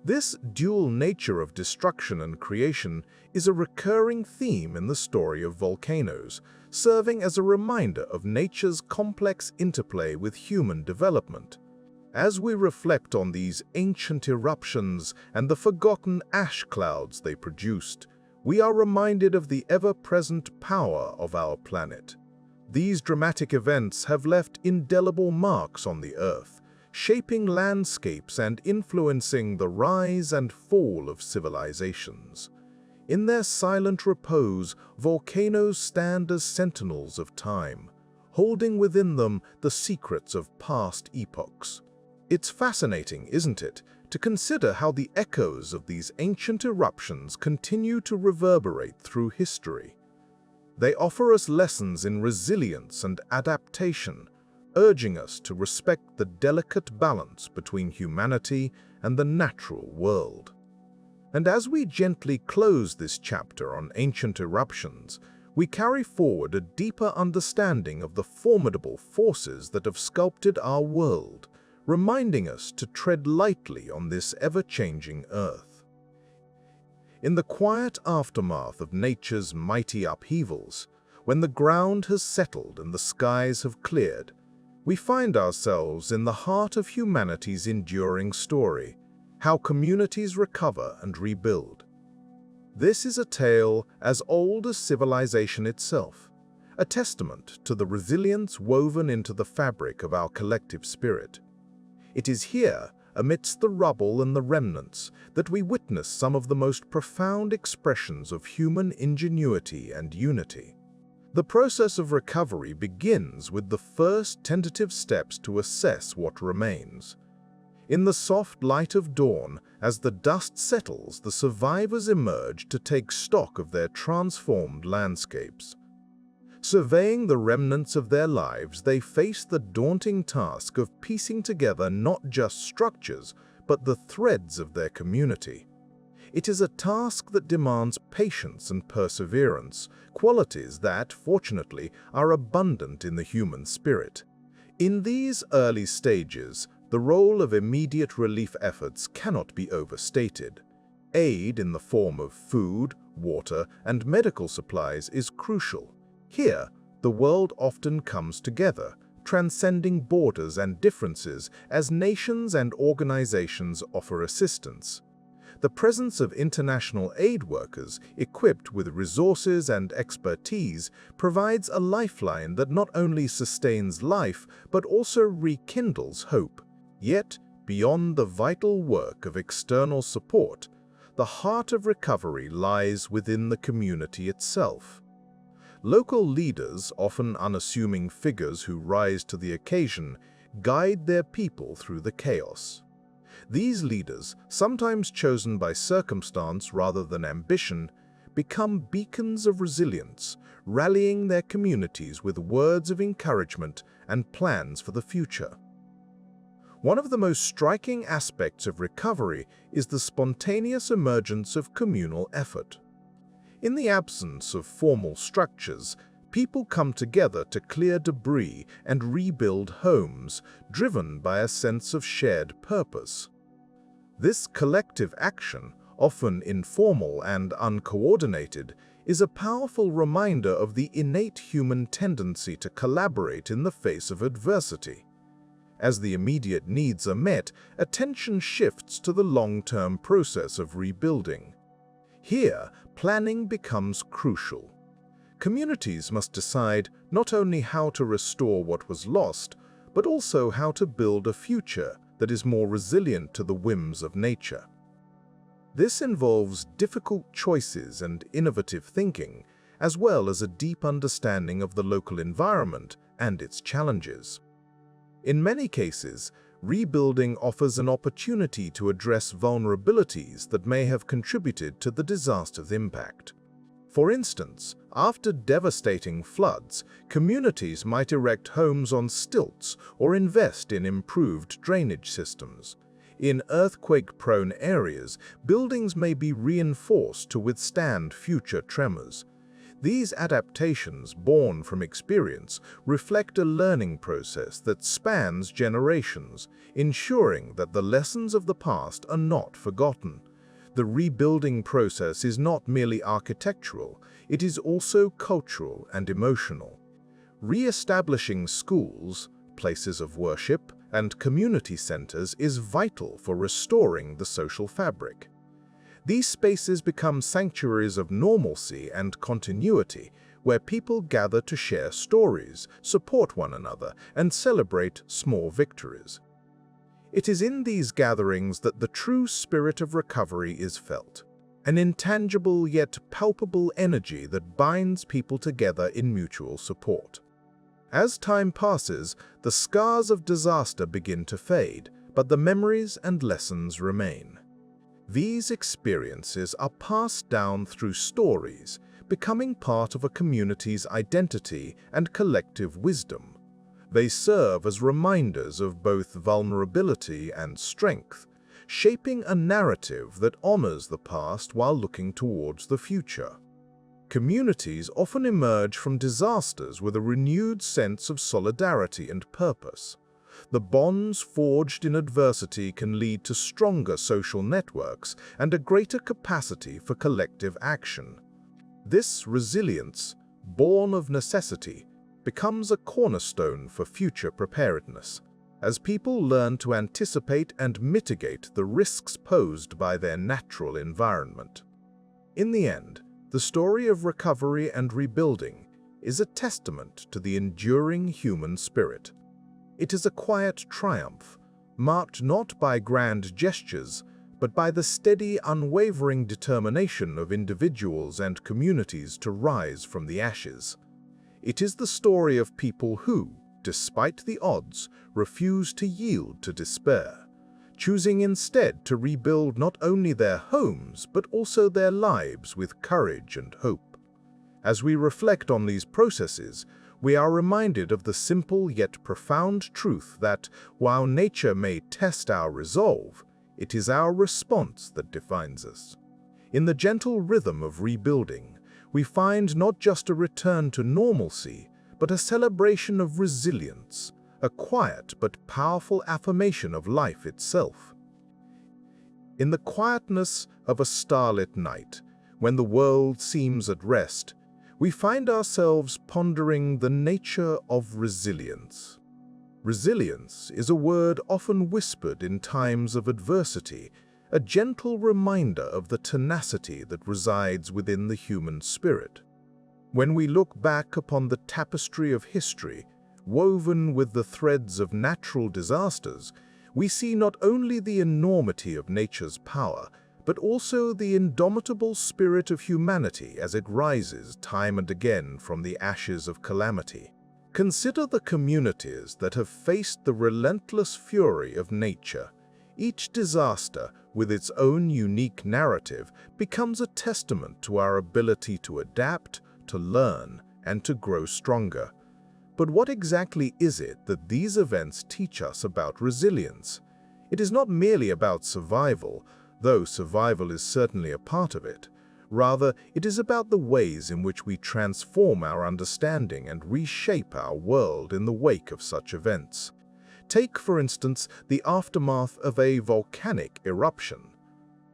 This dual nature of destruction and creation is a recurring theme in the story of volcanoes, serving as a reminder of nature's complex interplay with human development. As we reflect on these ancient eruptions and the forgotten ash clouds they produced, we are reminded of the ever-present power of our planet. These dramatic events have left indelible marks on the Earth, shaping landscapes and influencing the rise and fall of civilizations. In their silent repose, volcanoes stand as sentinels of time, holding within them the secrets of past epochs. It's fascinating, isn't it, to consider how the echoes of these ancient eruptions continue to reverberate through history. They offer us lessons in resilience and adaptation, urging us to respect the delicate balance between humanity and the natural world. And as we gently close this chapter on ancient eruptions, we carry forward a deeper understanding of the formidable forces that have sculpted our world, reminding us to tread lightly on this ever-changing Earth. In the quiet aftermath of nature's mighty upheavals, when the ground has settled and the skies have cleared, we find ourselves in the heart of humanity's enduring story, how communities recover and rebuild. This is a tale as old as civilization itself, a testament to the resilience woven into the fabric of our collective spirit. It is here, amidst the rubble and the remnants, that we witness some of the most profound expressions of human ingenuity and unity. The process of recovery begins with the first tentative steps to assess what remains. In the soft light of dawn, as the dust settles, the survivors emerge to take stock of their transformed landscapes. Surveying the remnants of their lives, they face the daunting task of piecing together not just structures, but the threads of their community. It is a task that demands patience and perseverance, qualities that, fortunately, are abundant in the human spirit. In these early stages, the role of immediate relief efforts cannot be overstated. Aid in the form of food, water, and medical supplies is crucial. Here, the world often comes together, transcending borders and differences as nations and organizations offer assistance. The presence of international aid workers equipped with resources and expertise provides a lifeline that not only sustains life but also rekindles hope. Yet, beyond the vital work of external support, the heart of recovery lies within the community itself. Local leaders, often unassuming figures who rise to the occasion, guide their people through the chaos. These leaders, sometimes chosen by circumstance rather than ambition, become beacons of resilience, rallying their communities with words of encouragement and plans for the future. One of the most striking aspects of recovery is the spontaneous emergence of communal effort. In the absence of formal structures, people come together to clear debris and rebuild homes, driven by a sense of shared purpose. This collective action, often informal and uncoordinated, is a powerful reminder of the innate human tendency to collaborate in the face of adversity. As the immediate needs are met, attention shifts to the long-term process of rebuilding. Here, planning becomes crucial. Communities must decide not only how to restore what was lost, but also how to build a future that is more resilient to the whims of nature. This involves difficult choices and innovative thinking, as well as a deep understanding of the local environment and its challenges. In many cases, rebuilding offers an opportunity to address vulnerabilities that may have contributed to the disaster's impact. For instance, after devastating floods, communities might erect homes on stilts or invest in improved drainage systems. In earthquake-prone areas, buildings may be reinforced to withstand future tremors. These adaptations, born from experience, reflect a learning process that spans generations, ensuring that the lessons of the past are not forgotten. The rebuilding process is not merely architectural, it is also cultural and emotional. Re-establishing schools, places of worship, and community centers is vital for restoring the social fabric. These spaces become sanctuaries of normalcy and continuity, where people gather to share stories, support one another, and celebrate small victories. It is in these gatherings that the true spirit of recovery is felt, an intangible yet palpable energy that binds people together in mutual support. As time passes, the scars of disaster begin to fade, but the memories and lessons remain. These experiences are passed down through stories, becoming part of a community's identity and collective wisdom. They serve as reminders of both vulnerability and strength, shaping a narrative that honors the past while looking towards the future. Communities often emerge from disasters with a renewed sense of solidarity and purpose. The bonds forged in adversity can lead to stronger social networks and a greater capacity for collective action. This resilience, born of necessity, becomes a cornerstone for future preparedness, as people learn to anticipate and mitigate the risks posed by their natural environment. In the end, the story of recovery and rebuilding is a testament to the enduring human spirit. It is a quiet triumph, marked not by grand gestures, but by the steady, unwavering determination of individuals and communities to rise from the ashes. It is the story of people who, despite the odds, refuse to yield to despair, choosing instead to rebuild not only their homes but also their lives with courage and hope. As we reflect on these processes, we are reminded of the simple yet profound truth that, while nature may test our resolve, it is our response that defines us. In the gentle rhythm of rebuilding, we find not just a return to normalcy, but a celebration of resilience, a quiet but powerful affirmation of life itself. In the quietness of a starlit night, when the world seems at rest, we find ourselves pondering the nature of resilience. Resilience is a word often whispered in times of adversity, a gentle reminder of the tenacity that resides within the human spirit. When we look back upon the tapestry of history, woven with the threads of natural disasters, we see not only the enormity of nature's power, but also the indomitable spirit of humanity as it rises time and again from the ashes of calamity. Consider the communities that have faced the relentless fury of nature. Each disaster, with its own unique narrative, becomes a testament to our ability to adapt, to learn, and to grow stronger. But what exactly is it that these events teach us about resilience? It is not merely about survival, though survival is certainly a part of it. Rather, it is about the ways in which we transform our understanding and reshape our world in the wake of such events. Take, for instance, the aftermath of a volcanic eruption.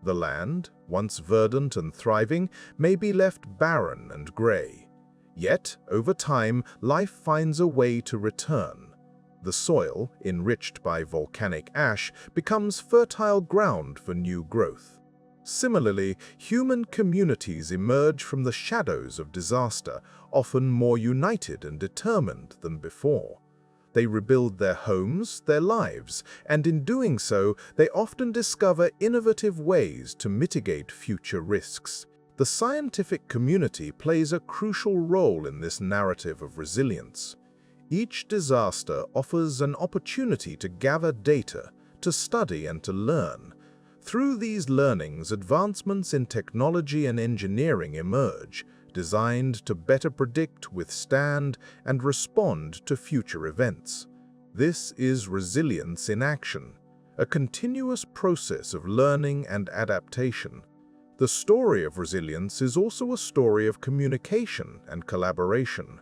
The land, once verdant and thriving, may be left barren and gray. Yet, over time, life finds a way to return. The soil, enriched by volcanic ash, becomes fertile ground for new growth. Similarly, human communities emerge from the shadows of disaster, often more united and determined than before. They rebuild their homes, their lives, and in doing so, they often discover innovative ways to mitigate future risks. The scientific community plays a crucial role in this narrative of resilience. Each disaster offers an opportunity to gather data, to study and to learn. Through these learnings, advancements in technology and engineering emerge, designed to better predict, withstand, and respond to future events. This is resilience in action, a continuous process of learning and adaptation. The story of resilience is also a story of communication and collaboration.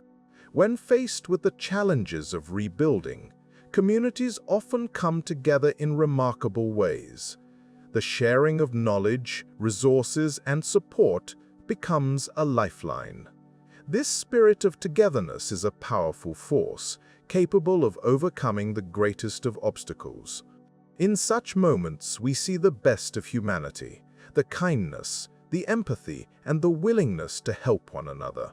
When faced with the challenges of rebuilding, communities often come together in remarkable ways. The sharing of knowledge, resources, and support becomes a lifeline. This spirit of togetherness is a powerful force, capable of overcoming the greatest of obstacles. In such moments, we see the best of humanity, the kindness, the empathy, and the willingness to help one another.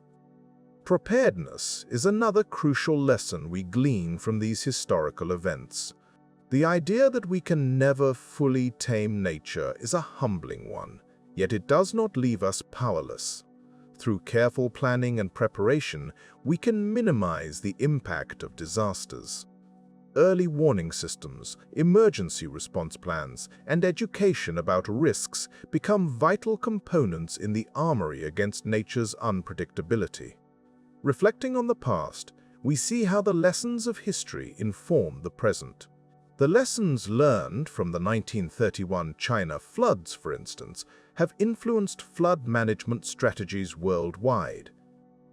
Preparedness is another crucial lesson we glean from these historical events. The idea that we can never fully tame nature is a humbling one, yet it does not leave us powerless. Through careful planning and preparation, we can minimize the impact of disasters. Early warning systems, emergency response plans, and education about risks become vital components in the armory against nature's unpredictability. Reflecting on the past, we see how the lessons of history inform the present. The lessons learned from the 1931 China floods, for instance, have influenced flood management strategies worldwide.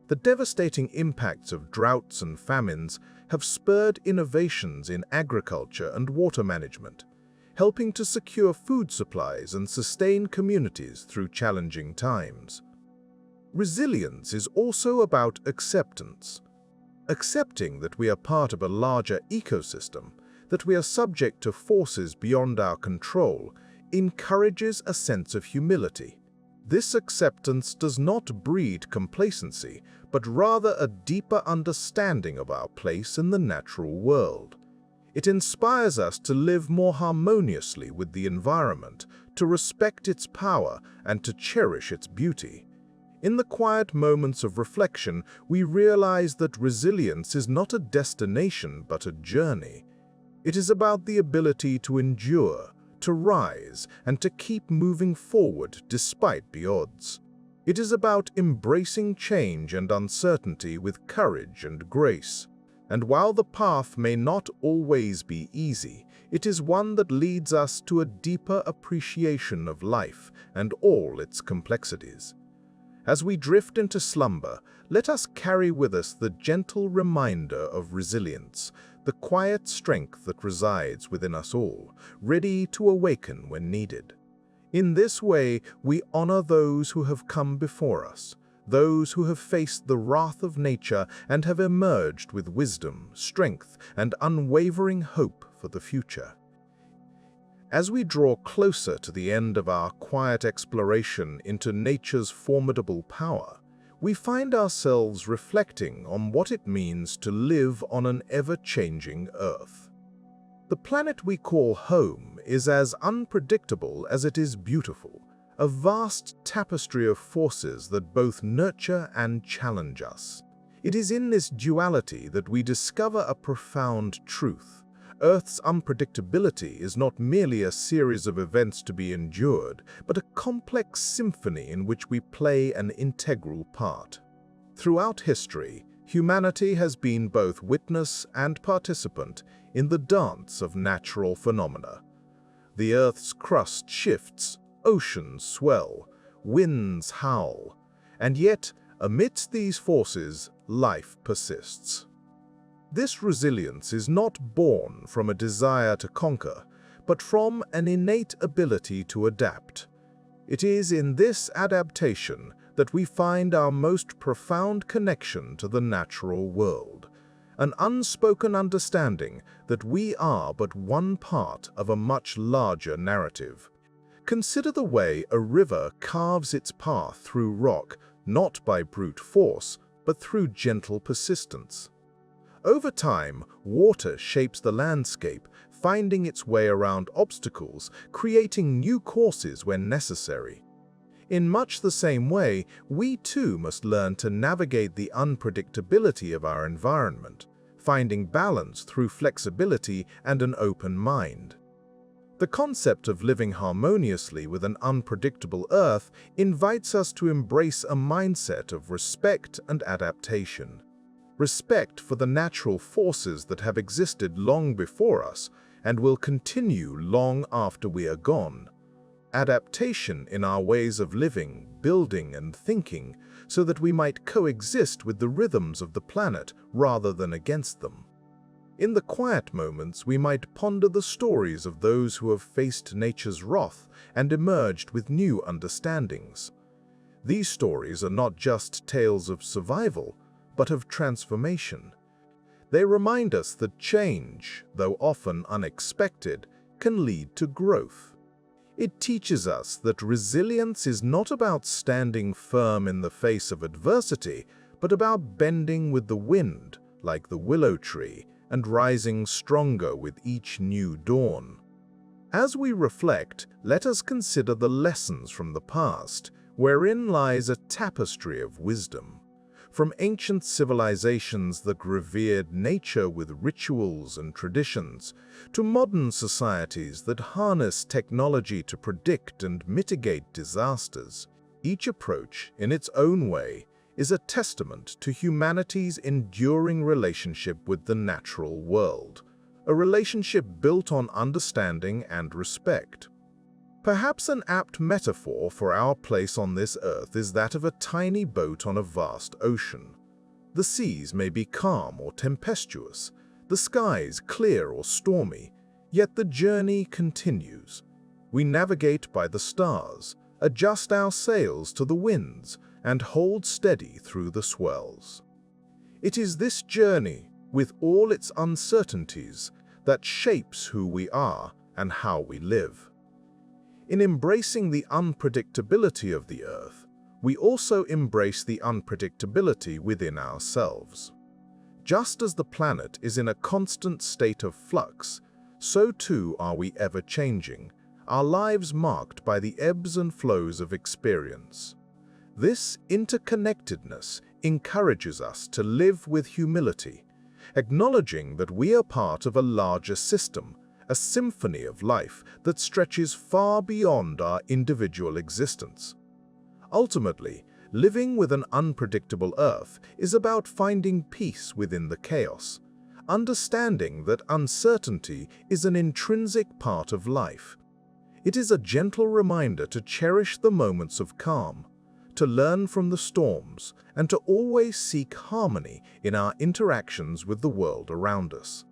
The devastating impacts of droughts and famines have spurred innovations in agriculture and water management, helping to secure food supplies and sustain communities through challenging times. Resilience is also about acceptance. Accepting that we are part of a larger ecosystem, that we are subject to forces beyond our control, encourages a sense of humility. This acceptance does not breed complacency, but rather a deeper understanding of our place in the natural world. It inspires us to live more harmoniously with the environment, to respect its power, and to cherish its beauty. In the quiet moments of reflection, we realize that resilience is not a destination but a journey. It is about the ability to endure, to rise, and to keep moving forward despite the odds. It is about embracing change and uncertainty with courage and grace. And while the path may not always be easy, it is one that leads us to a deeper appreciation of life and all its complexities. As we drift into slumber, let us carry with us the gentle reminder of resilience, the quiet strength that resides within us all, ready to awaken when needed. In this way, we honor those who have come before us, those who have faced the wrath of nature and have emerged with wisdom, strength, and unwavering hope for the future. As we draw closer to the end of our quiet exploration into nature's formidable power, we find ourselves reflecting on what it means to live on an ever-changing Earth. The planet we call home is as unpredictable as it is beautiful, a vast tapestry of forces that both nurture and challenge us. It is in this duality that we discover a profound truth. Earth's unpredictability is not merely a series of events to be endured, but a complex symphony in which we play an integral part. Throughout history, humanity has been both witness and participant in the dance of natural phenomena. The Earth's crust shifts, oceans swell, winds howl, and yet, amidst these forces, life persists. This resilience is not born from a desire to conquer, but from an innate ability to adapt. It is in this adaptation that we find our most profound connection to the natural world, an unspoken understanding that we are but one part of a much larger narrative. Consider the way a river carves its path through rock, not by brute force, but through gentle persistence. Over time, water shapes the landscape, finding its way around obstacles, creating new courses when necessary. In much the same way, we too must learn to navigate the unpredictability of our environment, finding balance through flexibility and an open mind. The concept of living harmoniously with an unpredictable Earth invites us to embrace a mindset of respect and adaptation. Respect for the natural forces that have existed long before us and will continue long after we are gone. Adaptation in our ways of living, building, and thinking so that we might coexist with the rhythms of the planet rather than against them. In the quiet moments, we might ponder the stories of those who have faced nature's wrath and emerged with new understandings. These stories are not just tales of survival, but of transformation. They remind us that change, though often unexpected, can lead to growth. It teaches us that resilience is not about standing firm in the face of adversity, but about bending with the wind, like the willow tree, and rising stronger with each new dawn. As we reflect, let us consider the lessons from the past, wherein lies a tapestry of wisdom. From ancient civilizations that revered nature with rituals and traditions, to modern societies that harness technology to predict and mitigate disasters, each approach, in its own way, is a testament to humanity's enduring relationship with the natural world, a relationship built on understanding and respect. Perhaps an apt metaphor for our place on this earth is that of a tiny boat on a vast ocean. The seas may be calm or tempestuous, the skies clear or stormy, yet the journey continues. We navigate by the stars, adjust our sails to the winds, and hold steady through the swells. It is this journey, with all its uncertainties, that shapes who we are and how we live. In embracing the unpredictability of the Earth, we also embrace the unpredictability within ourselves. Just as the planet is in a constant state of flux, so too are we ever-changing, our lives marked by the ebbs and flows of experience. This interconnectedness encourages us to live with humility, acknowledging that we are part of a larger system, a symphony of life that stretches far beyond our individual existence. Ultimately, living with an unpredictable Earth is about finding peace within the chaos, understanding that uncertainty is an intrinsic part of life. It is a gentle reminder to cherish the moments of calm, to learn from the storms, and to always seek harmony in our interactions with the world around us.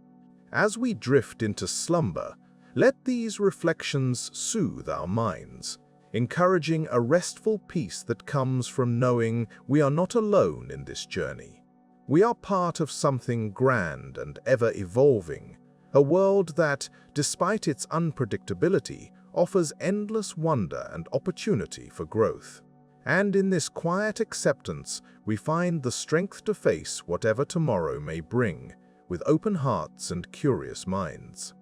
As we drift into slumber, let these reflections soothe our minds, encouraging a restful peace that comes from knowing we are not alone in this journey. We are part of something grand and ever-evolving, A world that, despite its unpredictability, offers endless wonder and opportunity for growth. And in this quiet acceptance, we find the strength to face whatever tomorrow may bring, with open hearts and curious minds.